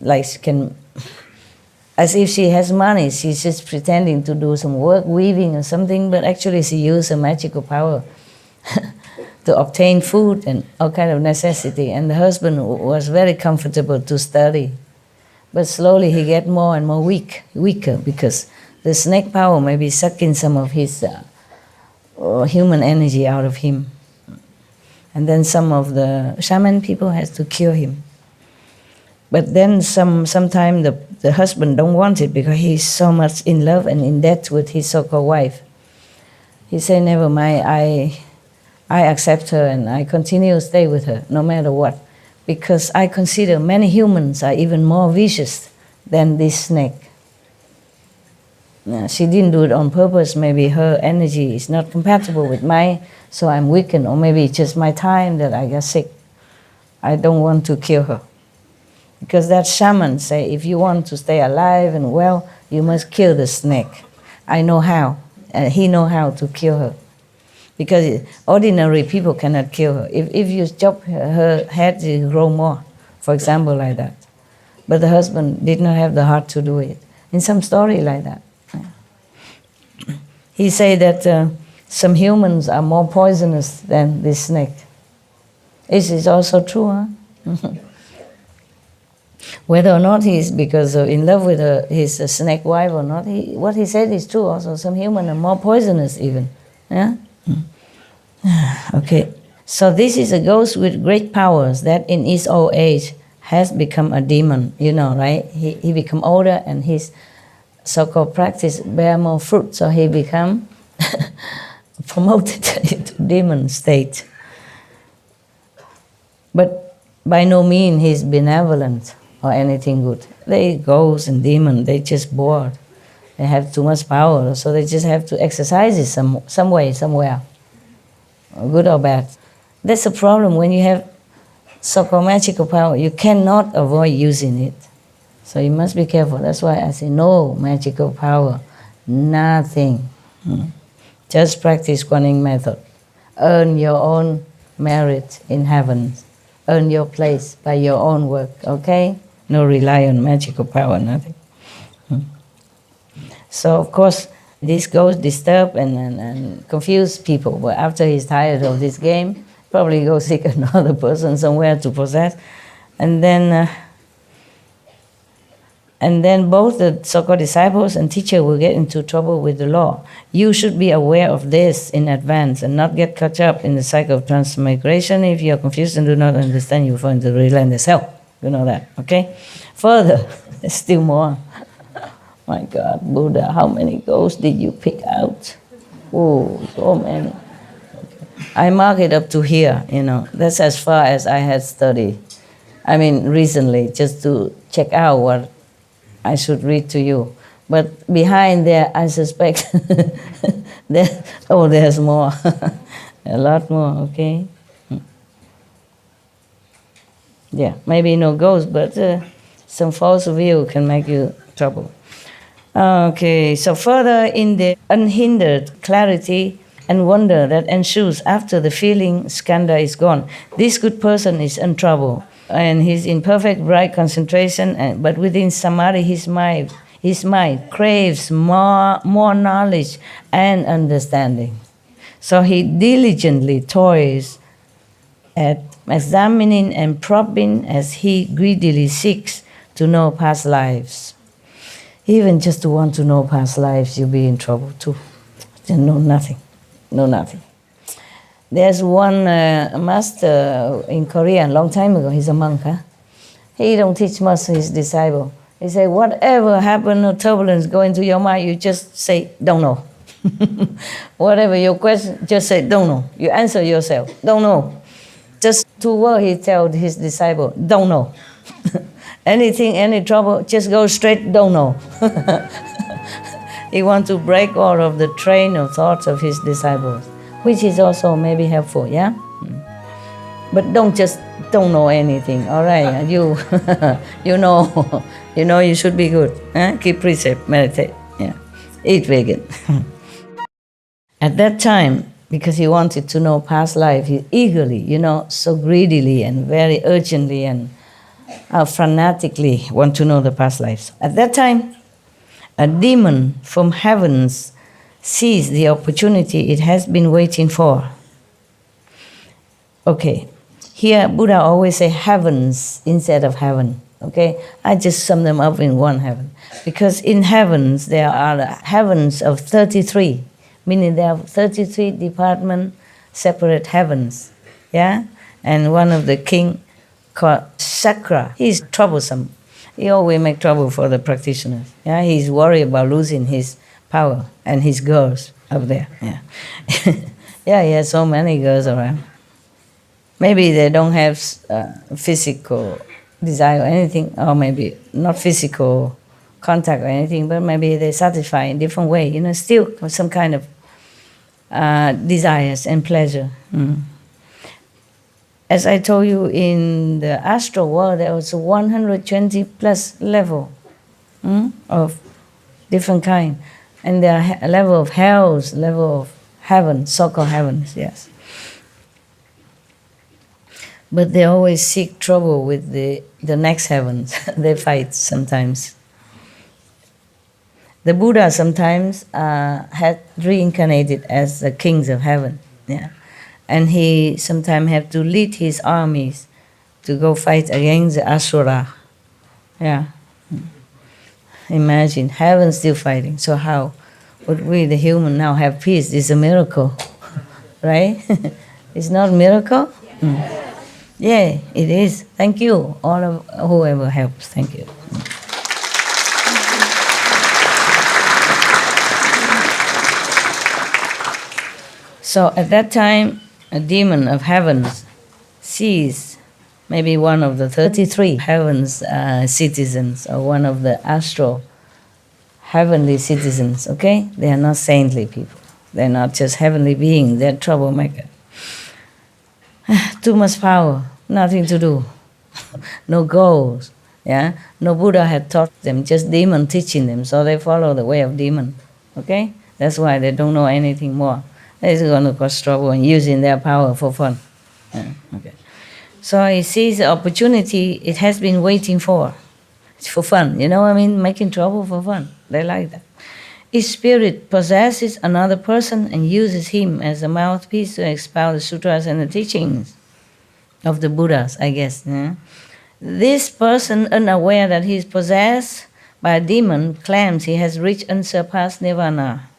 like she can, as if she has money. She's just pretending to do some work, weaving or something, but actually she used a magical power to obtain food and all kind of necessity. And the husband was very comfortable to study. But slowly he get more and more weaker because the snake power may be sucking some of his human energy out of him. And then some of the shaman people has to cure him. But then sometime the husband don't want it because he's so much in love and in debt with his so-called wife. He say, never mind, I accept her and I continue to stay with her no matter what, because I consider many humans are even more vicious than this snake. She didn't do it on purpose. Maybe her energy is not compatible with mine, so I'm weakened, or maybe it's just my time that I got sick. I don't want to kill her. Because that shaman say, if you want to stay alive and well, you must kill the snake. I know how, and he know how to kill her. Because ordinary people cannot kill her. If you chop her head, it will grow more, for example, like that. But the husband did not have the heart to do it. In some story like that. He say that some humans are more poisonous than this snake. This is also true, huh? Whether or not he is because of in love with his snake wife or not, what he said is true also. Some humans are more poisonous even. Yeah? Okay, so this is a ghost with great powers that in his old age has become a demon, right? He become older and his so-called practice bear more fruit, so he become promoted into demon state. But by no means he's benevolent or anything good. They ghosts and demons, they just bored. They have too much power, so they just have to exercise it some way, somewhere. Good or bad. That's a problem when you have so-called magical power. You cannot avoid using it. So you must be careful. That's why I say no magical power, nothing. Just practice Guanyin method. Earn your own merit in heaven. Earn your place by your own work, okay? no rely on magical power, nothing. So of course, this ghost disturb and confuse people. But after he's tired of this game, probably go seek another person somewhere to possess, and then both the so-called disciples and teacher will get into trouble with the law. You should be aware of this in advance and not get caught up in the cycle of transmigration. If you are confused and do not understand, you fall into the relentless hell. You know that, okay? Further, there's still more. My God, Buddha, how many ghosts did you pick out? Oh, so many. Okay. I mark it up to here, That's as far as I had studied. I mean, recently, just to check out what I should read to you. But behind there, I suspect there's more. A lot more, okay? Yeah, maybe no ghost, but some false view can make you trouble. Okay, so further in the unhindered clarity and wonder that ensues after the feeling skandha is gone, this good person is in trouble and he's in perfect bright concentration, but within samadhi his mind craves more knowledge and understanding. So he diligently toils at examining and probing as he greedily seeks to know past lives. Even just to want to know past lives, you'll be in trouble too. You know nothing. There's one master in Korea a long time ago. He's a monk. He don't teach much to his disciple. He said, whatever happened or turbulence go into your mind, you just say, don't know. Whatever your question, just say, don't know. You answer yourself, don't know. Just 2 words he told his disciple, don't know. Anything, any trouble, just go straight, don't know. He wants to break all of the train of thoughts of his disciples, which is also maybe helpful, yeah? But don't know anything, all right? You, you know you should be good. Keep precept, meditate, yeah. Eat vegan. At that time, because he wanted to know past life, he eagerly, so greedily and very urgently and fanatically want to know the past lives. At that time, a demon from heavens sees the opportunity it has been waiting for. Okay, here Buddha always say heavens instead of heaven. Okay, I just sum them up in one heaven. Because in heavens, there are heavens of 33, meaning there are 33 department separate heavens. Yeah? And one of the king called Sakra, he's troublesome. He always make trouble for the practitioners. Yeah? He's worried about losing his power and his girls up there. Yeah, yeah, he has so many girls around. Maybe they don't have physical desire or anything, or maybe not physical contact or anything, but maybe they satisfy in different way, still some kind of desires and pleasure. As I told you, in the astral world, there was 120 plus level of different kind. And there are level of hells, level of heaven, so-called heavens, yes. But they always seek trouble with the next heavens. They fight sometimes. The Buddha sometimes had reincarnated as the kings of heaven, yeah. And he sometimes have to lead his armies to go fight against the Asura. Yeah. Imagine, heaven still fighting. So how would we, the human, now have peace? It's a miracle, right? It's not a miracle? Yeah, it is. Thank you, all of whoever helps. Thank you. So at that time, a demon of heavens sees maybe one of the 33 heavens citizens, or one of the astral heavenly citizens, okay? They are not saintly people. They're not just heavenly beings, they're troublemaker. Too much power, nothing to do, no goals, yeah? No Buddha had taught them, just demon teaching them, so they follow the way of demon, okay? That's why they don't know anything more. They're going to cause trouble and using their power for fun. Yeah, okay. So he sees the opportunity it has been waiting for. It's for fun, you know what I mean? Making trouble for fun. They like that. His spirit possesses another person and uses him as a mouthpiece to expound the sutras and the teachings of the Buddhas, I guess. Yeah? This person, unaware that he is possessed by a demon, claims he has reached unsurpassed nirvana.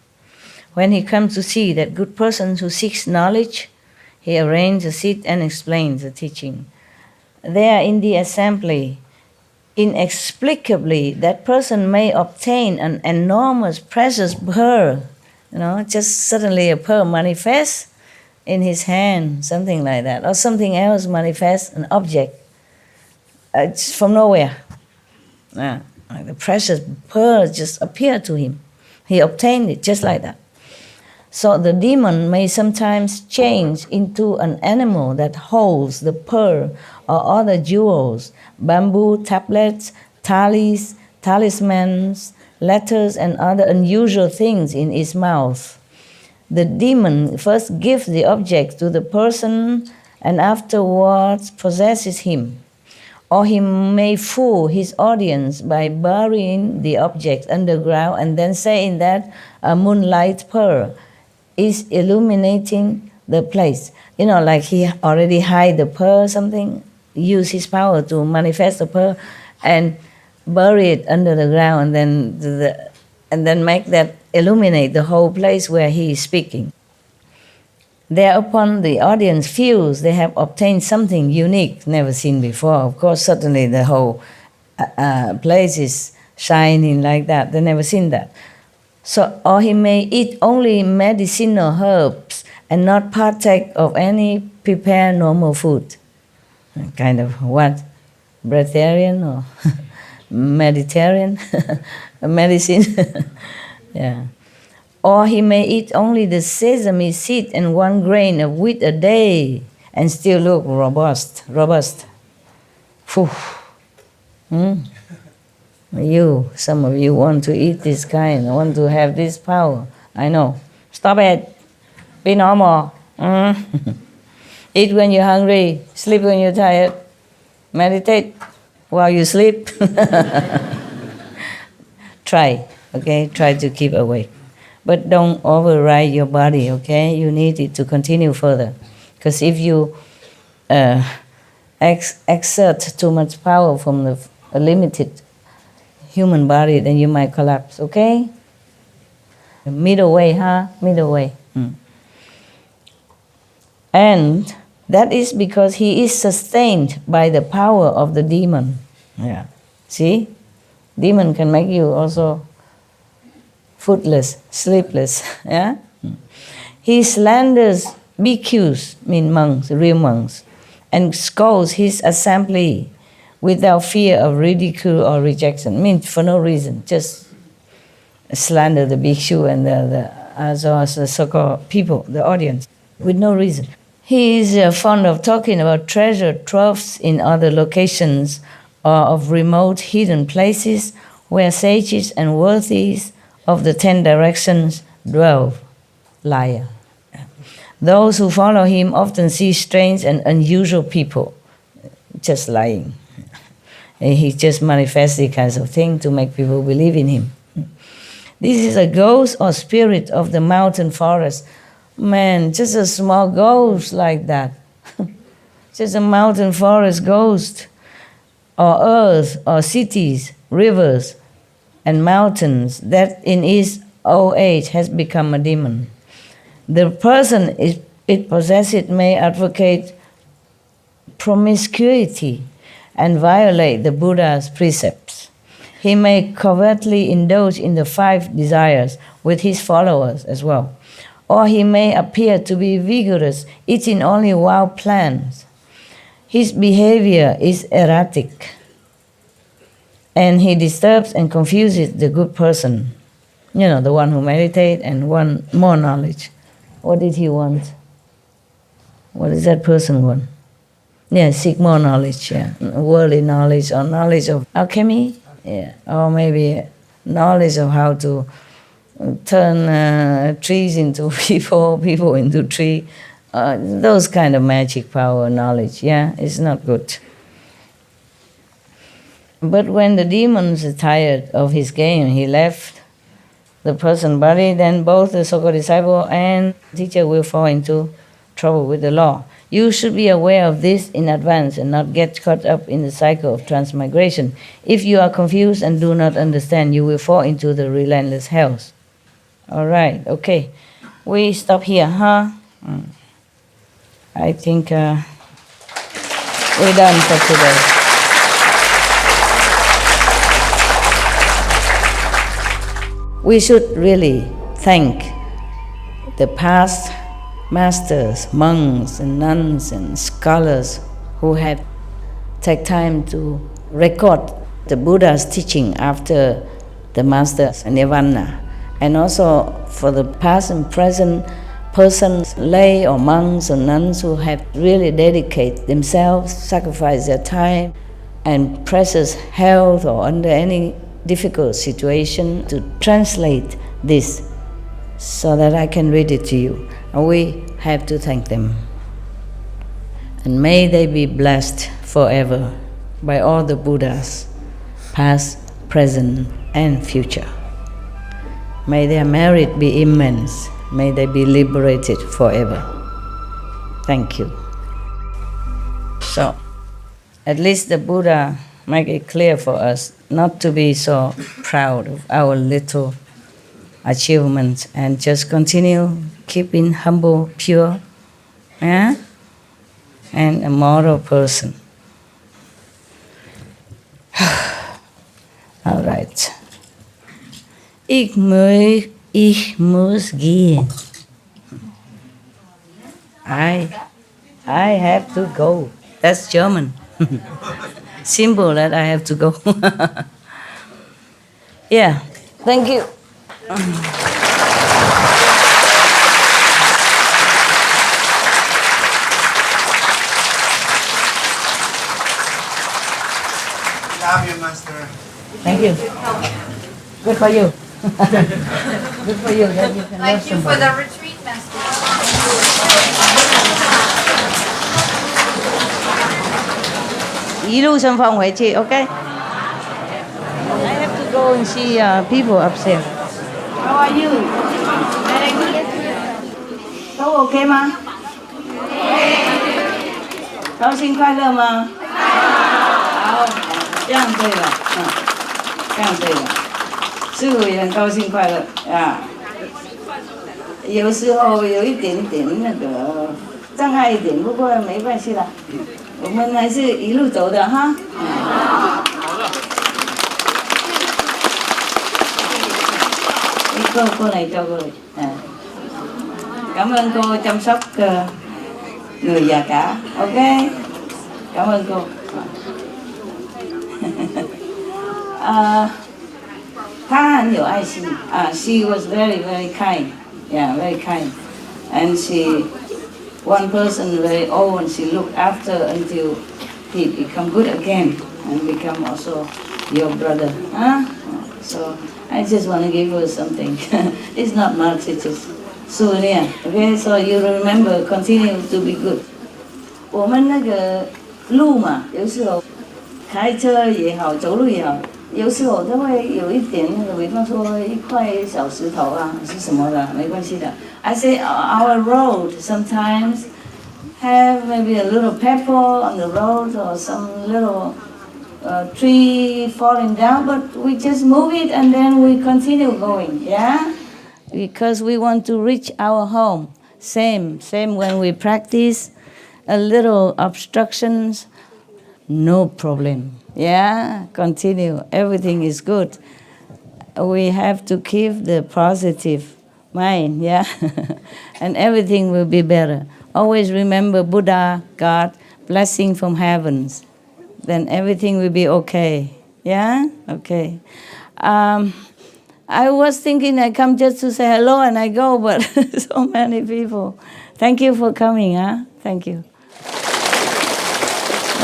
When he comes to see that good person who seeks knowledge, he arranges a seat and explains the teaching. There in the assembly, inexplicably, that person may obtain an enormous precious pearl. You know, just suddenly a pearl manifests in his hand, something like that, or something else manifests, an object. It's from nowhere. Like the precious pearl just appeared to him. He obtained it just like that. So the demon may sometimes change into an animal that holds the pearl or other jewels, bamboo tablets, talismans, letters, and other unusual things in its mouth. The demon first gives the object to the person and afterwards possesses him. Or he may fool his audience by burying the object underground and then saying that a moonlight pearl is illuminating the place. You know, like he already hide the pearl or something, use his power to manifest the pearl and bury it under the ground and then make that illuminate the whole place where he is speaking. Thereupon the audience feels they have obtained something unique, never seen before. Of course, suddenly the whole place is shining like that. They never seen that. So, or he may eat only medicinal herbs and not partake of any prepared normal food. Kind of what? Breatharian or Mediterranean? Medicine? Yeah. Or he may eat only the sesame seed and 1 grain of wheat a day and still look robust. Phew. Some of you want to eat this kind, want to have this power. I know. Stop it. Be normal. Eat when you're hungry. Sleep when you're tired. Meditate while you sleep. Try, okay? Try to keep awake. But don't override your body, okay? You need it to continue further. Because if you exert too much power from a limited human body, then you might collapse, okay? Middle way, huh? Middle way. And that is because he is sustained by the power of the demon. Yeah. See? Demon can make you also foodless, sleepless. Yeah? He slanders bhikkhus, mean monks, real monks, and scolds his assembly without fear of ridicule or rejection. Means for no reason, just slander the bhikshu and the so-called people, the audience, with no reason. He is fond of talking about treasure troves in other locations or of remote hidden places where sages and worthies of the 10 directions dwell. Liar. Those who follow him often see strange and unusual people. Just lying. He just manifests these kinds of things to make people believe in him. This is a ghost or spirit of the mountain forest. Man, just a small ghost like that. Just a mountain forest ghost. Or earth, or cities, rivers, and mountains that in his old age has become a demon. The person it possessed may advocate promiscuity and violate the Buddha's precepts. He may covertly indulge in the 5 desires with his followers as well. Or he may appear to be vigorous, eating only wild plants. His behavior is erratic, and he disturbs and confuses the good person. You know, the one who meditates and want more knowledge. What did he want? What does that person want? Yeah, seek more knowledge, yeah. Worldly knowledge or knowledge of alchemy, yeah. Or maybe knowledge of how to turn trees into people, people into tree. Those kind of magic power knowledge, yeah, it's not good. But when the demons are tired of his game, he left the person's body, then both the so-called disciple and teacher will fall into trouble with the law. You should be aware of this in advance and not get caught up in the cycle of transmigration. If you are confused and do not understand, you will fall into the relentless hells. All right, okay. We stop here, huh? I think we're done for today. We should really thank the past masters, monks and nuns and scholars who have taken time to record the Buddha's teaching after the master's nirvana. And also for the past and present persons, lay or monks or nuns who have really dedicated themselves, sacrificed their time and precious health or under any difficult situation to translate this so that I can read it to you. And we have to thank them. And may they be blessed forever by all the Buddhas, past, present, and future. May their merit be immense. May they be liberated forever. Thank you. So, at least the Buddha make it clear for us not to be so proud of our little achievements and just continue keeping humble, pure, and a moral person. All right. Ich muss gehen. I have to go. That's German. Simple that I have to go. Yeah, thank you.
Love you, Master.
Thank you. Good for you. Good for you. That you can love
Thank you for
somebody.
the retreat, Master.
一路顺风回去 OK? I have to go and see people upstairs. How are you? Very good. 都 OK 吗？高兴快乐吗？好，这样对了，这样对了。师父也很高兴快乐啊。有时候有一点点那个障碍一点，不过没关系啦。我们还是一路走的哈。你過嚟做過嚟，感恩cô chăm sóc người già cả, ok? Cảm ơn cô. 她很有爱心she was very very kind, yeah, very kind, and she one person very old and she looked after until he become good again and become also your brother, So I just want to give her something. It's not much, it's just souvenir, okay? So you remember, continue to be good. 我们那个路嘛，有时候开车也好，走路也好，有时候都会有一点那个，比方说一块小石头啊，是什么的，没关系的。I say our road sometimes have maybe a little pebble on the road or some little tree falling down, but we just move it and then we continue going, yeah? Because we want to reach our home. Same when we practice, a little obstructions, no problem. Yeah, continue. Everything is good. We have to keep the positive mind, yeah? And everything will be better. Always remember Buddha, God, blessing from heavens. Then everything will be okay. Yeah? Okay. I was thinking I come just to say hello and I go, but so many people. Thank you for coming, huh? Thank you.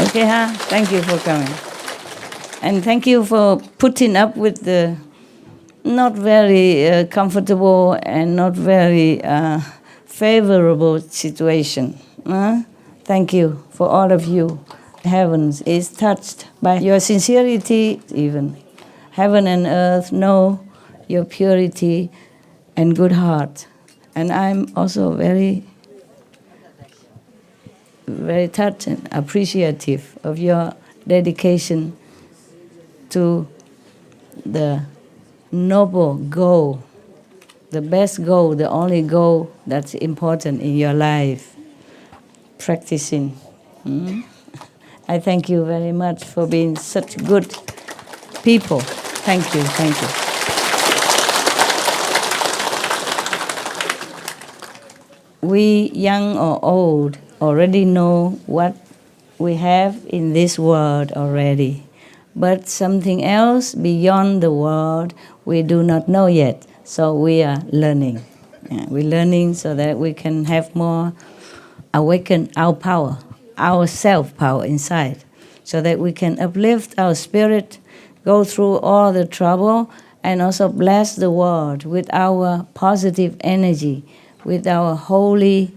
Okay, huh? Thank you for coming. And thank you for putting up with the not very comfortable and not very favorable situation. Thank you for all of you. heavens is touched by your sincerity even. Heaven and earth know your purity and good heart. And I'm also very touched and appreciative of your dedication to the noble goal, the best goal, the only goal that's important in your life, practicing. I thank you very much for being such good people. Thank you, thank you. We, young or old, already know what we have in this world already. But something else beyond the world we do not know yet. So we are learning. We're learning so that we can have more awaken our power, our self-power inside, so that we can uplift our spirit, go through all the trouble, and also bless the world with our positive energy, with our holy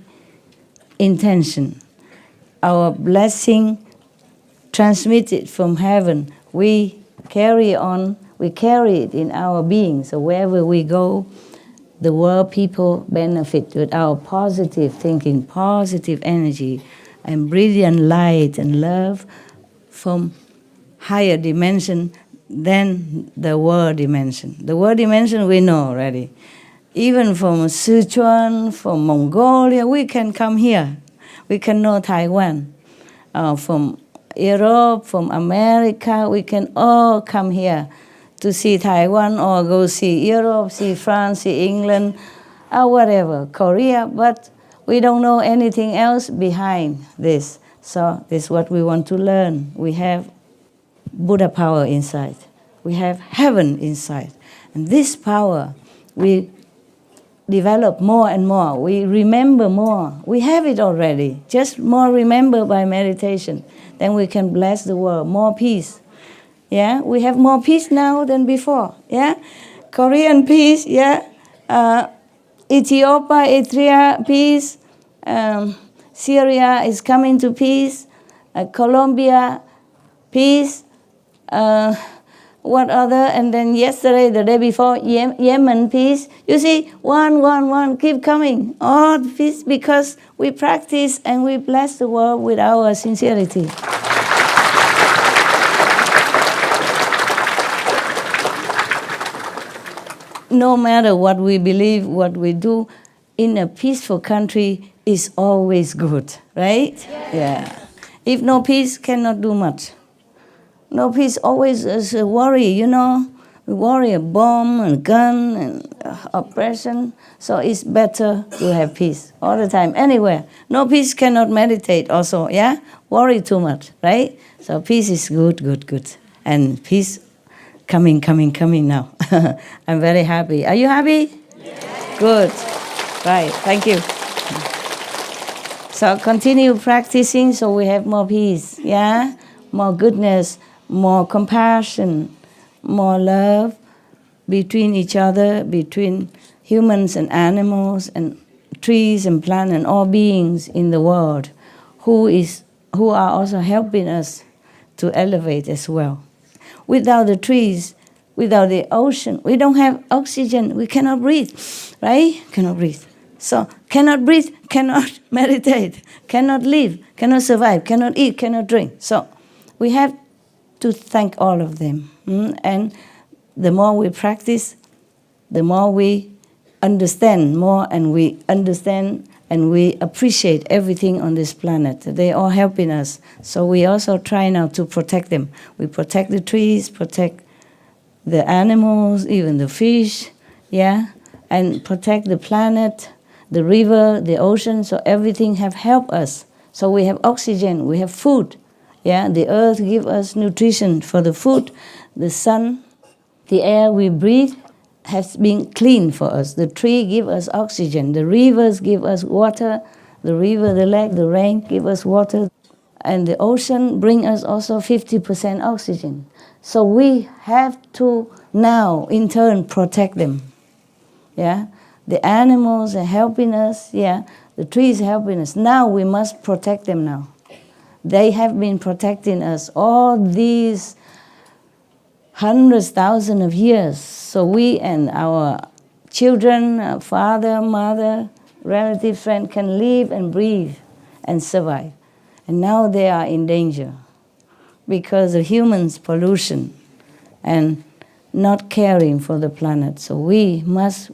intention. Our blessing transmitted from heaven, we carry it in our being. So wherever we go, the world people benefit with our positive thinking, positive energy, and brilliant light and love from higher dimension than the world dimension. The world dimension we know already. Even from Sichuan, from Mongolia, we can come here. We can know Taiwan. From Europe, from America, we can all come here to see Taiwan or go see Europe, see France, see England, or whatever, Korea, but we don't know anything else behind this. So this is what we want to learn. We have Buddha power inside. We have heaven inside. And this power, we develop more and more. We remember more. We have it already. Just more remember by meditation. Then we can bless the world. More peace. Yeah, we have more peace now than before. Yeah, Korean peace. Yeah, Ethiopia, Eritrea peace. Syria is coming to peace. Colombia peace. What other? And then yesterday, the day before, Yemen peace. You see, one, keep coming. All peace because we practice and we bless the world with our sincerity. No matter what we believe, what we do, in a peaceful country is always good, right? Yeah. If no peace, cannot do much. No peace always is a worry, you know. We worry a bomb and gun and oppression. So it's better to have peace all the time, anywhere. No peace cannot meditate also, yeah? Worry too much, right? So peace is good. And peace coming now. I'm very happy. Are you happy? Yes. Good. Right, thank you. So continue practicing so we have more peace, yeah? More goodness, more compassion, more love between each other, between humans and animals and trees and plants and all beings in the world who are also helping us to elevate as well. Without the trees, without the ocean, we don't have oxygen, we cannot breathe, right? Cannot breathe. So cannot breathe, cannot meditate, cannot live, cannot survive, cannot eat, cannot drink. So we have to thank all of them. And the more we practice, the more we understand more, and we understand and we appreciate everything on this planet. They are helping us. So we also try now to protect them. We protect the trees, protect the animals, even the fish, yeah, and protect the planet, the river, the ocean, so everything have helped us. So we have oxygen, we have food, yeah, the earth give us nutrition for the food, the sun, the air we breathe has been clean for us. The tree give us oxygen, the rivers give us water, the river, the lake, the rain give us water, and the ocean bring us also 50% oxygen. So we have to now, in turn, protect them. Yeah, the animals are helping us. Yeah, the trees are helping us. Now we must protect them now. they have been protecting us all these hundreds, thousands of years. So we and our children, our father, mother, relative, friend can live and breathe and survive. And now they are in danger because of humans' pollution and not caring for the planet. So we must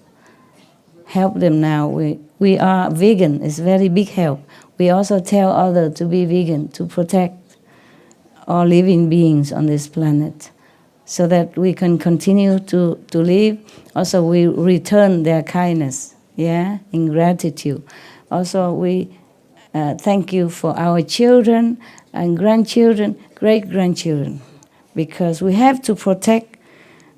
help them now. We are vegan, it's very big help. We also tell others to be vegan, to protect all living beings on this planet so that we can continue to live. Also, we return their kindness, in gratitude. Also, we thank you for our children and grandchildren, great-grandchildren, because we have to protect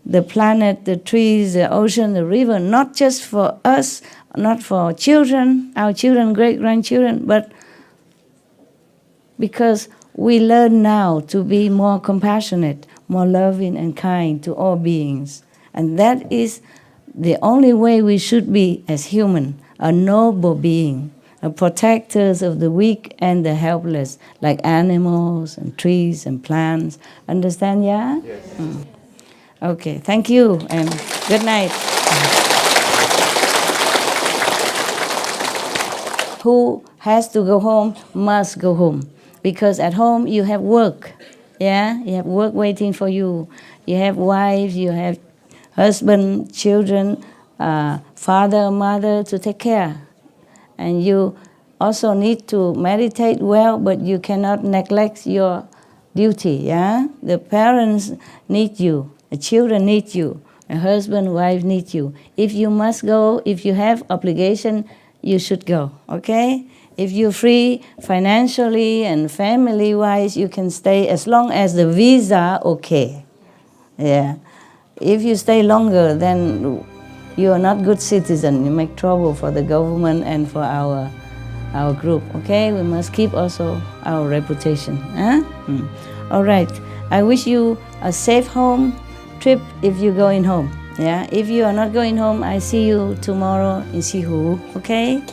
the planet, the trees, the ocean, the river, not just for us, not for children, our children, great-grandchildren, but because we learn now to be more compassionate, more loving and kind to all beings. And that is the only way we should be as human, a noble being, a protectors of the weak and the helpless, like animals and trees and plants. Understand, yeah?
Yes.
Okay, thank you and good night. Who has to go home must go home, because at home you have work, you have work waiting for you. You have wife, you have husband, children, father, mother to take care. And you also need to meditate well, but you cannot neglect your duty, The parents need you, the children need you, a husband, wife need you. If you must go, if you have obligation, you should go, okay? If you're free financially and family-wise, you can stay as long as the visa okay. If you stay longer, then you are not good citizen. You make trouble for the government and for our group, okay? We must keep also our reputation. All right. I wish you a safe home trip if you're going home. If you are not going home, I see you tomorrow in Sihu, okay?